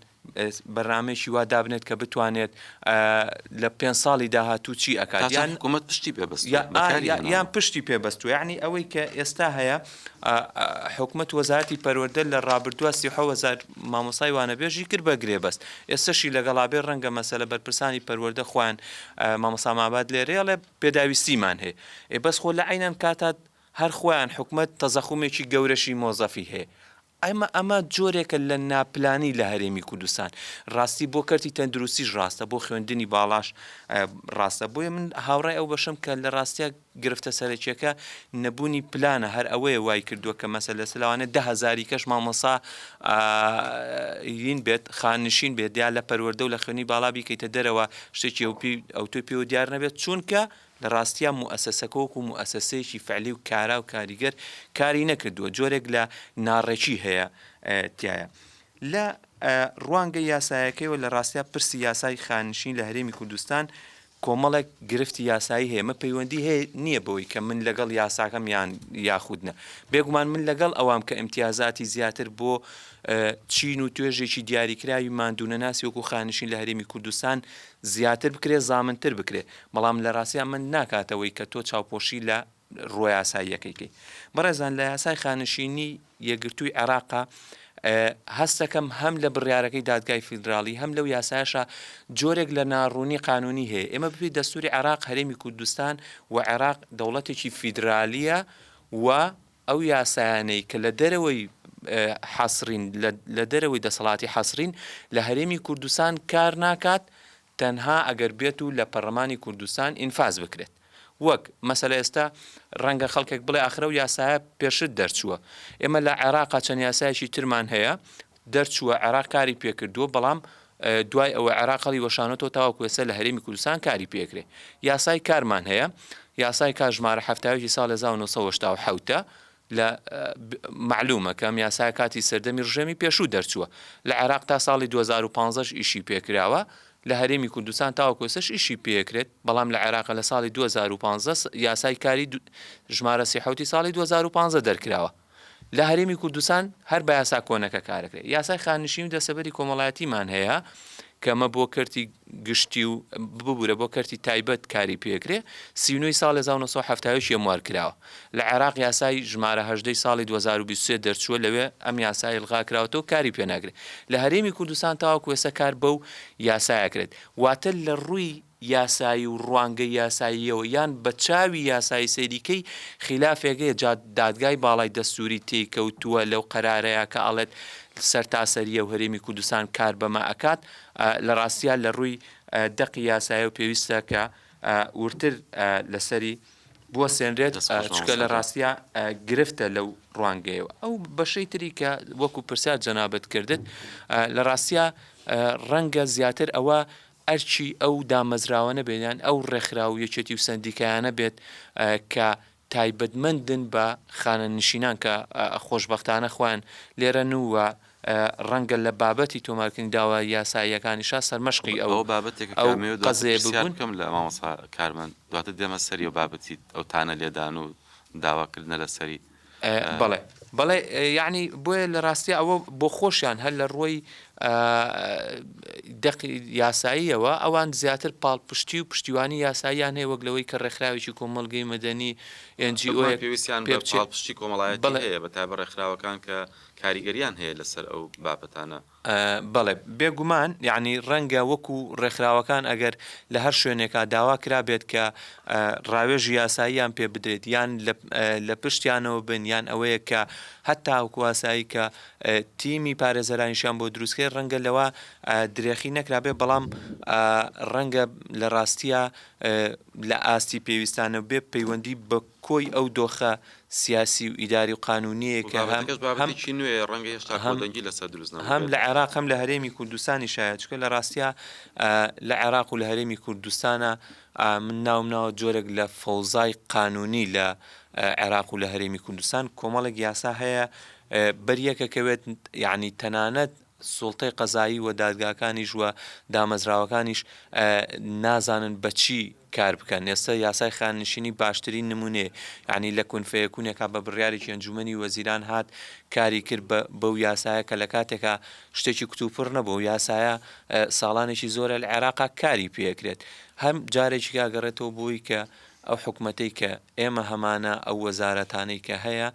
بەرنامێکی وا دابنێت کە بتوانێت لە 5 ساڵی داهاتوو چی ئەکات یان حکوومەت پشتی پێبەست یان پشتی پێبەست و یعنی ئەوەی کە ئێستا هەیە حکوومەت وەزارەتی پەروەردە لە ڕابردووە 30,000 مامۆسای وانەبێژی کرد بە گرێبەست ئێستاشی لەگەڵابێ ڕەنگە مەسەلە بەرپرسانی پەروەردە خۆیان مامۆسا ماباد لێرەیە لە پێداویستیمان هەیە بەس خۆ لە عینەن کاتات هەر خۆیان حکوومەت تەزەخومێکی گەورەشی مۆزەفی هەیە ئەمە جۆرێکە لە ناپلانی لە هەرێمی کوردستان ڕاستی بۆ کەرتی تەندروستیش ڕاستە بۆ خوێندنی باڵاش ڕاستە بۆیە من هاوڕای ئەو بەشم کە لە ڕاستیە گرفتە سەرەکیەکە نەبوونی پلانە هەر ئەوەیە وای کردووە کە مەسەلە سلاوانە 10,000 کەش مامۆسا بێت خانشین بێت یا لە پەروەردە و لە خوێنی باڵا بیکەیتە دەرەوە شتێکی ئەو توی پێوە دیار نەبێت چونکە لە ڕاستیە موئەسەسەکە و موئەسەسەیەکی فعلی و کارا و کاریگەر کاری نەکردووە جۆرێک لە ناڕێکی هەیە تایە لە ڕوانگە یاسایەکەیەوە لە ڕاستیە پرسی یاسای خانشین لە هەرێمی کوردستان کۆمەڵێک گرفتی یاسایی هەیە مە پەیوەندی هەیە نییە بەوەی کە من لەگەڵ یاساکەم یاخودنە بێگومان من لەگەڵ ئەوام کە ئیمتیازاتی زیاتر بۆ چین و توێژێکی دیاریکراوی ماندوونەناسی وەکو خانشین لە هەرێمی کوردستان زیاتر بکرێت زامنتر بکرێت بەڵام لە ڕاستیە من ناکاتەوەی کە تۆ چاوپۆشی لە ڕۆ یاساییەکەیکەی بەڕێزان لە یاسای خانشینی یەکگرتووی عێراقا هەستەکەم هەم لە بڕیارەکەی دادگای فیدراڵی هەم لەو یاسایشە جۆرێک لە ناڕوونی قانونی هەیە ئێمە ببێت دەستوری عێراق هەرێمی کوردستان و عێراق دەوڵەتێکی فیدرالیە و ئەو یاسایانەی کە لە دەرەوەی حەسرین لە دەرەوەی دەسەڵاتی حەسرین لە هەرێمی کوردستان کار ناکات تەنها ئەگەر بێت و لە پەرلەمانی کوردستان ئینفاز بکرێت وەک مەسەلە ئێستا ڕەنگە خەڵکێک بڵێ ئاخرە و یاسایە پێشت دەرچووە ئێمە لە عێراقا چەند یاسایەکی ترمان هەیە دەرچووە عێراق کاری پێکردووە بەڵام دوای ئەوە عێراقی وەشانەتەوە تاوەکو ئێستا لە هەرێمی کوردستان کاری پێکرێ یاسای کارمان هەیە یاسای کار ژمارە 70 ساڵ 1970 لە معلومە کەم یاسای کاتی سەردەمی ڕژێمی پێشوو دەرچووە لە عێراق تا ساڵی 2015 ئیشی پێکراوە لە هەرێمی کوردستان تاوەکۆسەش ئیشی پێکرێت بەڵام لە عێراق لە ساڵی 2015 یاسای کاری ژمارە 30 ساڵی 2015 دەرکراوە لە هەرێمی کوردستان هەر بە یاسا کۆنەکە کارەکرێت یاسای خانشین دەسەبەری کۆمەڵایەتیمان هەیە کەمە بۆ کەرتی گشتی و ببوورە بۆ کەرتی تایبەت کاری پێکرێ 39 ساڵ 1970 یەموار کراوە لە عێراق یاسای ژمارە 18 ساڵی 2023 دەرچووە لەوێ ئەم یاسای ئڵغاکراوەتەوە کاری پێناگرێت لە هەرێمی کوردستان تاوەکو ئێستا کار بەو یاسایەکرێت واتە لە ڕووی یاسایی و ڕوانگەی یاساییەوە یان بە چاوی یاسایی سەیریکەی خلافێکەیە دادگای باڵای دەستوری تێکەوتووە لەو قەرارەیە کە ئەڵێت سەرتاسەریە و هەرێمی کوردستان کار بەمە ئەکات لە ڕاستیە لە ڕووی دەقی یاسایە و پێویستە کە ورتر لەسەری بووە سێنرێت چکە لە ڕاستیە گرفتە لەو ڕوانگەیەوە ئەو بەشەی تری کە وەکو پرسیار جەنابەت کردت لە ڕاستیە ڕەنگە زیاتر ئەوە ئەرچی ئەو دامەزراوە بێنیان ئەو ڕێکخراو یەکێتی و سندیکایانە بێت کە تایبەتمەندن بە خانەنشینان کە خۆشبەختانە خوان لێرە نووە ڕەنگە لە بابەتی تۆمارکردنی داوا یاساییەکانیشا سەرمەشقی ئەو بابەتێک قەزەیە ببوون بکەم لە مامۆستا کارمەند دواتر دێمە سەری و بابەتی ئەو تانە لێدان و داواکردنە لەسەری بەڵێ یعنی بۆیە لە ڕاستی ئەوە بۆ خۆشیان هەر لە ڕۆی دەقی یاساییەوە ئەوان زیاتر پاڵپشتی و پشتیوانی یاساییان هەیە وەک لەوەی کە ڕێکخراوێکی کۆمەڵگەی مەدەنی NGO پێویستیان بە پاڵپشتی کۆمەڵایەتی هەیە بەتابە ڕێکخراوەکان کە کاریگەریان هەیە لەسەر ئەو بابەتانە. بەڵێ بێگومان یعنی ڕەنگە وەکو ڕێکخراوەکان ئەگەر لە هەر شوێنێکا داوا کرا بێت کە ڕاوێژی یاساییان پێ بدرێت یان لە پشتیانەوە بن یان ئەوەیە کە هەتا وکواسایی کە تیمی پارێزەرانیشان بۆ دروستکەی ڕەنگە لەوە درێخی نەکرابێ بەڵام ڕەنگە لە ڕاستیە لە ئاستی پێویستانە بێ پەیوەندی بە کۆی ئەو دۆخە سیاسی و ئیداری و قانونیە کە هەم لە عێراق هەم لە هەرێمی کوردستانی شایە چکە لە ڕاستیە لە عێراق و لە هەرێمی کوردستانە من ناومناوە جۆرێک لە فەوزای قانونی لە عێراق و لە هەرێمی کوردستان کۆمەڵێک یاسا هەیە بەریەکەکەوێت یعنی تەنانەت سوڵتەی قەزایی و دادگاکانیش وە دامەزراوەکانیش نازانن بەچی کار بکەن. ئێستا یاسای خاننشینی باشترین نمونێ یعنی لە کونفەیەکوونێکا بە بڕیارێکی ئەنجومەنی وەزیران هات کاری کرد بەو یاسایە کە لە کاتێکە شتێکی کتوپڕ نەبوو یاسایە ساڵانێکی زۆرە لە عێراقا کاری پێکرێت هەم جارێکی کاگەڕێتەوە بووی کە ئەو حکومەتەی کە ئێمە هەمانە ئەو وەزارەتانەی کە هەیە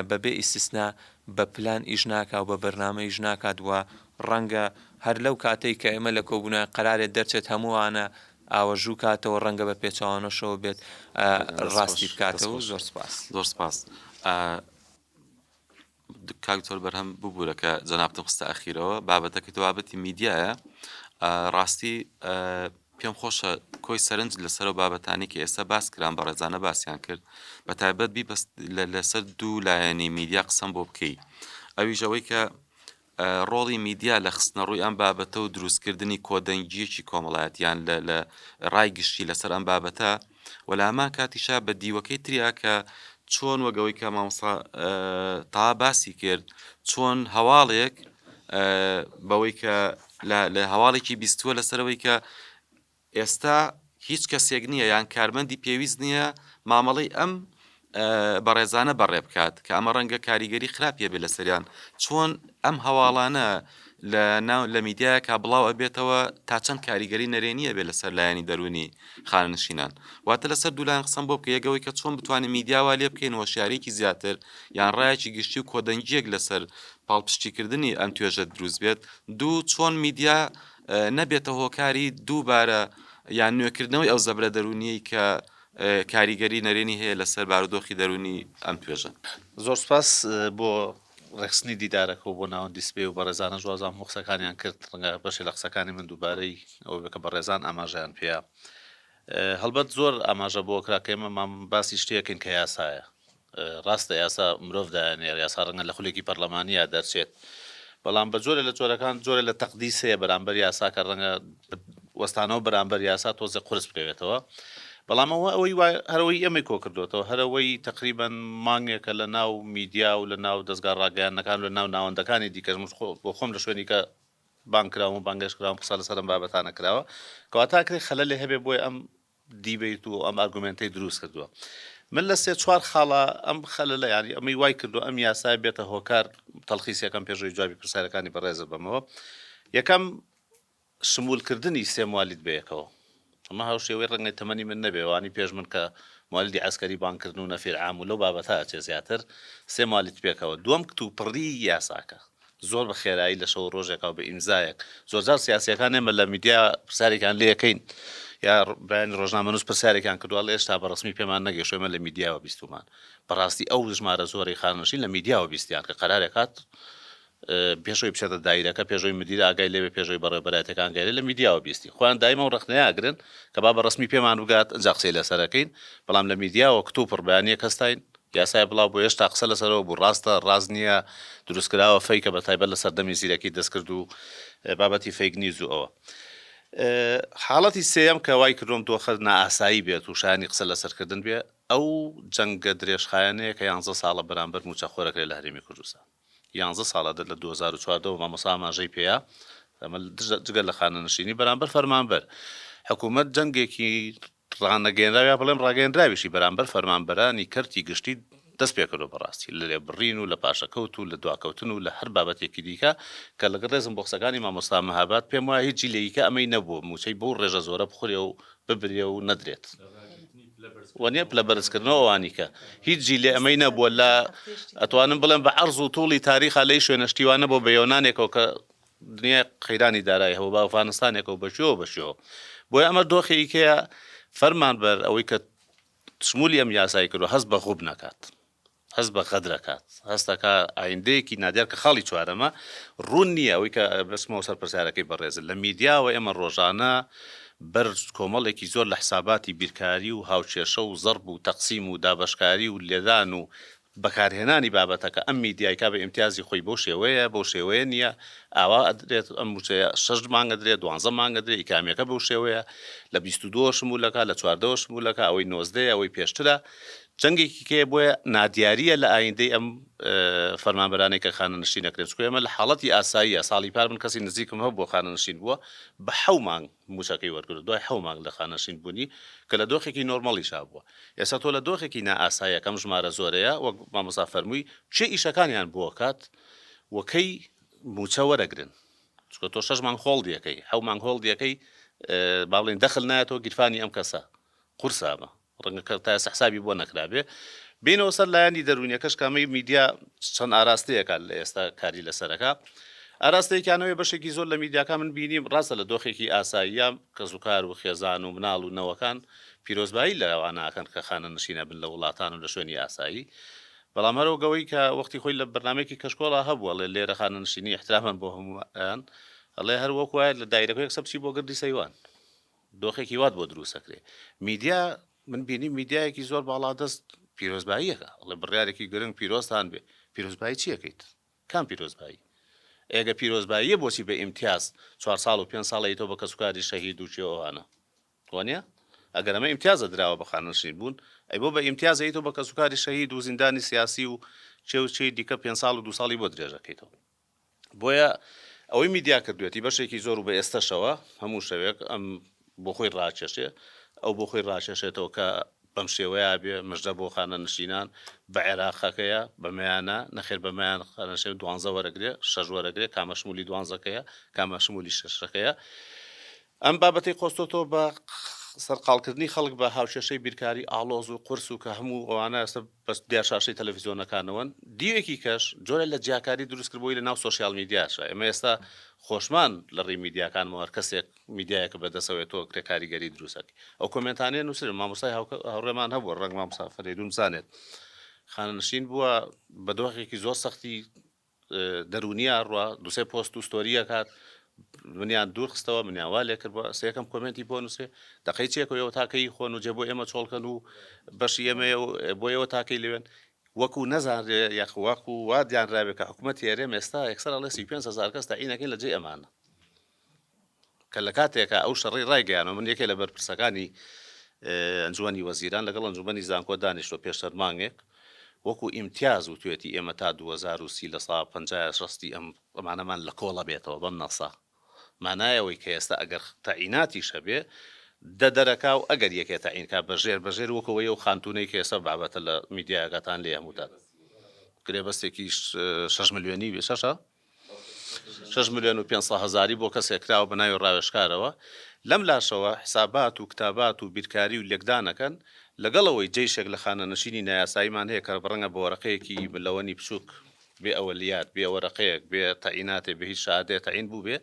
بەبێ ئیسtisنا بە پلان ئیش ناکا و بە بەرنامە ئیش ناکات وە ڕەنگە هەر لەو کاتێک کە ئێمە لە کۆبوونە قەرارێت دەرچێت هەمووانە ئاوەژوو کاتەوە ڕەنگە بە پێچەوانەشەوە بێت ڕاستی بکاتەوە. زۆر سپاس. زۆر سپاس. کاکتۆر بەرهەم ببوورەکە جەنابتم خستە ئەخیرەوە بابەتەکەی تو بابەتی میدیایە ڕاستی پێم خۆشە کۆی سەرنج لەسەر بابەتانی کە ئێستا باس کران بە ڕێزانە باسییان کرد بە تایبەت لەسەر دوو لایەنی میدیا قسەم بۆ بکەی ئەویژەوەی کە ڕۆڵی میدیا لە خستنە ڕووی ئەم بابەتە و دروستکردنی کۆدەنگیەکی کۆمەڵایەتیان لە ڕای گشتی لەسەر ئەم بابەتە وەلامان کاتیشا بە دیوەکەی تریا کە چۆن وەگەوەی کە مامۆستا تا باسی کرد چۆن هەواڵێک بەوەی کە لە هەواڵێکی بیستووە لەسەرەوەی کە ئێستا هیچ کەسێک نییە یان کارمەندی پێویست نییە مامەڵەی ئەم بەڕێزانە بەڕێ بکات کە ئەمە ڕەنگە کاریگەری خراپیە بێ لە سەریان چۆن ئەم هەواڵانە لە میدیایەکە بڵاو ئەبێتەوە تا چەند کاریگەری نەرێنیە بێ لەسەر لایەنی دەرونی خاننشینان واتە لەسەر دوولایەن قسەم بۆ بکە یەکەوەی کە چۆن بتوانین میدیاوا لێ بکەین وەشیارێکی زیاتر یان ڕایەکی گشتی و کۆدەنگیەک لەسەر پاڵپشتیکردنی ئەم توێژە دروست بێت دوو چۆن میدیا نەبێتە هۆکاری دووبارە یان نوێکردنەوەی ئەو زەبرە دەرونیی کە کاریگەری نەرێنی هەیە لەسەر بارودۆخی دەرونی ئەم توێژە. زۆر سپاس بۆ ڕێخستنی دیدارەکە و بۆ ناوەندی سپێ و بەڕێزانە جوازان قسەکانیان کرد ڕەنگە بەشی لە قسەکانی من دووبارەی ئەو بکە بە ڕێزان ئاماژەیان پێە هەڵبەت زۆر ئاماژە بۆ کراکەمە مام باسی شتێکن کە یاسایە ڕاستە یاسا مرۆڤ دایانێر یاسا ڕەنگە لە خولێکی پەرلەمانیە دەرچێت بەڵام بە جۆرە لە جۆرەکان جۆرە لە تەقدیس هەیە بەرامبەر یاسا کە ڕەنگە وەستانەوە بەرامبەر یاسا تۆزە قورس بکەوێتەوە بەڵام ئەوەی هەرەوەی ئەمەی کۆ کردوێتەوە هەرەوەی تقریبان مانگێکە لە ناو میدیا و لە ناو دەستگا ڕاگەیانەکان لە ناو ناوەندەکانی دیکەش بۆ خۆم لە شوێنی کە بانکراوم و بانگەشکراوم قسە لەسەر ئەم بابەتانە کراوە کەواتاکرێ خەلەلێ هەبێ بۆی ئەم دیبیت و ئەم ئارگومنتەی دروست کردووە من لە سێ چوار خاڵە ئەم خەلەلە ینی ئەمەی وای کردو ئەم یاسای بێتە هۆکار تەڵخیسیەکەم پێشەوەی جوابی پرسیارەکانی بەڕێزە بەمەوە یەکەم شمولکردنی سێ موالیت بەیەکەوە ئەمە هاوشێوەی ڕەنگەی تەمەنی من نەبێوانی پێش من کە موالیدی عسکەری بانکردن و نەفیر عام و لەو بابەتە ئەچێ زیاتر سێ موالیت پێکەوە دووەم کتوپڕی یاساکە زۆر بە خێرایی لە شەو ڕۆژێکا بە ئیمزایەک زۆرجار سیاسیەکان ئێمە لە میدیا پرسیارێکیان لێ یەکەین یا بەیانی ڕۆژنامەنووس پرسیارێکیان کردووە ئێستا بە ڕسمی پێمان نەگەیشتوێمە لە میدیاوە بیستومان بەڕاستی ئەو ژمارە زۆرەی خاننشین لە میدیاوە بیستیان کە قەرارێک هات پێشەوەی بچێتە دایرەکە پێشەوەی مدیر ئاگای لێبێ پێشەوەی بەڕێبەرایەتەکان گەیرێ لە میدیاوە بیستی خۆیان دایمە و ڕخنەیەگرن کە با بە ڕسمی پێمان بگات ئەنجا قسەی لەسەرەکەین بەڵام لە میدیاوە کتوپڕ بەیانیە کەستاین یاسای بڵاو بۆ هێشتا قسە لەسەرەوە بوو ڕاستە ڕاز نییە دروستکراوە فەیکە بە تایبەت لە سەردەمی زیرەکی دەستکرد و بابەتی فەیک نیوز و ئەوە حاڵەتی سێەم کە وای کردوم دۆخە نائاسایی بێت و شایانی قسە لەسەرکردن بێ ئەو جەنگە درێژخایەنەیە کە 11 ساڵە بەرامبەر موچەخۆرەکرێت لە هەرێمی کوردستان 11 ساڵە لە 2014 مامۆستا ئاماژەی پێەیە ئەمە جگەر لە خانەنشینی بەرامبەر فەرمانبەر حکوومەت جەنگێکی ڕانەگەێنراوی بڵێم ڕاگەێنراویشی بەرامبەر فەرمانبەرانی کەرتی گشتی دەست پێکردو بەڕاستی لە لێبڕین و لە پاشەکەوت و لە دواکەوتن و لە هەر بابەتێکی دیکە کە لەگە ڕێزم بۆخسەکانی مامۆستا مەهاباد پێم وایە هیچی لەیکە ئەمەی نەبوو موچەی بۆ ڕێژە زۆرە بخورێ و ببرێ و نەدرێت وانە لە بەرزکردنەوەوانیکە هیچ جی لێ ئەمەی نەبووە لە ئەتوانم بڵێم بە عەرز و توڵی تاریخا لەی شوێنەشتیوانە بۆ بەیۆنانێکەوە کە دنیای قەیرانی دارایی هەبوو با ئەفغانستانێکەوە بەشێوە بۆیە ئەمە دۆخێکەیە فەرمان بەر ئەوەی کە شمولی ئەم یاسایی کردو هەست بە غوب نەکات هەست بە قەدرەکات هەستەکە ئایندەیەکی نادیار کە خاڵی چوارەمە ڕوون نییە ئەوەی کە بەسمەوە سەرپرسیارەکەی بەڕێزن لە میدیاوە ئێمە ڕۆژانە بەر کۆمەڵێکی زۆر لە حساباتی بیرکاری و هاوچێشە و زەرب و تەقسیم و دابەشکاری و لێدان و بەکارهێنانی بابەتەکە ئەم میدیایکا بە ئیمتیازی خۆی بۆ شێوەیە نییە ئاوا ئەدرێت ئەم موچەیە 6 مانگە درێت 12 مانگە درێت ئیکامەکە بەو شێوەیە لە 22 شمولەکە لە 14 شمولەکە ئەوەی 90 ئەوەی پێشترە جەنگێکی کێ بۆیە نادیاریە لە ئایندەی ئەم فەرمانبەرانەی کە خانە نشین نەکرێت ئێمە لە حاڵەتی ئاساییە ساڵی پار من کەسی نزیکم هەبوو بۆ خانە نشین بووە بە 7 مانگ موچەکەی وەرگرت دوای 7 مانگ لە خانە نشین بوونی کە لە دۆخێکی نۆرمەڵیشا بووە ئێستا تۆ لە دۆخێکی نائاساییە کەم ژمارە زۆرەیە وەک مامۆستا فەرمووی چێ ئیشەکانیان بۆ کات وەکەی موچە وەرەگرن چکە تۆ 6 مانگ هۆڵ دیەکەی 7 مانگ هۆڵ دیەکەی با بڵێن دەخل نایەتەوە گیرفانی ئەم کەسە قورسامە ڕەنگە تا ئێستا حسابی بۆ نەکرابێ بینەوە سەر لایەنی دەرونیەکەش کامەی میدیا چەند ئاراستەیەکە لە ئێستا کاری لەسەرەکە ئاراستەیەکیانەوەی بەشێکی زۆر لە میدیاکە من بینیم ڕاستە لە دۆخێکی ئاساییە کە زوکار و خێزان و مناڵ و نەوەکان پیرۆزبایی لەواناکەن کە خانە نشینە بن لە وڵاتان و لە شوێنی ئاسایی بەڵام هەرەوەگەوەی کە وەختی خۆی لە بەرنمێکی کەشکۆڵا هەبووە لێرە خانە نشینی احترامان بۆ هەموویان ئەڵێ هەروەک وایە لە دایرەکەی سەبچی بۆ گردی سەیوان دۆخێکی وات بۆ دروستەکرێ میدیا من بینی میدیایەکی زۆر باڵادەست پیرۆزباییەکە ئەڵێ بڕیارێکی گرنگ پیرۆستان بێ پیرۆزبایی چیەکەیت کام پیرۆزبایی ئێگە پیرۆزباییە بۆچی بە ئیمتیاز 4 ساڵ و 5 ساڵی تۆ بە کەسوکاری شەهید و چێوانە وانە ئەگەر ئەمە ئیمتیازە دراوە بە خانەنشین بوون ئەی بۆ بە ئیمتیازەی تۆ بە کەسوکاری شەهید و زیندانی سیاسی و چێوچی دیکە 5 ساڵ و 2 ساڵی بۆ درێژەکەیتەوە بۆیە ئەوەی میدیا کردوێتی بەشێکی زۆر و بە ئێستاشەوە هەموو شەوێک ئەم بۆ خۆی ڕاکێشێ ئەو بۆ خۆی ڕاکێشێتەوە کە بەم شێوەیە بێ مژدە بۆ خانە نشینان بە عێراقەکەیە بەمەیانە نەخێر بەمایان خانەشێ 12 وەرەگرێ 6 وەرەگرێ کامەشمولی 12ەکەیە کامەشمولی 6ەکەیە ئەم بابەتی قۆستۆتۆ بە سەرقاڵکردنی خەڵک بە هاوشێشەی بیرکاری ئاڵۆز و قورس و کە هەموو ئەوانە ئێستا بەس دیارشاشەی تەلەڤیزیۆنەکانەوەن دیوێکی کەش جۆرە لە جیاکاری دروستکردبووی لە ناو سۆشیال میدیاشە ئێمە ئێستا خۆشمان لە ڕێی میدیاکانمەوە هەر کەسێک میدیایەکە بەدەسەوەێتەوە کرێ کاریگەری دروستەکەی ئەو کۆمنتانەیە نووسرن مامۆستای هاوڕێمان هەبووە ڕەنگ مامۆستا فەریدون زانێت خانەنشین بووە بە دۆخێکی زۆر سەختی دەرونیە ڕوا دووسێ پۆست و ستۆریە کات منیان دوور خستەوە منیاوا لێ کرد بە سێکەم کۆمنتی بۆ نووسێ دەقەی چێکەوە تاکەی خۆن و جێ بۆ ئێمە چۆڵکەن و بەشی ئێمە بۆیەوە تاکەی لێوێن وەکو نەزانرێ یاخواکو وا دیانراوێکە حکوومەت هێرێم ئێستا یەکسەر ئەڵێ 35,000 کەس تاعینەکەی لە جێ ئەمانە کە لە کاتێکە ئەو شەڕی ڕایگەیانەوە من یەکێ لە بەرپرسەکانی ئەنجومەنی وەزیران لەگەڵ ئەنجومەنی زانکۆ دانیشتۆ پێشتر مانگێک وەکو ئیمتیاز و توێتی ئێمە تا 2030 لە سا 50 ئەمانەمان لە کۆڵە بێتەوە بەم نەسا مانایەوەی کە ئێستا ئەگەر تەعیناتی شەبێ دەرەکا و ئەگەر یەکێت تەعینکا بەژێر وەکەوەی و خانتونەی کە ئێستا بابەتە لە میدیاگاتان لێ هەمووتان کرێ بەستێکی 6 ملیۆنی بێ 6 ملیۆن و 500,000 بۆ کەسێک کراوە بە ناوی ڕاوێژکارەوە لەم لاشەوە حسابات و کتابات و بیرکاری و لێکدانەکەن لەگەڵەوەی جێیشێک لە خانە نشینی نایاساییمان هەیە کە بڕەنگە بە وەرەقەیەکی ملەوەنی بچووک بێ ئەوەلیات بێ وەرەقەیەک بێ تەعیناتێ بە هیچ شادێ تەعین بوو بێ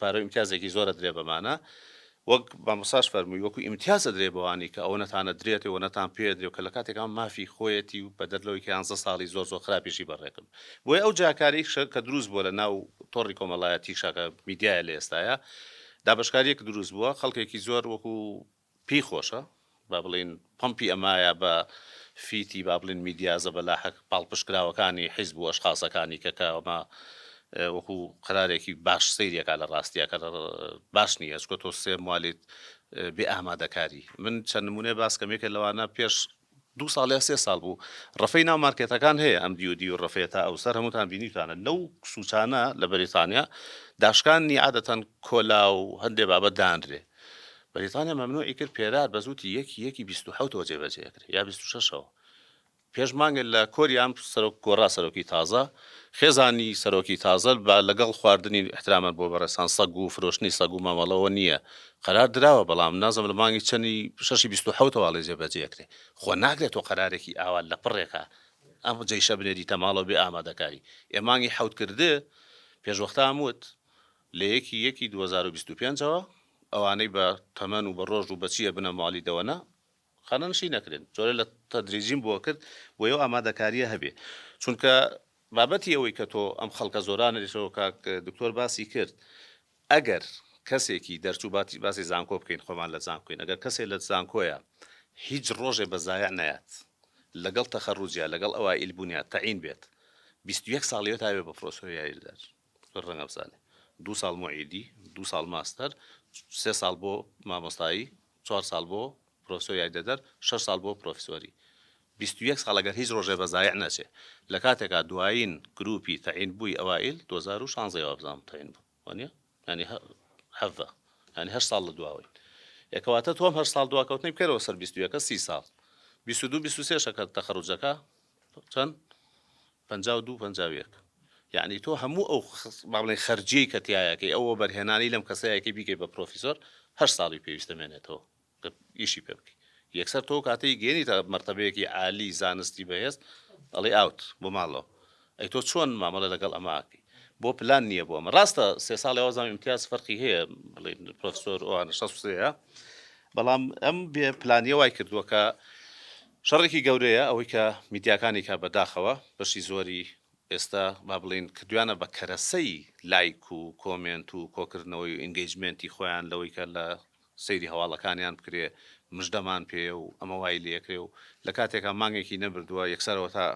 پارە ئیمتیازێکی زۆرە درێ بەمانە وەک مامۆستاش فەرمووی وەکو ئیمتیازە درێ بەوانی کە ئەوە نەتانە درێتەوە نەتان پێ درێ و کە لە کاتێکان مافی خۆیەتی و بە دەرلەوەی کە 11 ساڵی زۆر خراپیشی بەڕێکرد بۆیە ئەو جاکاری کە دروست بووە لە ناو تۆڕی کۆمەڵایەتی شاکە میدیایە لە ئێستاە دابشکاریەک دروست بووە خەڵکێکی زۆر وەکو پێی خۆشە با بڵێن پمپی ئەمایە بە فیتی با بڵێن میدیازە بە لاحق پاڵپشکراوەکانی حیزب و ئەشخاصەکانی کەکەمە وەکو قرارێکی باش سەیرێکا لە ڕاستیەکە باش نییە چکە تۆ سێ موالیت بێ ئامادەکاری من چەند نمونێ باسکەمێکە لەوانە پێش 2 ساڵ یا 3 ساڵ بوو ڕفەی ناو مارکێتەکان هەیە ئەم دیودی و ڕفێتە ئەو سەر هەمووتان بینیتانە لەو سوچانە لە بەریتانیا داشکانی عادەتەن کۆلا و هەندێ بابەت دانرێ بەریتانیا مەمنوعی کرد پێرار بە زووتی یەکی 27ەوە جێبەجێ کرد یا 26ەوە پێشمانگە لە کۆریان گۆڕا سەرۆکی تازە خێزانی سەرۆکی تازە لەگەڵ خواردنی احترامەت بۆ بەڕێسان سەگ و فرۆشتنی سەگ و مامەڵەوە نییە قەرار دراوە بەڵام نازم لە مانگی چەندی 6/27 جێبەجێکرێ خۆ ناگرێت تۆ قەرارێکی ئاوا لە پڕێکە ئەم جێشە بنێری تەماڵەوە بێ ئامادەکاری ئێمانگی حوت کردێ پێشوەختە هەمووت لە 1/1/2025ەوە ئەوانەی بە تەمەن و بە ڕۆژ و بەچیە بنە ماڵی دەوەنا خانەنشی نەکرێن جۆرە لە تەدریجیم بۆ کرد بۆ ئەو ئامادەکاریە هەبێ چونکە بابەتی ئەوەی کە تۆ ئەم خەڵکە زۆرانە لێشەوە کاک دکتۆر باسی کرد ئەگەر کەسێکی دەرچووباتی باسی زانکۆ بکەین خۆمان لە زانکۆین ئەگەر کەسێک لە زانکۆیە هیچ ڕۆژێ بەزایع نایەت لەگەڵ تەخەڕوجیا لەگەڵ ئەوە ئیلبوونیات تەعین بێت 21 ساڵیەوە تاوێ بە پرۆسۆری یاریدار زۆر ڕەنگە بزانێ 2 ساڵ معیدی 2 ساڵ ماستەر 3 ساڵ بۆ مامۆستایی 4 ساڵ بۆ پرۆفسۆر یاریدەدەر 6 ساڵ بۆ پرۆفیسۆری 21 ساڵ ئەگەر هیچ ڕۆژێ بەزایع نەچێ لە کاتێکا دوایین گروپی تەعین بووی ئەوائل 2016 بزانم تەعین بوو وانە ینی هەڤە ینی 8 ساڵ لە دواوەی یەکەواتە تۆم 8 ساڵ دواکەوتنی بکەرەوە سەر 21 30 ساڵ 22-23 شەکە تەخەڕوجەکە چەند 52-51 یعنی تۆ هەموو ئەو بڵێ خەرجی کە تایەکەی ئەوە بەرهێنانی لەم کەسایەکی بیکەی بە پرۆفیسۆر 8 ساڵی پێویستە مێنێتەوە ئیشی پێ بکەی یەکسەر تۆ کاتەی گەێنیتە مەرتەبەیەکی عالی زانستی بەهێست ئەڵێ ئاوت بۆ ماڵەوە ئەی تۆ چۆن مامەڵە لەگەڵ ئەماکەی بۆ پلان نییە بۆ ئەمە ڕاستە 3 ساڵی ئەوە زانام امتیاز فەرقی هەیە بڵێ پرۆفیسۆر ئەوانە 63 بەڵام ئەم بێ پلانیە وای کردووە کە شەڕێکی گەورەیە ئەوەی کە میدیاکانی کا بەداخەوە بەشی زۆری ئێستا با بڵین کردویانە بە کەرەسەی لایک و کۆمنت و کۆکردنەوەی و ئینگەیجمنتی خۆیان لەوەی کە لە سەیری هەواڵەکانیان بکرێ مژدەمان پێ و ئەمە وای لێکرێ و لە کاتێکا مانگێکی نەبردووە یەکسەرەوە تا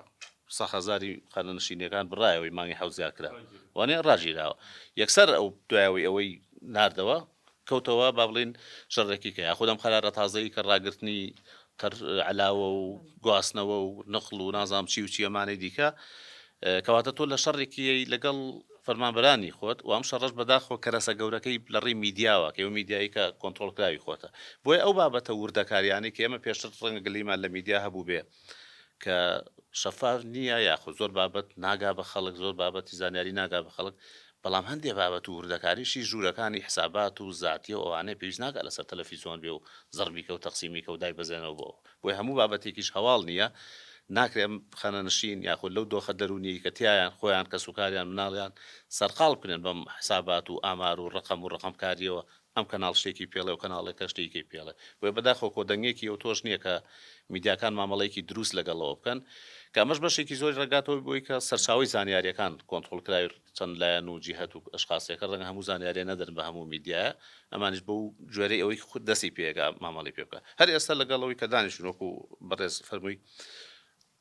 100,000 خانەنشینەکان بڕایەوەی مانگی حەوزیا کرا وانێ ڕاژیراوە یەکسەر ئەو دوایەوەی ئەوەی ناردەوە کەوتەوە با بڵین شەڕێکی کە یاخودەم خەرارە تازایی کە ڕاگررتنی علاوە و گواستنەوە و نەخڵ و نازام چی و چی ئەمانەی دیکە کەواتە تۆ لە شەڕێکی لەگەڵ فەرمانبەرانی خۆت و ئەم شەڕەش بەداخۆ کەرەسە گەورەکەی لە ڕێی میدیاوە کە ئەو میدیایی کە کۆنتترۆلکراوی خۆتە بۆیە ئەو بابەتە وردەکاریانی کە ئێمە پێشتر ڕەنگە گلیمان لە میدیا هەبوو بێ کە شەفاف نییە یاخود زۆر بابەت ناگا بە خەڵک زۆر بابەتی زانیاری ناگا بە خەڵک بەڵام هەندێ بابەت و وردەکاریشی ژوورەکانی حسابات و زاتی و ئەوانەیە پێویست ناگا لەسەر تەلەڤیزۆن بێ و زەربیکە و تەقسیمیکە و دای بەزێنەوە بۆی هەموو بابەتێکیش هەواڵ نییە ناکرێم خەنەنشین یاخود لەو دۆخە دەرونی کە تیایان خۆیان کە سوکاریان مناڵیان سەرقاڵ بکرێن بەم حسابات و ئامار و ڕقەمکاریەوە ئەم کەناڵ شتێکی پێڵێ و کەناڵێکە شتێکی پێڵێ بۆی بەداخۆ کۆدەنگێکی ئەو تۆش نییە کە میدیاکان مامەڵەیەکی دروست لەگەڵەوە بکەن کە ئەمەش بەشێکی زۆری ڕگاتەوە بۆی کە سەرچاوی زانیاریەکان کۆنتترۆلکراوی چەند لایەن و جیهەت و ئەشخاصێکە ڕەنگە هەموو زانیاریە نەدەن بە هەموو میدیایە ئەمانش بە و گوێرەی ئەوەی خود دەستی پێگا مامەڵی پێ بکە هەر ئێستا لەگەڵەوەی کە دانیشتنوەکو بەڕێز فەرمووی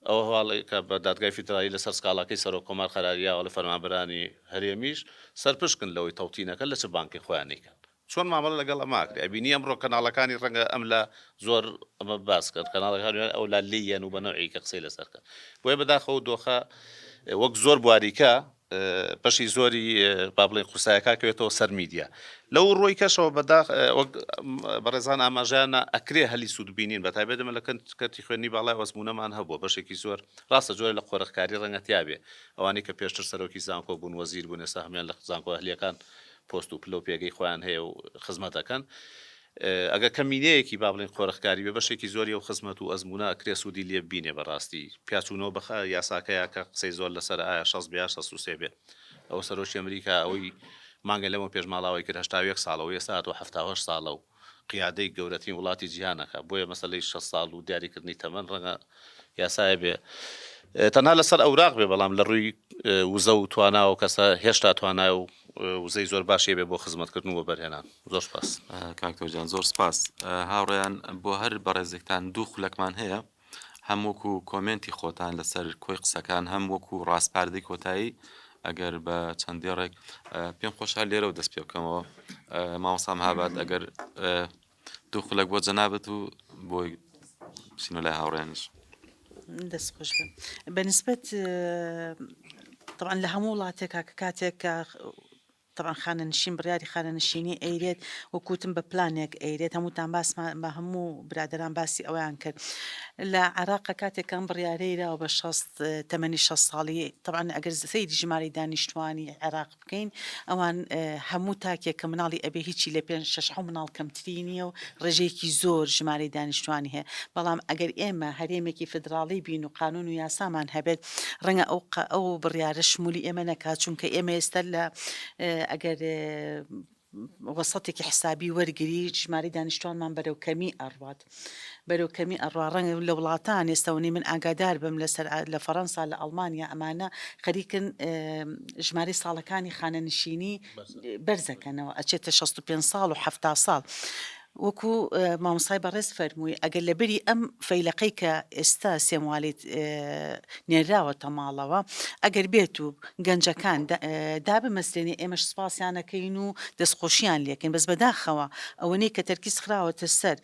ئەو هەواڵی کە بە دادگای فیدرالی لەسەر سکاڵاکەی سەرۆک کۆمار خەراریاوە لە فەرمانبەرانی هەرێمیش سەرپشکن لەوەی تەوتینەکە لە چ بانکی خۆیانیکەن چۆن مامەڵە لەگەڵ ئەماکرێ ئەبینی ئەمڕۆ کەناڵەکانی ڕەنگە ئەم لە زۆر ئەمە باسکرد کەناڵەکان ئەو لا لیەن و بە نەوعی کە قسەی لەسەرکە بۆیە بەداخەوە دۆخە وەک زۆر بواریکە بەشی زۆری با بڵێن قورسایەکەوێتەوە سەر میدیا لەو ڕۆی کەشەوە بەڕێزان ئاماژیانە ئەکرێ هەلی سوودبینین بە تایبەتمە لە کەتی خوێنی باڵای وەزمونەمان هەبووە بەشێکی زۆر ڕاستە جۆرە لە قۆرەخکاری ڕەنگەتیابێ ئەوانەی کە پێشتر سەرۆکی زانکۆ بوون وەزیر بوون ئێستا هەمیان لە زانکۆ ئەهلیەکان پۆست و پلە و پێگەی خۆیان هەیە و خزمەتەکەن ئەگە کەمینەیەکی با بڵێن قۆرەخکاری بێ بەشێکی زۆری و خزمەت و ئەزمونە ئەکرێ سوودی لێ بینێ بەڕاستی پیاچوونەوە بەخ یاساکەیە کە قسەی زۆر لەسەر ئایا 60 بێ ئەو سەرۆکی ئەمریکا ئەوەی مانگە لەمە پێشماڵاوی کرد 81 ساڵەوە ئێستا تۆ 78 ساڵە و قیادەی گەورەترین وڵاتی جیهانەکە بۆیە مەسەلەی 6 ساڵ و دیاریکردنی تەمەن ڕەنگە یاسایە بێ تەنها لەسەر ئەوراق بێ بەڵام لە ڕووی وزە و تواناوە و کەسە هێشتا توانای و وزەی زۆر باشێ بێ بۆ خزمەتکردن و بەرهێنان زۆر سپاس کاکتۆرجان زۆر سپاس هاوڕێیان بۆ هەر بەڕێزێکتان دوو خولەکمان هەیە هەم وەکو کۆمنتی خۆتان لەسەر کۆی قسەکان هەم وەکو ڕاستپاردەی کۆتایی ئەگەر بە چەندی ڕێک پێم خۆشحال لێرە و دەست پێ بکەمەوە ماوەسام هابات ئەگەر دوو خولەک بۆ جەنابەت و بۆی بچینە لای هاوڕێیانش دەست خۆش بن بەنسبەت طبعا لە هەموو وڵاتێکا کە کاتێک طبعا خانەنشین بڕیاری خانەنشینی ئەیرێت وەکوتم بە پلانێک ئەیرێت هەمووتان باسمان بە هەموو برادران باسی ئەویان کرد لە عراق کاتێکم بڕیارەیراوە بە 6 ساڵی طبعا ئەگەر سەیری ژماری دانیشتوانی عێراق بکەین ئەوان هەموو تاکێک کە مناڵی ئەبێ هیچی لە پێ 6 مناڵ کەمتری نییە و ڕێژەیەکی زۆر ژماری دانیشتوانی هەیە بەڵام ئەگەر ئێمە هەرێمێکی فدراڵی بین و قانون و یاسامان هەبێت ڕەنگە ئەو بڕیارە شمولی ئێمە نەکات چونکە ئێمە ئێستا لە ئەگەر وەسەتێکی حسابی وەرگری ژماری دانیشتوانمان بەرەوکەمی ئەڕوات بەرەوکەمی ئەڕوا ڕەنگە لە وڵاتان ئێستاونی من ئاگادار بم لە فەڕەنسا لە ئەڵمانیا ئەمانە خەریکن ژماری ساڵەکانی خانەنشینی بەرزەکەنەوە ئەچێتە 65 ساڵ و 70 ساڵ. وەکو مامۆسای بەڕێز فەرمووی ئەگەر لەبەری ئەم فەیلەقەی کە ئێستا سێموالیت نێراوەتە ماڵەوە ئەگەر بێت و گەنجەکان دابمەستێنێ ئێمەش سپاسیانەکەین و دەستخۆشییان لێکن بەس بەداخەوە ئەوەنەی کە تەرکیز خراوەتە سەر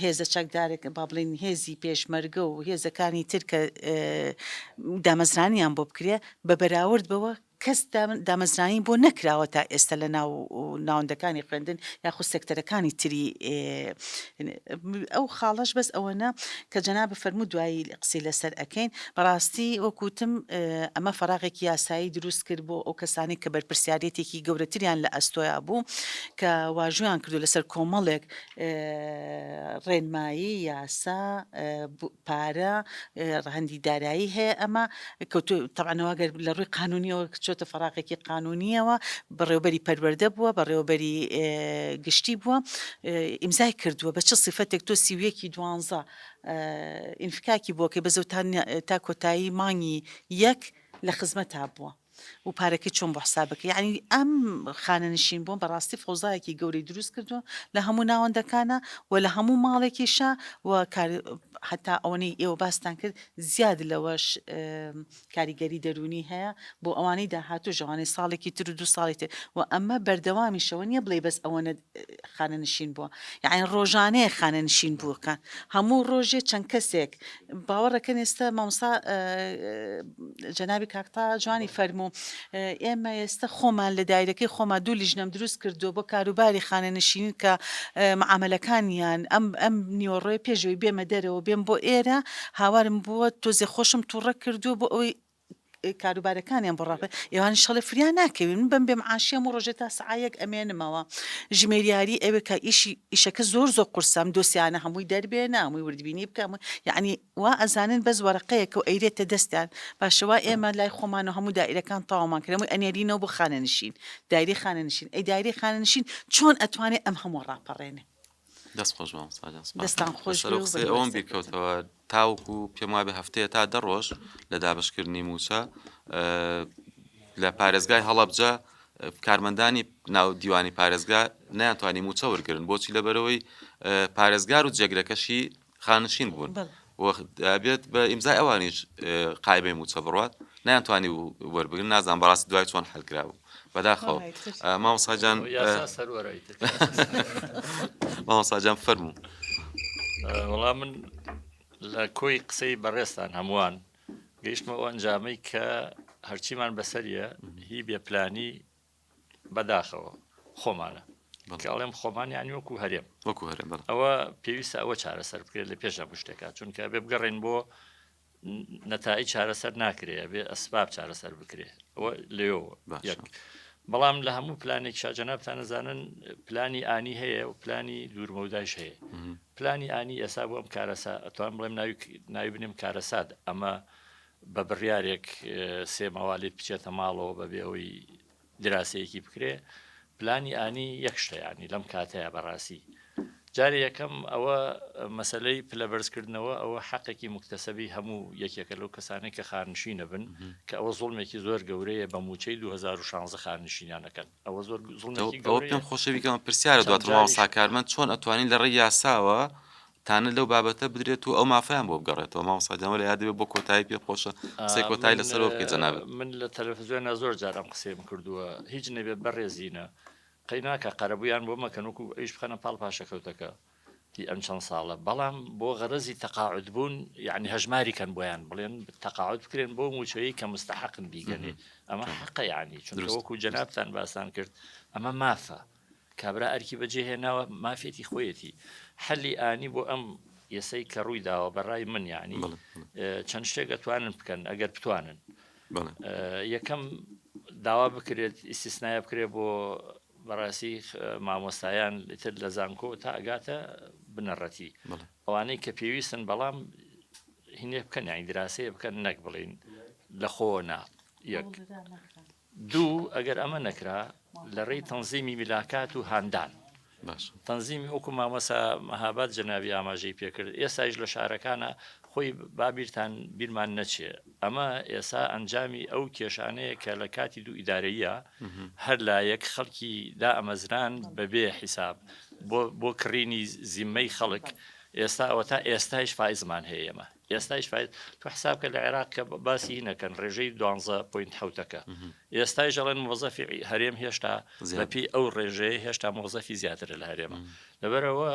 هێزە چەکدارێک با بڵین هێزی پێشمەرگە و هێزەکانی تر کە دامەزرانیان بۆ بکرێ بە بەراورد بەوە کەس دامەزرانی بۆ نەکراوە تا ئێستا لە ناوەندەکانی خوێندن یاخود سێکتەرەکانی تری ئەو خاڵەش بەس ئەوەنە کە جەناب فەرموو دوایی قسەی لەسەر ئەەکەین بەڕاستی وەکوتم ئەمە فەراغێکی یاسایی دروست کرد بۆ ئەو کەسانی کە بەرپرسیارەتێکی گەورەتریان لە ئەستۆیا بوو کە واژویان کردو لەسەر کۆمەڵێک ڕێنمایی یاسا پارە ڕەهەندی دارایی هەیە ئەمە تەبعەنەوەگەر لە ڕووی قانونیەوە چۆتە فەراغێکی قانونیەوە بەڕێوەبەری پەروەردە بووە بەڕێوەبەری گشتی بووە ئیمزای کردووە بە چ سیفەتێک تۆ سیویەکی 12 ئینفکاکی بووە کە بەزەوتان تا کۆتایی مانگی 1 لە خزمەتا بووە و پارەکەی چۆن بۆ حسابەکە یعنی ئەم خانەنشین بووم بەڕاستی فۆزایەکی گەورەی دروست کردو لە هەموو ناوەندەکانە و لە هەموو ماڵێکیشە و حتا ئەوەی ئێوە باستان کرد زیاد لەوەش کاریگەری دەرونی هەیە بۆ ئەوانەی داهاتوو ژەوانەی ساڵێکی تر و 2 ساڵی تر و ئەمە بەردەوامی شەوە نیە بڵێ بەس ئەوەنە خانەنشین بووە یعنی ڕۆژانەیە خانەنشین بووەکان هەموو ڕۆژێ چەند کەسێک باوەڕەکەن ئێستا مامۆستا جەنابی کاکتا جوانی فەرموو ئێمە ئێستا خۆمان لە دایرەکەی خۆمان 2 لیژنەم دروست کردو بۆ کاروباری خانەنشین کە معاملەکانیان ئەم نیوەڕۆی پێشەوەی بێمە دەرەوە بێم بۆ ئێرە هاوارم بووە تۆزێ خۆشم تووڕە کردو بۆ ئەوەی کاروبارەکانیان بڕاپێ ئێوانی شەڵە فریان ناکەوین من بم بێم عاشیەم و ڕۆژێ تا سعایەک ئەمێنمەوە ژمێریاری ئەوێ کە ئیشەکە زۆر قورسام دۆسیانە هەمووی دەربێنە هەمووی وردبینی بکەم یعنی وا ئەزانن بەس وەرەقەیەکە و ئەیرێتە دەستیان باشەوە ئێمە لای خۆمان و هەموو دائیرەکان تاوامان کردەوەی ئەنێرینەوە بۆ خانەنشین دایری خانەنشین ئەی دایری خانەنشین چۆن ئەتوانێت ئەم هەموو ڕاپەڕێنێ دەست خۆش دەستان خۆش ئەوم بیرکەوتەوە تاوکو پێم وابێ هەفتەیە تا 10 ڕۆژ لە دابشکردنی موچە لە پارێزگای هەڵەبجە کارمەندانی ناو دیوانی پارێزگا ناتوانانی موچە وەرگرن بۆچی لەبەرەوەی پارێزگار و جێگرەکەشی خانشین بوون بێت بە ئیمزای ئەوانیش قایبەی موچە بڕات ناتوانانی وەربگرن نازان بەڕاستی دوای چۆن هەلکراوە بەداخەوە مامۆستاجان مامۆستاجان فەرموو وەڵام من لە کۆی قسەی بەڕێستان هەمووان گەیشتمە ئەو ئەنجامەی کە هەرچیمان بەسەریە هی بێپلانی بەداخەوە خۆمانە کەڵێم خۆمان یانی وەکو هەرێم ئەوە پێویستە ئەوە چارەسەر بکرێت لە پێشە شتێکات چونکە بێ بگەڕێن بۆ نەتایی چارەسەر ناکرێ بێ ئەسباب چارەسەر بکرێ ئەوە لێەوە بەڵام لە هەموو پلانێک شاجەنابتان نەزانن پلانی ئانی هەیە و پلانی دوورمەوداش هەیە پلانی ئانی ئێسا بۆ ئەم کارەسا ئەتوان بڵێم ناوی بنێم کارەساد ئەمە بە بڕیارێک سێ ماوالیت بچێتە ماڵەوە بەبێ ئەوەی دراسەیەکی بکرێ پلانی ئانی یەک شتەیانی لەم کاتەیە بەڕاستی جارێ یەکەم ئەوە مەسلەی پلەبەرزکردنەوە ئەوە حەقێکی مکتەسەبی هەموو یەکێکە لەو کەسانی کە خانشینە بن کە ئەوە زوڵمێکی زۆر گەورەیە بە موچەی 2016 خانشینیانەکەن ئەوە زۆر پێم خۆشەویکەمە پرسیارە دواتر ماوەسا کارمەند چۆن ئەتوانین لە ڕێی یاساوە تانە لەو بابەتە بدرێت و ئەو مافیان بۆ بگەڕێتەوە مامۆستاجان لە یادەوێت بۆ کۆتایی پێ خۆشە قسەی کۆتایی لەسەرەوە بکەیت جەنابێت من لە تەلەڤیزیۆنە زۆر جارم قسەیم کردووە هیچ نەبێت بەڕێزینە قەیناکە قەرەبوویان بۆ مەکەن وەکو ئەیش بخەنە پاڵ پاشەکەوتەکە ئەم چەند ساڵە بەڵام بۆ غەرەزی تەقاعد بوون یعنی هەژماریکەن بۆیان بڵێن تەقاعد بکرێن بۆ موچەیە کە مستحقن بیگەنێ ئەمە حەقە یعنی چونکە وەکو جەنابتان باسان کرد ئەمە مافە کابرا ئەرکی بەجێهێناوە مافێتی خۆیەتی حەلی ئانی بۆ ئەم یەسەی کە ڕووی داوە بەڕای من یعنی چەند شتێک دەتوانن بکەن ئەگەر بتوانن یەکەم داوا بکرێت ئیسیسنایە بکرێت بۆ بەڕاستی مامۆستایان تر لە زانکۆ تا ئەگاتە بنەڕەتی ئەوانەی کە پێویستن بەڵام هینێ بکەن یانی دراسەیە بکەن نەک بڵین لە خۆنا یەک دوو ئەگەر ئەمە نەکرا لە ڕێی تەنزیمی میلاکات و هاندان تەنزیمی وەکو مامەسا مەهابەت جەناوی ئاماژەی پێکرد ئێستاش لە شارەکانە خۆی بابیرتان بیرمان نەچێ ئەمە ئێستا ئەنجامی ئەو کێشانەیە کە لە کاتی دوو ئیدارەیە هەر لایەک خەڵکی دا ئەمەزران بەبێ حیساب بۆ کڕینی زیممەی خەڵک ئێستا ئەوە تا ئێستایش فایزمان هەیە ئێمە ئێستایش تو حساب کە لە عێراق کە باسی نەکەن ڕێژەی 12.7ەکە ئێستای ژەڵێن مۆزەفی هەرێم هێشتا بەپی ئەو ڕێژەیە هێشتا مۆزەفی زیاتر لە هەرێمە لەبەرەوە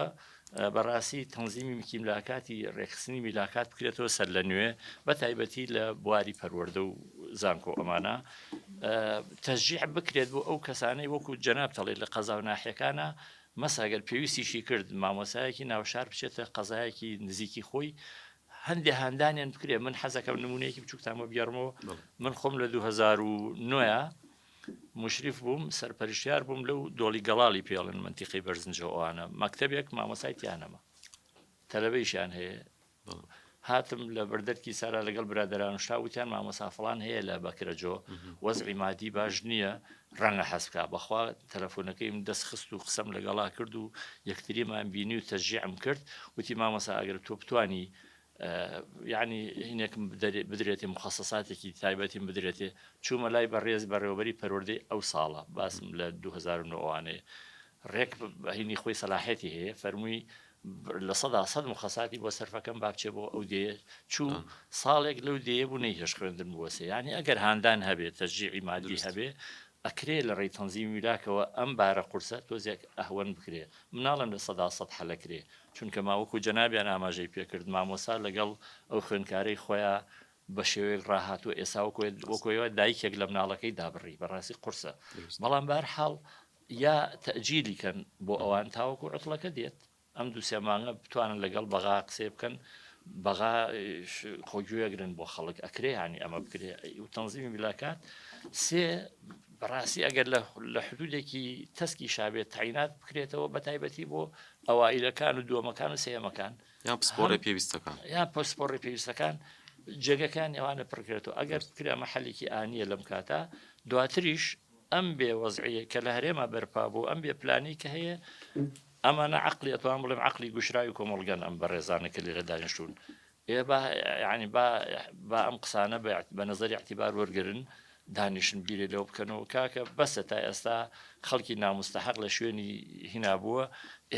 بەڕاستی تەنزیمی میلاکاتی ڕێخستنی میلاکات بکرێتەوە سەر لە نوێ بە تایبەتی لە بواری پەروەردە و زانکۆ ئەمانە تەشجیع بکرێت بۆ ئەو کەسانەی وەکو جەناب تەڵێت لە قەزا و ناحیەکانە مەساگەر پێویستیشی کرد مامۆسایەکی ناوشار بچێتە قەزایەکی نزیکی خۆی هەندێک هاندانیان بکرێ من حەزەکەم نمونەیەکی بچووکتانمە بیارمەوە من خۆم لە 2009 مشریف بووم سەرپەرشتیار بووم لەو دۆڵی گەڵاڵی پێڵن منتیقی بەرزنجەوەوانە مەکتەبێک مامۆسایتیانەمە تەلەڤیزیان هەیە هاتم لە بەردەرکی سارا لەگەڵ برادران شاوتیان مامۆسافڵان هەیە لە بەکرەجۆ وەزعی مادی باش نییە ڕەنگە حەسبکە بەخوا تەلەفۆنەکەیم دەست خست و قسەم لەگەڵا کرد و یەکتریمان بینی و تەشجیعم کرد وتی مامۆسا ئەگەر تۆ بتوانی یعنی هینێکم بدرێتی مخصصاتێکی تایبەتیم بدرێتێ چوومە لای بەڕێز بەڕێوەبەری پەروەردەی ئەو ساڵە باسم لە 2009وانەیە ڕێک هینی خۆی سەلاحەتی هەیە فەرمووی لە 100 مخصصاتی بۆ سەرفەکەم بابچێ بۆ ئەو دێ چوو ساڵێک لەو دێ بوو نەیهێش خوێندن بووەسێ یعنی ئەگەر هاندان هەبێت تەشجیعی مادی هەبێ ئەکرێ لە ڕێی تەنزیمی میلاکەوە ئەم بارە قورسە تۆزێک ئەهوەن بکرێ مناڵم لە 100 حەلەکرێ چونکە ماوەکو جەنابیان ئاماژەی پێکرد مامۆسا لەگەڵ ئەو خوێندکارەی خۆیان بە شێوەیەک ڕاهاتوە ئێسا وەکوەوە دایکێک لە مناڵەکەی دابڕی بەڕاستی قورسە بەڵام بەرحاڵ یا تەجیلیکەن بۆ ئەوان تاوەکو عوتڵەکە دێت ئەم دووسێ مانگە بتوانن لەگەڵ بەغا قسێ بکەن بەغا خۆگوێگرن بۆ خەڵک ئەکرێ ینی ئەمە بکرێ و تەنزیمی میلاکات سێ بەڕاستی ئەگەر لە حدودێکی تەسکی شابێت تاینات بکرێتەوە بە تایبەتی بۆ ئەوائیلەکان و دووەمەکان و سێمەکان یان پسپۆڕی پێویستەکان یان پسپۆڕی پێویستەکان جێگەکان ئێوانە پڕکرێتەوە ئەگەر کرا مەحەلێکی ئانیە لەم کاتە دواتریش ئەم بێ وەزعەیە کە لە هەرێمە بەرپا بوو ئەم بێ پلانی کە هەیە ئەمانە عقلی ئەتوان بڵێم عقلی گوشراوی کۆمەڵگەن ئەم بەڕێزانە کە لێرە دانیشتون ینی با ئەم قسانە بە نەزەری اعتیبار وەرگرن دانیشن بیرێ لەو بکەنەوە کاکە بەسە تا ئێستا خەڵکی نامستەحق لە شوێنی هینابووە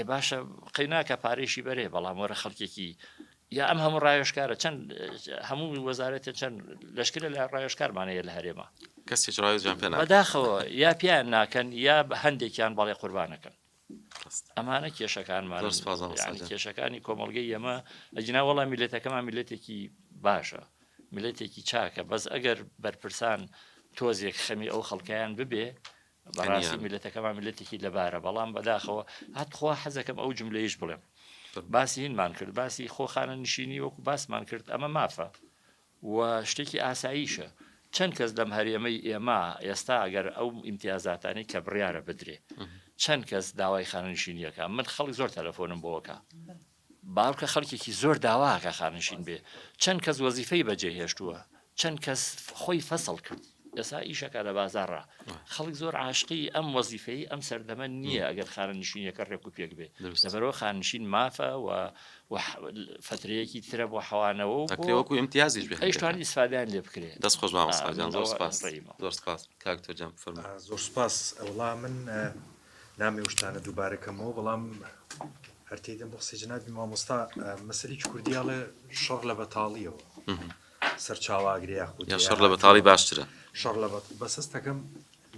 باشە قەیناکە پارێشی بەرێ بەڵام وەرە خەڵکێکی یا ئەم هەموو ڕایشکارە چەند هەموو وەزارەتە چەند لەشکرە لە ڕایشکارمانەیە لە هەرێمە کەسێک ڕایزیان پێ بەداخەوە یا پیان ناکەن یا هەندێکیان بەڵێ قوربانەکەن ئەمانە کێشەکانمان کێشەکانی کۆمەڵگەی ئەمە ئەجنا وەڵام میلەتەکەمان میلەتێکی باشە میلەتێکی چاکە بەس ئەگەر بەرپرسان تۆزێک خەمی ئەو خەڵکیان ببێ بەڕاستی میلەتەکەمان میلەتێکی لەبارە بەڵام بەداخەوە هاتخوا حەزەکەم ئەو جملەیش بڵێم باسی هینمان کرد باسی خۆخانە نشینی وەکو باسمان کرد ئەمە مافە و شتێکی ئاساییشە چەند کەس لەم هەرێمەی ئێمە ئێستا ئەگەر ئەو ئیمتیازاتانی کە بڕیارە بدرێ چەند کەس داوای خانەنشینیەکە من خەڵک زۆر تەلەفۆنم بۆەکە باوکە خەڵکێکی زۆر داواکە خانشین بێ چەند کەس وەزیفەی بەجێ هێشتووە چەند کەس خۆی فەسڵ کرد ئێستا ئیشەکە لە بازارڕ خەڵک زۆر عاشقی ئەم وەزیفەی ئەم سەردەمە نییە ئەگەر خانەنشینیەکە ڕێک و پێک بێ لەبەرەوە خانشین مافە و فترەیەکی ترە بۆ حەوانەوە وەکو ئیمتیازیش بێ ئەیشتوان ئیسفادیان لێ بکرێت دەست خۆش مامۆستاجان زۆر سپاس زۆر سپاس کاکتۆر فەرموو زۆر سپاس ئەوڵا من نامی وشتانە دووبارەکەمەوە بەڵام هەرتێدەم بۆ قسەی جەنابی مامۆستا مەسەلێکی کوردیاڵە شەڕ لە بەتاڵیەوە سەرچاواگرێ یا شەڕ لە بەتاڵی باشترە شەڕ لە بەسەستەکەم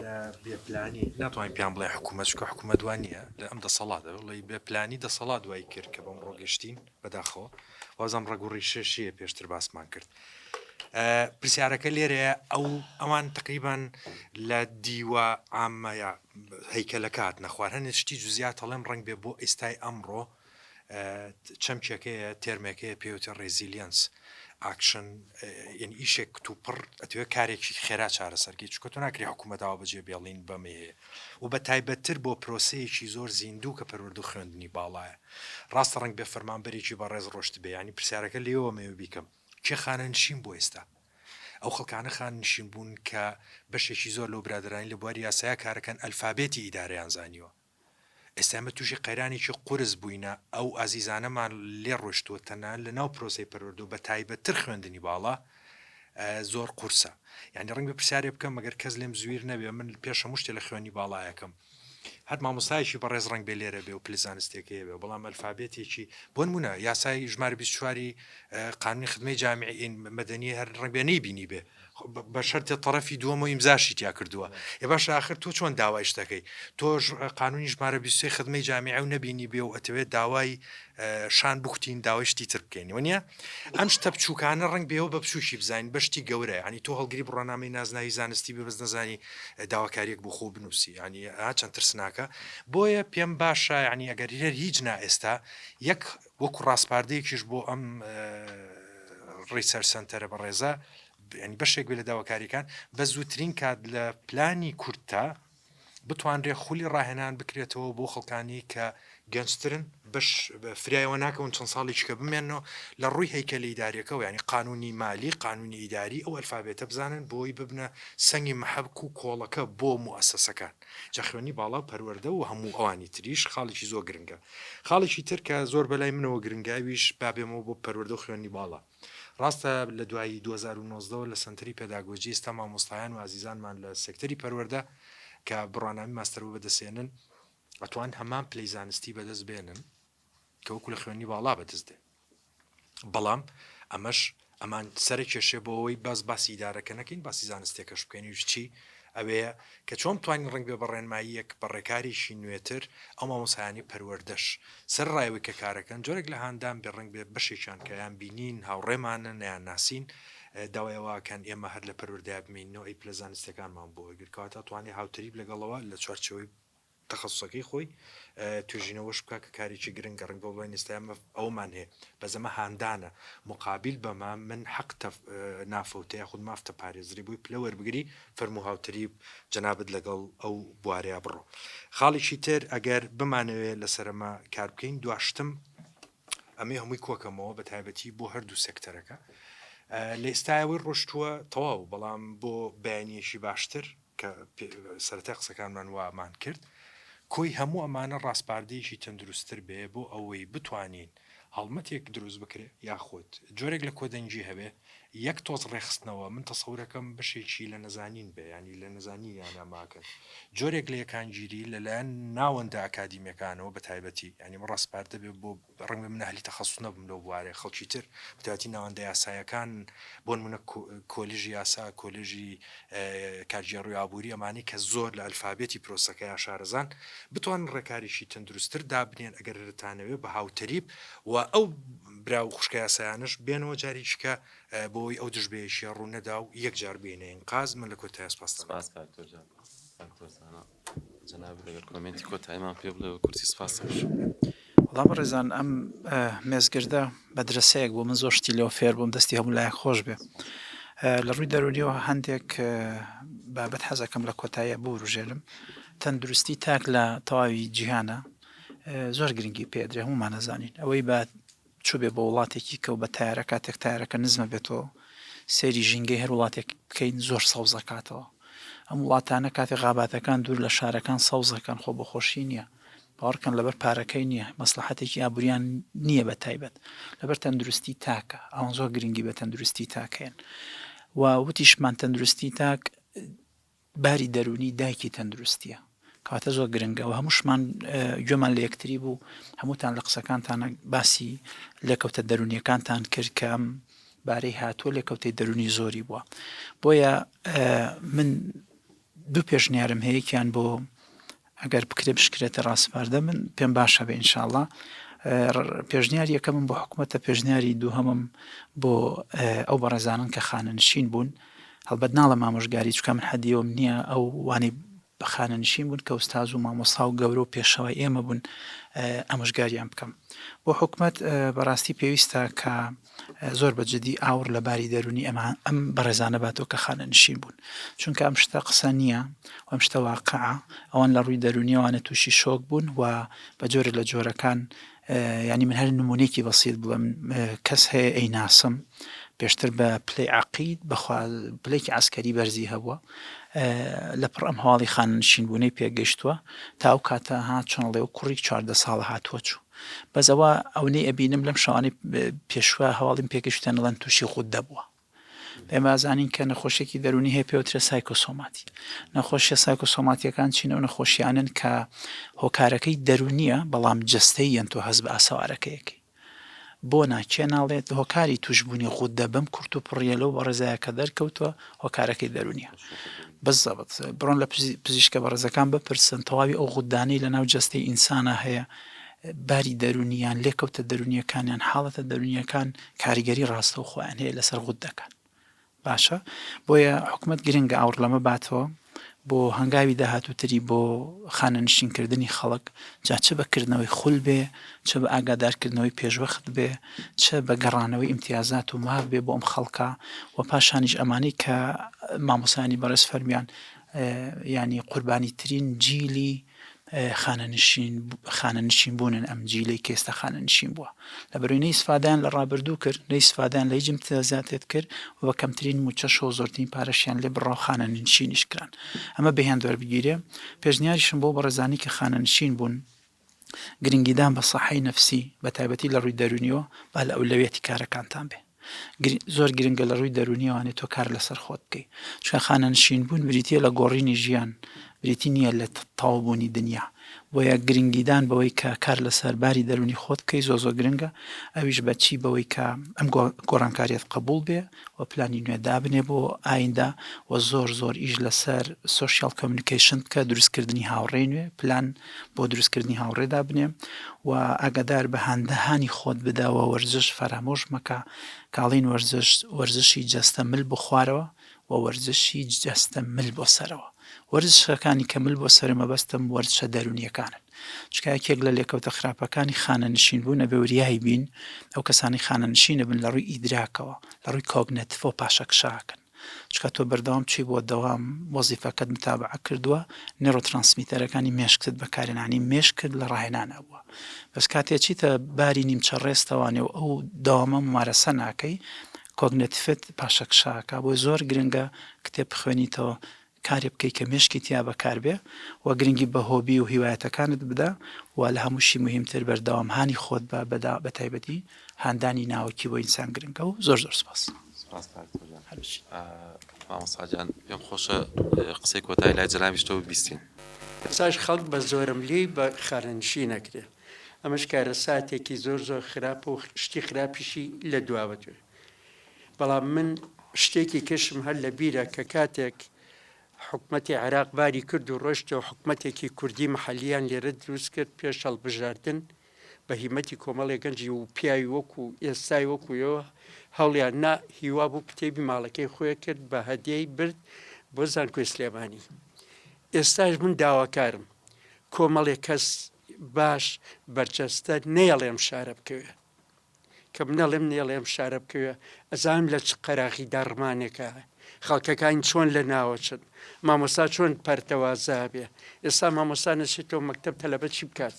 لە بێپلانی ناتوانین پیان بڵێ حکوومەت چکە حکوومەت دوان نییە لە ئەم دەسەڵاتە بڵێ بێپلانی دەسەڵات دوای کرد کە بەم ڕۆگەشتین بەداخەوە وازم ڕێگوڕی شێشیە پێشتر باسمان کرد. پرسیارەکە لێرەیە ئەوان تقریبان لە دیوە ئامەیە هەیکەلەکات نەخوار هەنێ شتی جوزیات هەڵێم ڕنگ بێ بۆ ئێستای ئەمڕۆ چەمچێکەیە تێرمێکەیە پێوتە ڕێزیلینس ئاکشن یعنی ئیشێک توپڕ ئەتوێ کارێکی خێرا چارەسەرکی چکە تۆ ناکری حکوومەتەوە بەجێ بێڵین بەمەیە و بە تایبەتتر بۆ پرۆسەیەکی زۆر زیندوو کە پەروەردە و خوێندنی باڵایە ڕاستە ڕنگ بێ فەرمانبەرێکی بەڕێز ڕۆشت بێ ینی پرسیارەکە لێەوە مێوە بیکەم کێ خانە نشین بۆ ئێستا ئەو خەڵکانە خان نشین بوون کە بەشێکی زۆر لەو برادرانی لە بواری یاسایە کارەکەن ئەلفابێتی ئیدارەیان زانیوە ئێستامە تووشی قەیرانێکی قورس بووینە ئەو ئازیزانەمان لێ ڕۆشتووە تەنها لە ناو پرۆسی پەروەردە بە تایبەتتر خوێندنی باڵا زۆر قورسە یعنی ڕنگ بە پرسیارێ بکەم مەگەر کەس لێم زویر نەبێ من پێش هەموو شتێ لە خوێنی باڵایەکەم هەر مامۆستایەکی بەڕێز ڕنگ بێ لێرە بێ و پلزانستێکەیە بێ بەڵام ئەلفابێتێکی بۆ نمونە یاسای ژمارە 24 قانونی خدمەی جامعی مەدەنی هەر ڕنگ بێ نەیبینی بێ بە شەرتە تەرەفی دووەم و ئیمزاشی تیا کردووە ێ باش ئاخر تۆ چۆن داوای شتەکەی تۆ قانونی ژمارە 23 خدمەی جامعی و نەبینی بێ و ئەتەوێت داوای شان بکوتین داوای شتی تر بکەین وە ئەم شتە بچووکانە ڕنگ بێەوە بە بچوشی بزانین بەشتی گەورە ینی تۆ هەڵگری بڕۆنامەی نازناوی زانستی بەبز نەزانی داواکاریەک بۆ خۆ بنووسی ینی چەند ترسناکە بۆیە پێم باشە ینی ئەگەر هیچ نا ئێستا یەک وەکو ڕاستپاردەیەکیش بۆ ئەم ڕیسەر سنتەرە بە ڕێزە ینی بەشێک بێ لە داواکاریەکان بە زووترین کات لە پلانی کورتە بتوانرێ خولی ڕاهێنان بکرێتەوە بۆ خەڵکانی کە گەنجترن بەش فریایەوە ناکەون چەند ساڵێکی کە بمێنەوە لە ڕووی هەیکەلی ئیداریەکەەوە ینی قانونی مالی قانونی ئیداری ئەو ئەلفابێتە بزانن بۆی ببنە سەنگی مەحەبک و کۆڵەکە بۆ موەسسەسەکان جەخوێنی باڵا و پەروەردە و هەموو ئەوانی تریش خاڵێکی زۆر گرنگە خاڵێکی تر کە زۆر بەلای منەوە گرنگاویش بابێمەوە بۆ پەروەردە و خوێنی باڵا ڕاستە لە دوایی 2009 لە سنتری پێداگۆجی ئێستا مامۆستایان و عزیزانمان لە سێکتەری پەروەردە کە بڕوانامی ماستەرەوە بەدەسێنن ئەتوان هەمان پلەی زانستی بەدەست بێنن کە وەکو لە خوێنی باڵا بەدەستێن بەڵام ئەمان سەرە کێشێ بۆ ئەوەی باسی ئیدارەکە نەکەین باسی زانستێکەش بکەین چی ئەوەیە کە چۆن توانین ڕنگ بێ بە ڕێنماییەک بە ڕێکاریشی نوێتر ئەو مامۆسایانی پەروەردەش سەر ڕایەوەی کە کارەکەن جۆرێک لە هاندان بێ ڕنگ بێ بەشێکیان کە یان بینین هاوڕێمانن یان ناسین داوایەوەکەن ئێمە هەر لە پەروەردای بمینەوە ئەی پلە زانستەکانمان بۆ گرکەواتە توانێ هاوتەریب لەگەڵەوە لە چوارچەوەی تەخەسوسەکەی خۆی توێژینەوەش بکە کە کارێکی گرنگە ڕنگ بۆ بڵێن ئێستامە ئەومان هەیە بەزەمە هاندانە مقابل بەما من حەق نافەوتەیە خود مافتە پارێزری بووی پلە وەربگری فەرمو هاوتەریب جەنابەت لەگەڵ ئەو بوارەیە بڕۆ خاڵێکی تر ئەگەر بمانەوێت لەسەرمە کار بکەین دواشتم ئەمێ هەمووی کۆکەمەوە بە تایبەتی بۆ هەردوو سێکتەرەکە لە ئێستاەوەی ڕۆشتووە تەواو بەڵام بۆ بەیانیەشی باشتر کە سەرەتا قسەکانمان وامان کرد کۆی هەموو ئەمانە ڕاستپاردەیەکی تەندروستتر بێ بۆ ئەوەی بتوانین هەڵمەتێک دروست بکرێت یاخۆت جۆرێک لە کۆدەنجی هەبێ یەک تۆز ڕێخستنەوە من تەسەورەکەم بەشێکی لە نەزانین بێ ینی لە نەزانی یاناماکەن جۆرێک لە یەکانگیری لەلایەن ناوەندە ئاکادیمیەکانەوە بە تایبەتی ینی من ڕاستپاردە بێ بۆ ڕنگ من هەلی تەخەسوس نەبم لەو بوارێ خەڵکی تر بتاتی ناوەندە یاسایەکان بۆ نمونە کۆلیژی یاسا کۆلیژی کارگێڕووی ئابووری ئەمانی کە زۆر لە ئەلفابێتی پرۆسەکە یا شارەزان بتوان ڕێکاریشی تەندروستتر دابنێن ئەگەر رتانەوێ بە هاوتەریب و ئەو برا و خوشکە یاسایانش بێنەوە جاریچکە بۆی ئەو دژبێشی ڕوونەدا و یەک جار بێنێن قاز من لە کۆتای سپاس جەناب لەگەر کۆمنتی کۆتاییمان پێ بڵێ کورسی سپاس وەڵام ڕێزان ئەم مێزگردە بەدرسەیەک بۆ من زۆر شتی لەوە فێر بووم دەستی هەموو لایەک خۆش بێ لە ڕووی دەرونیەوە هەندێک بابەت حەزەکەم لە کۆتاییە بوروژێنم تەندروستی تاک لە تەواوی جیهانە زۆر گرنگی پێدرێ هەمومان نەزانین ئەوەی بە چوو بێ بە وڵاتێکی کە و بە تایارە کاتێک تایارەکە نزمە بێتەوە سێری ژینگەی هەر وڵاتێک بکەین زۆر سەوزەکاتەوە ئەم وڵاتانە کاتێک غاباتەکان دوور لە شارەکان سەوزەکان خۆ بەخۆشی نییە باوەڕکەن لەبەر پارەکەی نییە مەسلحەتێکی ئابوریان نییە بە تایبەت لەبەر تەندروستی تاکە ئەوان زۆر گرنگی بە تەندروستی تاکەن و وتیشمان تەندروستی تاک باری دەرونی دایکی تەندروستیە کاتە زۆر گرنگەوە هەمووشمان گوێمان لە یەکتری بوو هەمووتان لە قسەکانتانە باسی لێکەوتە دەرونیەکانتان کرد کە ئەم بارەی هاتووە لێکەوتەی دەرونی زۆری بووە بۆیە من دوو پێشنیارم هەیەکیان بۆ ئەگەر بکرێ بشکرێتە ڕاستپاردە من پێم باشە بێ ئینشاءڵڵا پێشنیار یەکەمم بۆ حکوومەتە پێشنیاری دووهەمم بۆ ئەو بەڕێزانن کە خانەنشین بوون هەڵبەت ناڵە مامۆژگاری چکە من حەدیەوەم نییە ئەو وانی بە خانەنشین بوون کە ئوستاز و مامۆستا و گەورە و پێشەوەی ئێمە بوون ئەمەژگاریان بکەم بۆ حکوومەت بەڕاستی پێویستە کە زۆر بەجددی ئاور لە باری دەرونی ئەم بەڕێزانە باتەوە کە خانەنشین بوون چونکە ئەم شتە قسە نییە و ئەم شتە واقعە ئەوان لە ڕووی دەرونیەوانە تووشی شۆک بوون و بە جۆرە لە جۆرەکان ینی من هەر نمونێکی بەسیط بڵم کەس هەیە ئەی ناسم پێشتر بە پلەی عقید بەخوا پلەیەکی عسکەری بەرزی هەبووە لە پڕ ئەم هەواڵی خانەنشین بوونەی پێگەیشتووە تا ئەو کاتە هات چۆنڵێ و کوڕی 14 ساڵە هاتووە چوو بەزەوە ئەوەی ئەبینم لەم شەوانەی پێشوە هەواڵیم پێگەشتن لەن تووشی خود دەبووە ئێمە ئازانین کە نەخۆشێکی دەرونی هەیە پێوترە سایکۆسۆماتی نەخۆشیە سایکۆسۆماتیەکان چینە و نەخۆشیانن کە هۆکارەکەی دەرونیە بەڵام جستەی یەن تۆ هەز بە ئاسەوارەکەیەکی بۆ ناچێ ناڵێت هۆکاری توشببوونی خود دەبم کورت و پڕیە لەو بەڕێزایەکە دەرکەوتووە هۆکارەکەی دەرونیە بەزەبت بڕۆن لە پزیشکە بەڕێزەکان بپرسن تەواوی ئەو غودانەی لە ناو جستەی ئینسانە هەیە باری دەرونیان لێکەوتە دەرونیەکانیان حاڵەتە دەرونیەکان کاریگەری ڕاستە و خۆیان هەیە لەسەر غودەکان باشە بۆیە حکوومەت گرنگە ئاور لەمە باتەوە بۆ هەنگاوی داهاتووتری بۆ خانەنشینکردنی خەڵک جا چه بەکردنەوەی خول بێ چه بە ئاگادارکردنەوەی پێشوەخت بێ چه بە گەڕانەوەی ئیمتیازات و ماف بێ بۆ ئەم خەڵکە و پاشانیش ئەمانەی کە مامۆسانی بەڕێز فەرمیان ینی قوربانی ترین جیلی خانەنشین بوونن ئەم جیلەی کە ئێستا خانەنشین بووە لەبەرەوەی نەیسفادیان لە ڕابردوو کرد نەیسفادیان لە هیچ امتیازاتێت کرد و بە کەمترین موچەش و زۆرترین پارەشیان لێ بڕاو خانەنشینیش کران ئەمە بەهێن دەربگیرێ پێشنیاریشم بۆ بەڕێزانی کە خانەنشین بوون گرنگیدان بە سەحەی نەفسی بە تایبەتی لە ڕووی دەرونیەوە با لە ئەولەویەتی کارەکانتان بێ زۆر گرنگە لە ڕووی دەرونیەوانێت تۆ کار لەسەر خۆت بکەی چکە خانەنشین بوون بریتە لە گۆڕینی ژیان بریتی نییە لە تەواوبوونی دنیا بۆیە گرنگیدان بەوەی کە کار لەسەر باری دەرونی خۆت بکەی زۆ گرنگە ئەویش بەچی بەوەی کە ئەم گۆڕانکاریت قبول بێ و پلانی نوێ دابنێ بۆ ئایندا و زۆر ئیش لەسەر سوشیال کۆمیونیکیشن بکە دروستکردنی هاوڕێی نوێ پلان بۆ دروستکردنی هاوڕێ دابنێ و ئاگادار بە هەندەهانی خۆت بداوە وەرزش فەرامۆش مەکە کاڵین وەرزشی جەستە مل بۆ خوارەوە و وەرزشی جەستە مل بۆ سەرەوە وەرزشەکانی کە مل بۆ سەرە مەبەستم وەرزشە دەرونیەکانن چکە یەکێک لە لێکەوتە خراپەکانی خانەنشین بوون ئەبێ وریایی بین ئەو کەسانی خانەنشینە بن لە ڕووی ئیدراکەوە لە ڕووی کۆگنێتیڤ و پاشەکشاکەن چکە تۆ بەردەوام چی بۆ دەوام وەزیفەکەت متابعە کردووە نێڕۆترانسمیتەرەکانی مێشکت بەکارهێنانی مێشکت لە ڕاهێنانە بووە بەس کاتێک چیتە باری نیمچە ڕێستەوانێ و ئەو داوامە ممارەسە ناکەی کۆگنێتیڤت پاشەکشاکە بۆ زۆر گرنگە کتێب بخوێنیتەوە کارێ بکەی کە مێشکی تیا بەکار بێ و گرنگی بە هۆبی و هیوایەتەکانت بدا و لە هەمووشی مهمتر بەردەوام هانی خۆت بە تایبەتی هاندانی ناوەکی بۆ ئینسان گرنگە و زۆر سپاس مامۆستاجان پێم خۆشە قسەی کۆتایی لای جەنابیشتەوە بیستین ساش خەڵک بە زۆرم لی بە خانەنشین نەکرێ ئەمەش کارە ساتێکی زۆر خراپە و شتی خراپیشی لە دواوەتوێ بەڵام من شتێکی کەشم هەر لە بیرە کە کاتێک حکوومەتی عێراق باری کرد و ڕۆشتەوە حکوومەتێکی کوردی مەحەلیان لێرە دروست کرد پێش هەڵبژاردن بە هیمەتی کۆمەڵی گەنجی و پیاوی وەکو ئێستای وەکویەوە هەڵیان نا هیوا بوو کتێبی ماڵەکەی خۆی کرد بە هەدیەی برد بۆ زانکۆی سلێمانی ئێستاش من داواکارم کۆمەڵێک کەس باش بەرجەستە نێڵێم شارە بکەوێ کە منەڵێم نێڵێم شارە بکەوێ ئەزانم لە چ قەراغی داڕمانێکە خەڵکەکان چۆن لە ناوەچن مامۆستا چۆن پەرتەوازابێ ئێستا مامۆستا نەچێتەوە مەکتەب تەلەبەت چی بکات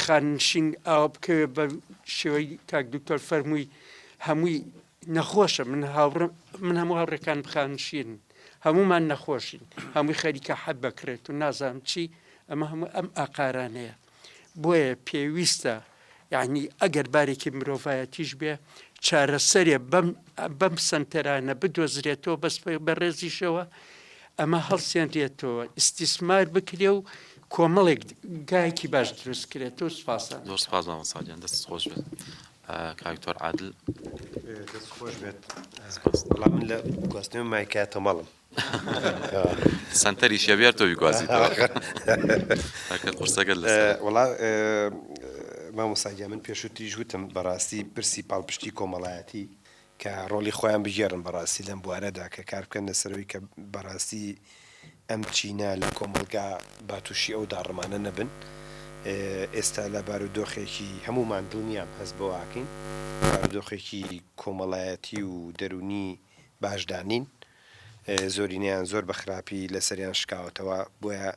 خاننشین ئاوا بکەوێ بە شێوەی کاک دکتۆر فەرمووی هەمووی نەخۆشە من هەموو هەڕێکان بخانشین هەمومان نەخۆشین هەمووی خەریکە حەب بکرێت و نازانم چی ئەمە هەموو ئەم ئاقارانەیە بۆیە پێویستە یعنی ئەگەر بارێکی مرۆڤایەتیش بێ چارەسەرێ بەم سنتەرانە بدۆزرێتەوە بەس بەڕێزیشەوە ئەمە هەڵسێنرێتەوە ئیستیسمار بکرێ و کۆمەڵێک گایەکی باش دروست کرێتەوە سپاسان زۆر سپاس مامۆستاجان دەست خۆش بێت کاکتۆر عادل دەست خۆش بێت بەڵام من لە گواستنەوەی مایکاتە مەڵم سنتەری شێبیار تۆ بیگوازیتەوە ئەکە قورسەکەت لەسەر وڵا مامۆساگیا من پێشوتیش وتم بەڕاستی برسی پاڵپشتی کۆمەڵایەتی کە ڕۆلی خۆیان بژێڕن بەڕاستی لەم بوارەدا کە کار بکەن لەسەرەوەی کە بەڕاستی ئەم چینە لە کۆمەلگا باتوشی ئەو داڕمانە نەبن ئێستا لە بارودۆخێکی هەمومان دڵنیام هەست بۆ واکەین بارودۆخێکی کۆمەڵایەتی و دەرونی باشدانین زۆرینیان زۆر بە خراپی لەسەریان شکاوتەوە بۆیە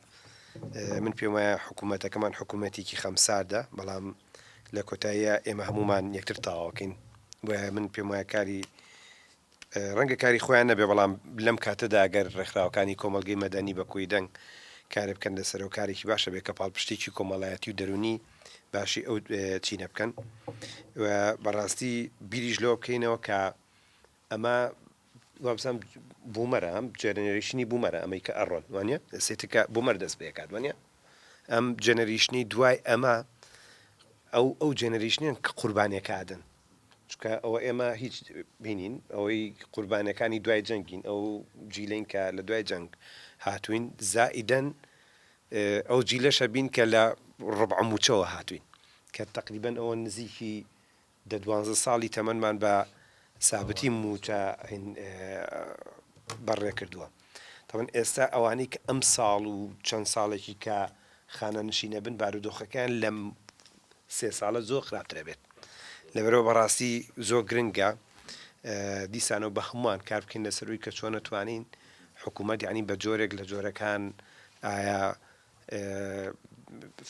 من پێم وایە حکوومەتەکەمان حکوومەتێکی خەمساردە بەڵام لە کۆتاییە ئێمە هەمومان یەکتر تاواکەین بۆیە من پێم وایە کاری ڕەنگە کاری خۆیان نەبێ بەڵام لەم کاتەدا ئەگەر ڕێکخراوەکانی کۆمەلگەی مەدەنی بە کوی دەنگ کارە بکەن لەسەر و کارێکی باشە بێت کە پاڵپشتێکی کۆمەڵایەتی و دەرونی باشی ئەو چینە بکەن بەڕاستی بیریش لەوە بکەینەوە کە ئەمە وابزانام بوومەرە ئەم جێنەرێشنی بوومەرە ئەمەی کە ئەڕۆن وانە سێتەکە بوومەر دەست پێکات وانە ئەم جێنەریشنی دوای ئەمە ئەو جێنەریشنیان کە قوربانیەکادن چکە ئەوە ئێمە هیچ بینین ئەوەی قوربانەکانی دوای جەنگین ئەو جیلین کە لە دوای جەنگ هاتوین زائیدەن ئەو جیلەشە بین کە لە ڕبع موچەوە هاتوین کە تقریبەن ئەوە نزیکی 12 ساڵی تەمەنمان بە سابتی موچە بەڕێ کردووە تەمەن ئێستا ئەوانەی کە ئەم ساڵ و چەند ساڵێکی کە خانە نشینە بن بارودۆخەکان لەم 3 ساڵە زۆر خراپترە بێت لەبەرەوە بەڕاستی زۆر گرنگە دیسانەوە بە هەمووان کار بکەین لەسەروی کە چۆن نتوانین حکوومەت یعنی بە جۆرێک لە جۆرەکان ئایا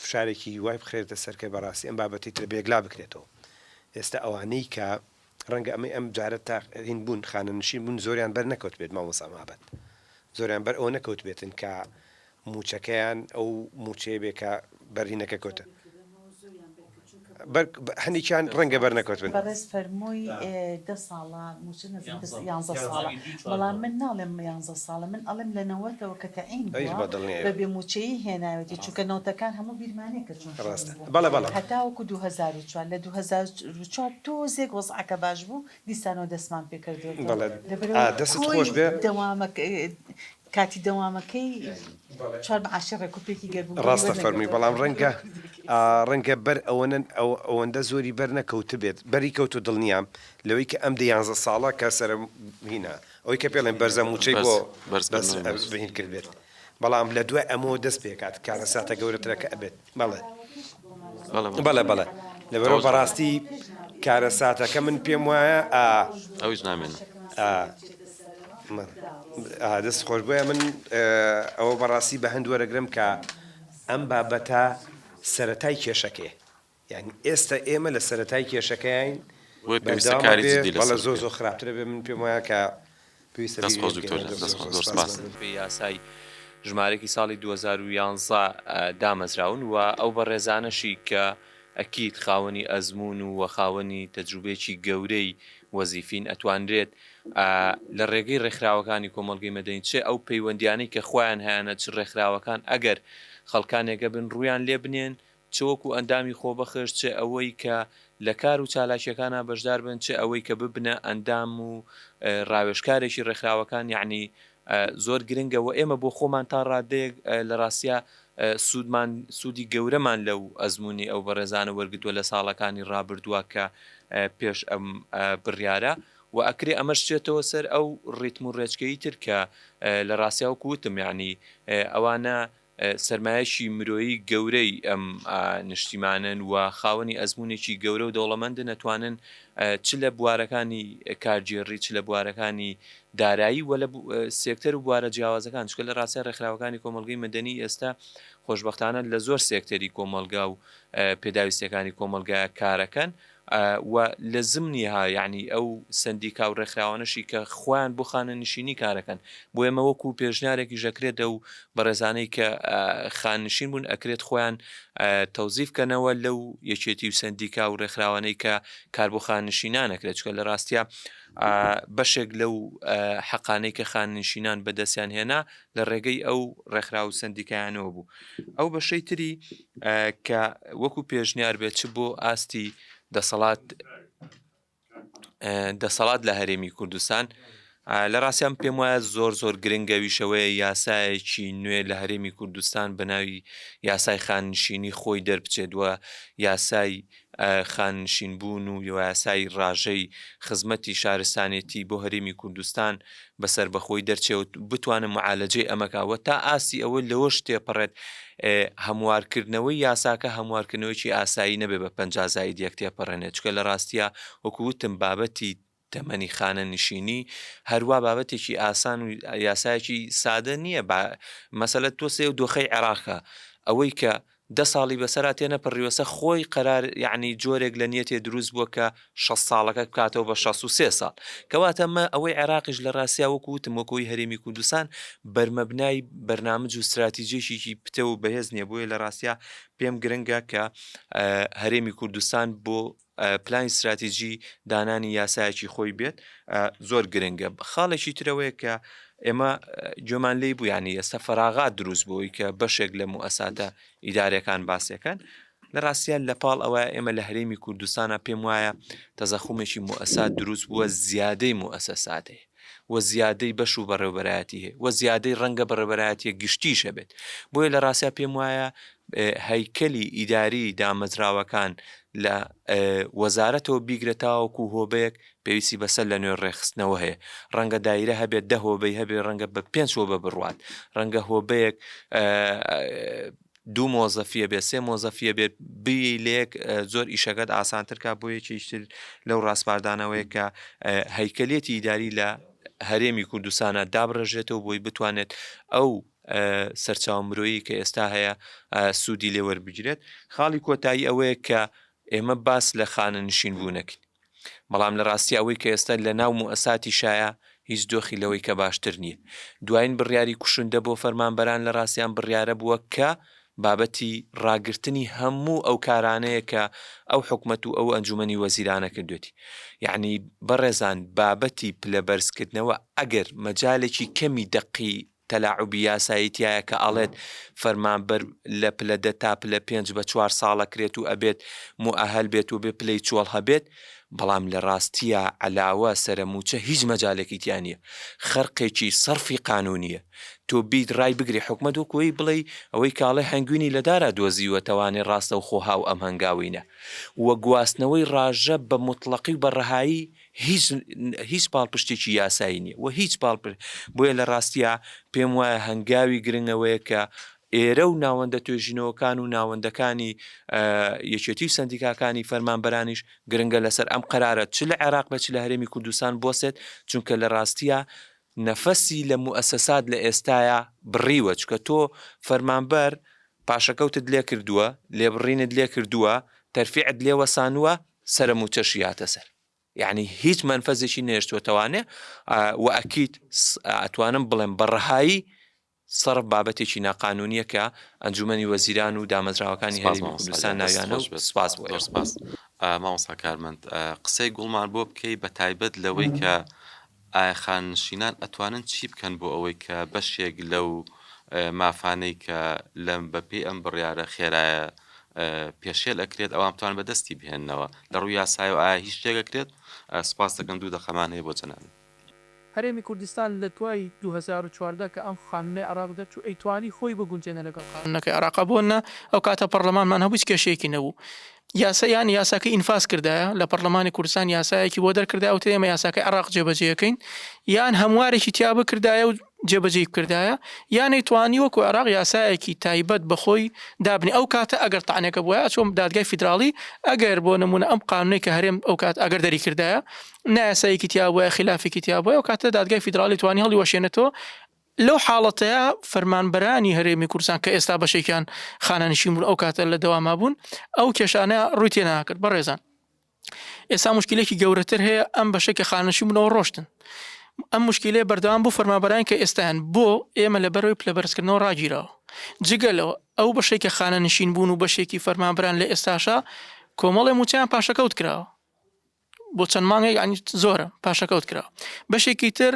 فشارێکی وای بخرێتە سەرکە بەڕاستی ئەم بابەتی تر بێگلا بکرێتەوە ئێستا ئەوانەی کە ڕەنگە ئەم جارە تاقین بوون خانە نشین بوون زۆریان بەر نەکەوت بێت مامۆستا مابەت زۆریان بەر ئەو نەکەوت بێتن کە موچەکەیان ئەو موچەیە بێ کە بەرهینەکە کەوتە هەنییان ڕەنگە بەر نەکەوتن بەڕێز فەرمووی 10 ساڵە موچە 11 ساڵە بەڵام من ناڵێم 11 ساڵە من ئەڵێم لە نەوەتەوە کە تەعین بە بێ موچەیی هێناوێتی چونکە نەوتەکان هەموو بیرمانێ کە چۆن بەڵێ هەتاوەکو 2004 لە 2004 تۆزێک وەزعەکە باش بوو دیسانەوە دەستمان پێکردوێت دەست خۆش بێ کاتی دەوامەکەی چوار بەعاشی ڕێکوپێکی گەربوو ڕاستە فەرمی بەڵام ڕەنگە بەر ئەوەندە زۆری بەر نەکەوت بێت بەری کەوت و دڵنیام لەوەی کە ئەم 11 ساڵە کە سەر هینە ئەوەی کە پێڵێن بەرزە موچەی بۆ بەهین کرد بێت بەڵام لە دوای ئەمەوە دەست پێکات کارە ساتە گەورەترەکە ئەبێت بەڵێ لەبەرەوە بەڕاستی کارە ساتەکە من پێم وایە ئەویش نامێنە دەست خۆش بۆیە من ئەوە بەڕاستی بە هەند وەرەگرم کە ئەم بابەتە سەرەتای کێشەکەی یعنی ئێستا ئێمە لە سەرەتای کێشەکەین بەڵە زۆر خراپترە بێ من پێم وایە کە یاسای ژمارەی ساڵی 2011 دامەزراون و ئەو بە ڕێزانەشی کە ئەکیت خاوەنی ئەزمون و خاوەنی تەجروبێکی گەورەی وەزیفین ئەتوانرێت لە ڕێگەی ڕێکخراوەکانی کۆمەڵگەی مەدەنی چێ ئەو پەیوەندیانەی کە خۆیان هیانە چ ڕێکخراوەکان ئەگەر خەڵکانێکە بن ڕویان لێ بنێن چۆکو ئەندامی خۆبەخش چێ ئەوەی کە لە کار و چالاکیەکانە بەشدار بن چێ ئەوەی کە ببنە ئەندام و ڕاوێژکارێکی ڕێکخراوەکان یعنی زۆر گرنگەوە ئێمە بۆ خۆمان تا ڕادەیەک لە ڕاستە سوودی گەورەمان لەو ئەزمموی ئەو بەڕێزانە وەرگتووە لە ساڵەکانی ڕابردووە کە پێش ئەم بڕیارە و ئەکرێ ئەمەش چێتەوە سەر ئەو ڕیتم و ڕێچکەی تر کە لە ڕاستیا و کووتم یعنی ئەوانە سەرمایەکی مرۆیی گەورەی ئەم نیشتیمانن و خاوەنی ئەزمونێکی گەورە و دەوڵەمەندە نەتوانن چ لە بوارەکانی کارگێڕی چ لە بوارەکانی دارایی و لە سێکتەر و بوارە جیاوازەکان چکە لە ڕاستە ڕێکخراوەکانی کۆمەڵگەی مەدەنی ئێستا خۆشبەختانە لە زۆر سێکتەری کۆمەلگا و پێداویستەکانی کۆمەلگایە کارەکەن و لە زمنیها یعنی ئەو سندیکا و ڕێکخراوانشی کە خۆیان بۆ خانە نشینی کارەکەن بۆ ئێمە وەکو پێشنارێکی ژەکرێتە و بەڕێزانەی کە خاننشین بوون ئەکرێت خۆیان تەوزیف کەنەوە لەو یەکێتی و سندیکا و ڕێکخراوانەی کە کار بۆ خاننشینانەکرێت چکە لە ڕاستە بەشێک لەو حەقانەی کە خاننشینان بەدەستیان هێنا لە ڕێگەی ئەو ڕێکخرا و سندیکایانەوە بوو ئەو بەشەی تری کە وەکو پێشنیار بێت چ بۆ ئاستی دەسەڵات لە هەرێمی کوردستان لە ڕاستیان پێم وایە زۆر گرنگەویشەوەی یاسایەکی نوێ لە هەرێمی کوردستان بەناوی یاسای خاننشینی خۆی دەربچێت وە یاسای خاننشین بوون و یاسای ڕاژەی خزمەتی شارستانێتی بۆ هەرێمی کوردستان بەسەر بەخۆی دەرچێت بتوانم معالەجەی ئەمەکەوە تا ئاسی ئەوە لەوە شتێپەڕێت هەموارکردنەوەی یاساکە هەموارکردنەوەیکی ئاسایی نەبێ بە 50 زاید یەک تێپەڕێنێت چکە لە ڕاستیە وەکووتم بابەتی تەمەنی خانە نشینی هەروە بابەتێکی ئاسان و یاسایەکی سادە نییە مەسەلە تۆسێ و دۆخەی عێراقە ئەوەی کە 10 ساڵی بەسەراتێنە پڕیوەسە خۆی قەرار یعنی جۆرێک لە نیەتێ دروست بووە کە 6 ساڵەکە بکاتەوە بە 63 ساڵ کەواتەمە ئەوەی عێراقیش لە ڕاستیا وەکووتم وەکۆی هەرێمی کوردستان بەرمەبنای بەرنامج و استراتیژیشی پتە و بەهێز نییە بۆیە لە ڕاستیا پێم گرنگە کە هەرێمی کوردستان بۆ پلانی استراتیژی دانانی یاسایەکی خۆی بێت زۆر گرنگە خاڵێکی ترەوەیە کە ئێمە گوێمان لێی بوو ینی ئێستا فەراغات دروست بووی کە بەشێک لە موئەساتە ئیدارەکان باسیەکەن لە ڕاستیان لە پاڵ ئەوە ئێمە لە هەرێمی کوردستانە پێم وایە تەزەخومێکی موئەسات دروست بووە زیادەی موئەسەساتەیە وە زیادەی بەش و بەڕێوەبەرایەتی هەیە وە زیادەی ڕەنگە بەڕێوەبەرایەتیە گشتیشە بێت بۆیە لە ڕاستیا پێم وایە هەیکەلی ئیداری دامەزراوەکان لە وەزارەتەوە بیگرێتاوەکو هۆبەیەک پێویستی بەسەر لە نوێ ڕێخستنەوە هەیە ڕەنگە دایرە هەبێت 10 هۆبەی هەبێ ڕەنگە بە 5 هۆبە بڕوات ڕەنگە هۆبەیەک 2 مۆزەفیە بێت 3 مۆزەفیە بێت لێک زۆر ئیشەکەت ئاسانترکە بۆ یەکیشتر لەو ڕاستپاردانەوەی کە هەیکەلێتی ئیداری لە هەرێمی کوردستانە دابڕژێتەوە بۆی بتوانێت ئەو سەرچاو مرۆیی کە ئێستا هەیە سوودی لێوەربگرێت خاڵی کۆتایی ئەوەیە کە ئێمە باس لە خانە نشین بوونەکەین بەڵام لە ڕاستی ئەوەی کە ئێستا لە ناو موئەساتی شایە هیچ دۆخی لەوەی کە باشتر نییە دوایین بڕیاری کوشندە بۆ فەرمانبەران لە ڕاستیان بڕیارە بووە کە بابەتی ڕاگررتنی هەموو ئەو کارانەیە کە ئەو حکومەت و ئەو ئەنجومەنی وەزیرانە کردوێتی یعنی بەڕێزان بابەتی پلەبەرزکردنەوە ئەگەر مەجالێکی کەمی دەقی تەلاعوبی یاساییتیایە کە ئەڵێت فەرمانبەر لە پلە 10 تا پلە 5 بە 4 ساڵە کرێت و ئەبێت موئەهەل بێت و بێ پلەی چۆڵ هەبێت بەڵام لە ڕاستیە عەلاوە سەرەموچە هیچ مەجالێکی تیان نییە خەرقێکی سەرفی قانونیە تۆ بیت ڕای بگری حکومەت و کۆی بڵێ ئەوەی کاڵێ هەنگوینی لەدارە دۆزیوە تەوانێ ڕاستە و خۆها و ئەم هەنگاوینە وە گواستنەوەی ڕاژە بە مطلقی و بەڕەهایی هیچ پاڵپشتێکی یاسایی نییە و هیچ بۆیە لە ڕاستیە پێم وایە هەنگاوی گرنگەوەیە کە ئێرە و ناوەندە توێژینەوەکان و ناوەندەکانی یەکێتی و سندیکاکانی فەرمانبەرانیش گرنگە لەسەر ئەم قەرارە چ لە عێراق بە چ لە هەرێمی کوردستان بۆسێت چونکە لە ڕاستیە نەفەسی لە موئەسەسات لە ئێستاە بڕیوە چکە تۆ فەرمانبەر پاشەکەوتت لێ کردووە لێبڕینت لێ کردووە تەرفیعت لێ وەسانووە سەرەموچەشی هاتە سەر یعنی هیچ منفەزێکی نێشتوەتەوانێ و ئەکید ئەتوانم بڵێم بەڕەهایی سەرف بابەتێکی ناقانونیە کە ئەنجومەنی وەزیران و دامەزراوەکانی هەرێمی کوردستان ناویانە و سپاس بۆ مامۆستا کارمەند قسەی گوڵمان بۆ بکەی بە تایبەت لەوەی کە ئایا خاننشینان ئەتوانن چی بکەن بۆ ئەوەی کە بەشێک لەو مافانەی کە لەم بەپێی ئەم بڕیارە خێرایە پێشێل ئەکرێت ئەوان بتوان بەدەستی بهێننەوە لە ڕووی یاسای و ئایا هیچ شتێکەکرێت سپاس دەکەم 2 دەقەمان هەیە بۆ جەنابی هەرێمی کوردستان لە دوای 2014 کە ئەم خانونەی عراق دەرچوو ئەیتوانی خۆی بگونجێنە لەگەڵ قانونەکەی عراق بۆنە ئەو کاتە پەرلەمانمان هەبوو کێشەیەکی نەبوو یاسایان یاساکە ئینفاس کردایە لە پەرلەمانی کوردستان یاسایەکی بۆ دەرکردای و تێمە یاساکەی عراق جێبەجێەکەین یان هەموارێکی تیا بکردایە و جێبەجێ کردایە یان ئەیتوانی وەکو عراق یاسایەکی تایبەت بەخۆی دابنی ئەو کاتە ئەگەر تاانێکە بووە چۆن دادگای فیدراڵی ئەگەر بۆ نمونە ئەم قانونەی کە هەرێم ئەو کات ئەگەر دەری کردایە نایاسایەکی تیا بووە خلافێکی تیا بووە ئەو کاتە دادگای فیدراڵی توانی هەڵی وەشێنێتەوە لەو حاڵەتەیە فەرمانبەرانی هەرێمی کوردستان کە ئێستا بەشێکیان خانەنشین بوون ئەو کاتە لە دەواما بوون ئەو کێشانە ڕووی تێ ناکرد بەڕێزان ئێستا مشکلێکی گەورەتر هەیە ئەم بەشێکە خانەنشین بوونەوە ڕۆشتن ئەم مشکلەیە بەردەوام بوو فەرمانبەرانی کە ئێستایان بۆ ئێمە لە بەرەوەی پلەبەرزکردنەوە ڕاگیرەوە جگەلەوە ئەو بەشێکە خانەنشین بوون و بەشێکی فەرمانبەران لە ئێستاشا کۆمەڵی موچیان پاشەکەوت کراوە بۆ چەند مانگێک ینی زۆرە پاشەکەوت کراوە بەشێکی تر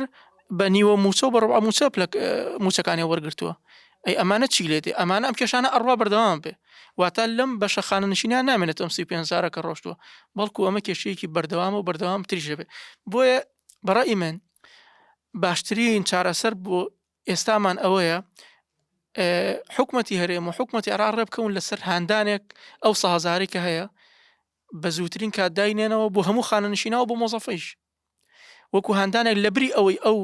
بە نیوە موچە و بە ڕوع موچە موچەکانی وەرگرتووە ئەی ئەمانە چی لێتێ ئەمانە ئەم کێشانە ئەڕوا بەردەوام بێ واتە لەم بەشە خانەنشینیان نامێنێت ئەم 35 کە ڕۆشتووە بەڵکو ئەمە کێشەیەکی بەردەوام و بەردەوام تریژە بێ بۆیە بەڕای من باشترین چارەسەر بۆ ئێستامان ئەوەیە حکومەتی هەرێم و حکومەتی عێراق ڕێ بکەون لەسەر هاندانێک ئەو سەهزاری کە هەیە بە زووترین کات داینێنەوە بۆ هەموو خانەنشینەوە بۆ مۆزەفەیش وەکو هاندانێک لەبری ئەوەی ئەو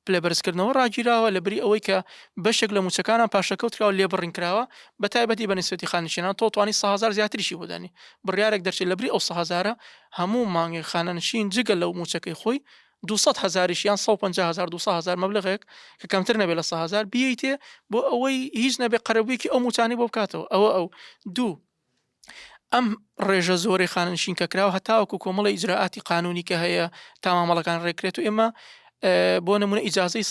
پلەبەرزکردنەوە ڕاگیراوە لەبری ئەوەی کە بەشێک لە موچەکانان پاشەکەوتراوە لێبڕینکراوە بە تایبەتی بە نسبەتی خانەنشینان تۆ توانی 1000 زیاتریشی بۆدانی بڕیارێک دەرچێت لەبری ئەو 1000 هەموو مانگی خانەنشین جگە لەو موچەکەی خۆی 200,000 یان 150,000 200,000 مەبلغێک کە کەمتر نەبێت لە 100,000 بیتێ بۆ ئەوەی هیچ نەبێ قەرەبوویەکی ئەو موچانی بۆ بکاتەوە ئەو دوو ئەم ڕێژە زۆری خانەنشین کە کراوە هەتاوەکو کۆمەڵی ئیجراعاتی قانونی کە هەیە تا مامەڵەکان ڕێکرێت و ئێمە بۆ نمونە ئیجازەی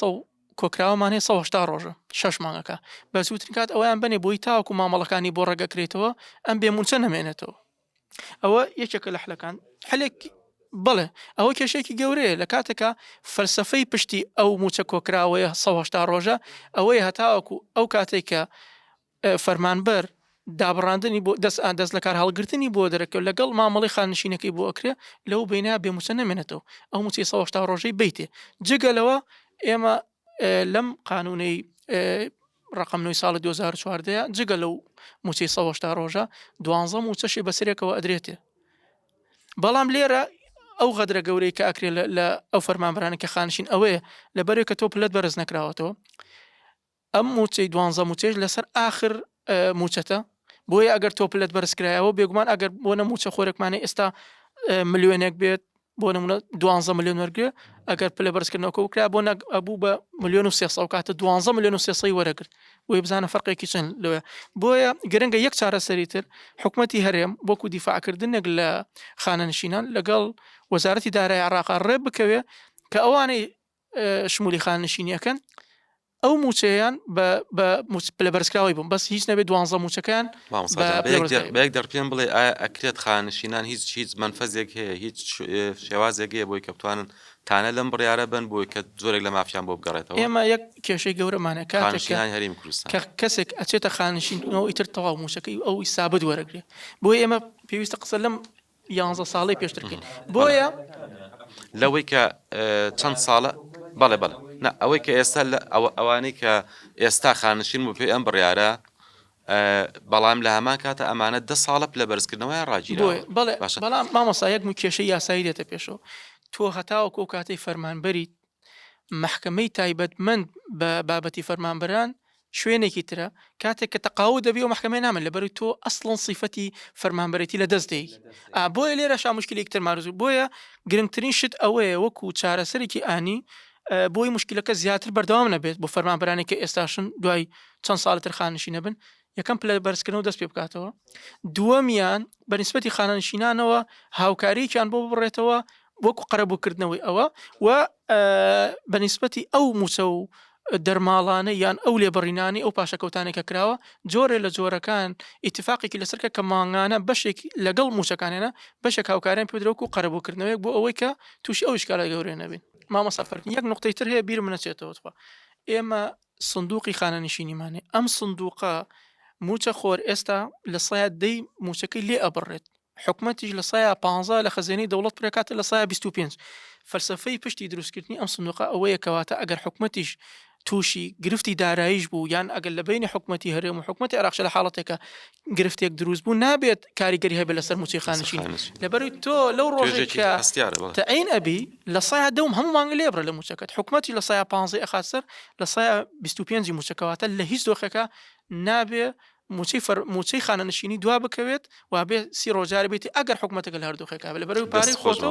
کۆکراوەمان هەیە 180 ڕۆژە 6 مانگەکە بە زووترین کات ئەویان بنێ بۆی تاوەکو مامەڵەکانی بۆ ڕێگەکرێتەوە ئەم بێمونچە نەمێنێتەوە ئەوە یەکێکە لە حلەکان حلێک بڵێ ئەوە کێشێکی گەورەیە لە کاتێکە فەلسەفەی پشتی ئەو موچە کۆکراوەیە 180 ڕۆژە ئەوەی هەتاوەکو ئەو کاتێک کە فەرمانبەر دابڕاندنی بۆ دەست لە کار هەڵگرتنی بۆ دەرەکەوت لەگەڵ مامەڵی خاننشینەکەی بۆ ئەکرێ لەو بینە بێموچە نەمێنێتەوە ئەو موچی 180 ڕۆژەی بیتێ جگەلەوە ئێمە لەم قانونەی ڕقم 9 ساڵی 2014 جگە لەو موچی 180 ڕۆژە 12 موچەشی بەسەرێکەوە ئەدرێتێ بەڵام لێرە ئەو غەدرە گەورەی کە ئەکرێت لە ئەو فەرمانبەرانە کە خانشین ئەوەیە لەبەرێک کە تۆ پلت بەرز نەکراوەتەوە ئەم موچەی 12 موچێش لەسەر آخر موچەتە بۆیە ئەگەر تۆ پلت بەرزکرایەوە بێگومان ئەگەر بۆ نەموچە خۆرەکمانێ ئێستا ملیۆنێک بێت بۆ نمونە 12 ملیۆن وەرگێ ئەگەر پلە بەرزکردنەوە بکرا بۆ ئەبوو بە 1,300,000 کاتە 12 ملیۆن 300 وەرەگرت بۆی بزانە فەرقێکی چەند لەوێ بۆیە گرنگە یەک چارەسەری تر حکومەتی هەرێم بۆکو دیفاعکردنێک لە خانەنشینان لەگەڵ وەزارەتی دارایی عێراق ڕێ بکەوێ کە ئەوانەی شمولی خانەنشینیەکەن ئەو موچەیان بە پلە بەرزکراوی بووم بەس هیچ نەبێت 12 موچەکان بەیەک دەرپێن بڵێ ئایا ئەکرێت خانەنشینان هیچ منفەزێک هەیە هیچ شێوازێک هەیە بۆی کە بتوانن تانە لەم بڕیارە بن بۆی کە زۆرێک لە مافیان بۆ بگەڕێتەوە ئێمە یەک کێشەی گەورەمانە خانەنشینانی هەرێمی کوردستان کە کەسێک ئەچێتە خانەنشینەوە ئیتر تەواو موچەکەی ئەو سابت وەرەگرێ بۆیە ئێمە پێویستە قسە لەم 11 ساڵی پێشترکەین بۆیە لەوەی کە چەند ساڵە بەڵێ ئەوەی کە ئێستا ئەوانەی کە ئێستا خانەنشین بوو پێ ئەم بڕیارە بەڵام لە هەمان کاتە ئەمانە 10 ساڵە لە بەرزکردنەوەی ڕاگیرەوە بەڵام مامۆستا یەک کێشەی یاسایی دێتە پێشەوە تۆ هەتاوەکو ئەو کاتەی فەرمانبەریت محکەمەی تایبەتمەند بە بابەتی فەرمانبەران شوێنێکی ترە کاتێک کە تەقاو دەبی و محکەمەی نامن لەبەروی تۆ ئەسڵەن سیفەتی فەرمانبەرێتی لە دەست دەی بۆیە لێرە شامشکلێک تر ماروز بۆیە گرنگترین شت ئەوەیە وەکو چارەسەرێکی ئانی بۆی مشکلەکە زیاتر بەردەوام نەبێت بۆ فەرمانبەرانی کە ئێستاشن دوای چەند ساڵتر خانەنشینە بن یەکەم پلە بەرزکردنەوە دەست پێ بکاتەوە دووەمیان بەنسبەتی خانەنشینانەوە هاوکارییان بۆ بڕێتەوە وەکو قەرەبووکردنەوەی ئەوە و بەنسبەتی ئەو موچە و دەرماڵانە یان ئەو لێبڕینانی ئەو پاشەکەوتانێکە کراوە جۆرێ لە جۆرەکان ئیتفاقێکی لەسەرکە کە ماگانە بەشێک لەگەڵ موچەکانێنە بەشێک هاوکاریان پێدرەوەکو و قەرەبووکردنەوەیک بۆ ئەوەی کە تووشی ئەو شکالە گەورەیە نەبین مامۆستا فەرمی یەک نقطەی تر هەیە بیرم نەچێتەوە ئێمە سندوقی خانەنشینیمانێ ئەم سندوقە موچە خۆر ئێستا لە سایە دەی موچەکەی لێ ئەبڕێت حکومەتیش لە سایە 15 لە خەزێنەی دەوڵەت پرێکاتە لە سایە 25 فەلسەفەی پشتی دروستکردنی ئەم سندوقە ئەوەیە کەواتە ئەگەر حکومەتیش تووشی گرفتی داراییش بوو یان ئەگەر لە بینی حکومەتی هەرێم و حکومەتی عێراق لە حاڵەتێکە گرفتێک دروست بوو نابێت کاریگەری هەبێت لەسەر موچەی خانەنشین لەبەروی تۆ لەو ڕۆژێکە تەعین ئەبی لە سایە دەوم هەموو مانگە لێبڕە لە موچەکەت حکومەتی لە سایە 15 ئەخات سەر لە سایە 25 موچەکەواتە لە هیچ دۆخەکە نابێ موچەی خانەنشینی دوا بکەوێت و بێ 30 ڕۆژار بێتی ئەگەر حکومەتەکە لە هەردووخەکە بە پارەی خۆتە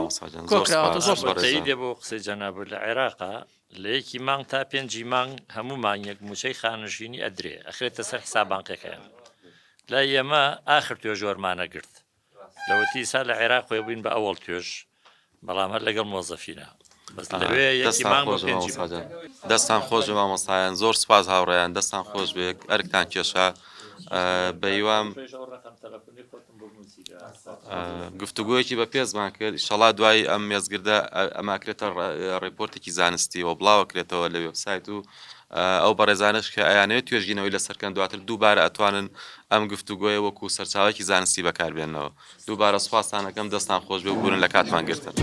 کۆکراوەتە زۆر دێ بۆ قسەی جەناب لە عێراقا لە یەکی مانگ تا 5 مانگ هەموو مانگێک موچەی خانەنشینی ئەدرێ ئەخرێتە سەر حساب بانکەکەیان لای ئێمە ئاخر توێ زۆرمانە گرت لەوەتی سا لە عێراق خۆی بووین بە ئەوڵ توێژ بەڵام هەر لەگەڵ مۆزەفینە بەس لەوێ یەکی مانگ دەستان خۆش بە مامۆستایان زۆر سپاس هاوڕێیان دەستان خۆش بێ ئەرکتان کێشە بەیوام گفتوگویەکی بە پێزمان کرد شەڵا دوای ئەم مێزگردە ئەماکرێتە ڕێپۆرتێکی زانستی و بڵاوەکرێتەوە لە وێبسایت و ئەو بەڕێزانش کە ئەیانەوێت توێژینەوەی لەسەرکەن دواتر دووبارە ئەتوانن ئەم گفتوگوۆیە وەکو سەرچاوێکی زانستی بەکاربێنەوە دووبارە سوپاسانەکەم دەستان خۆش بێ و بوون لە کاتمان گرتن.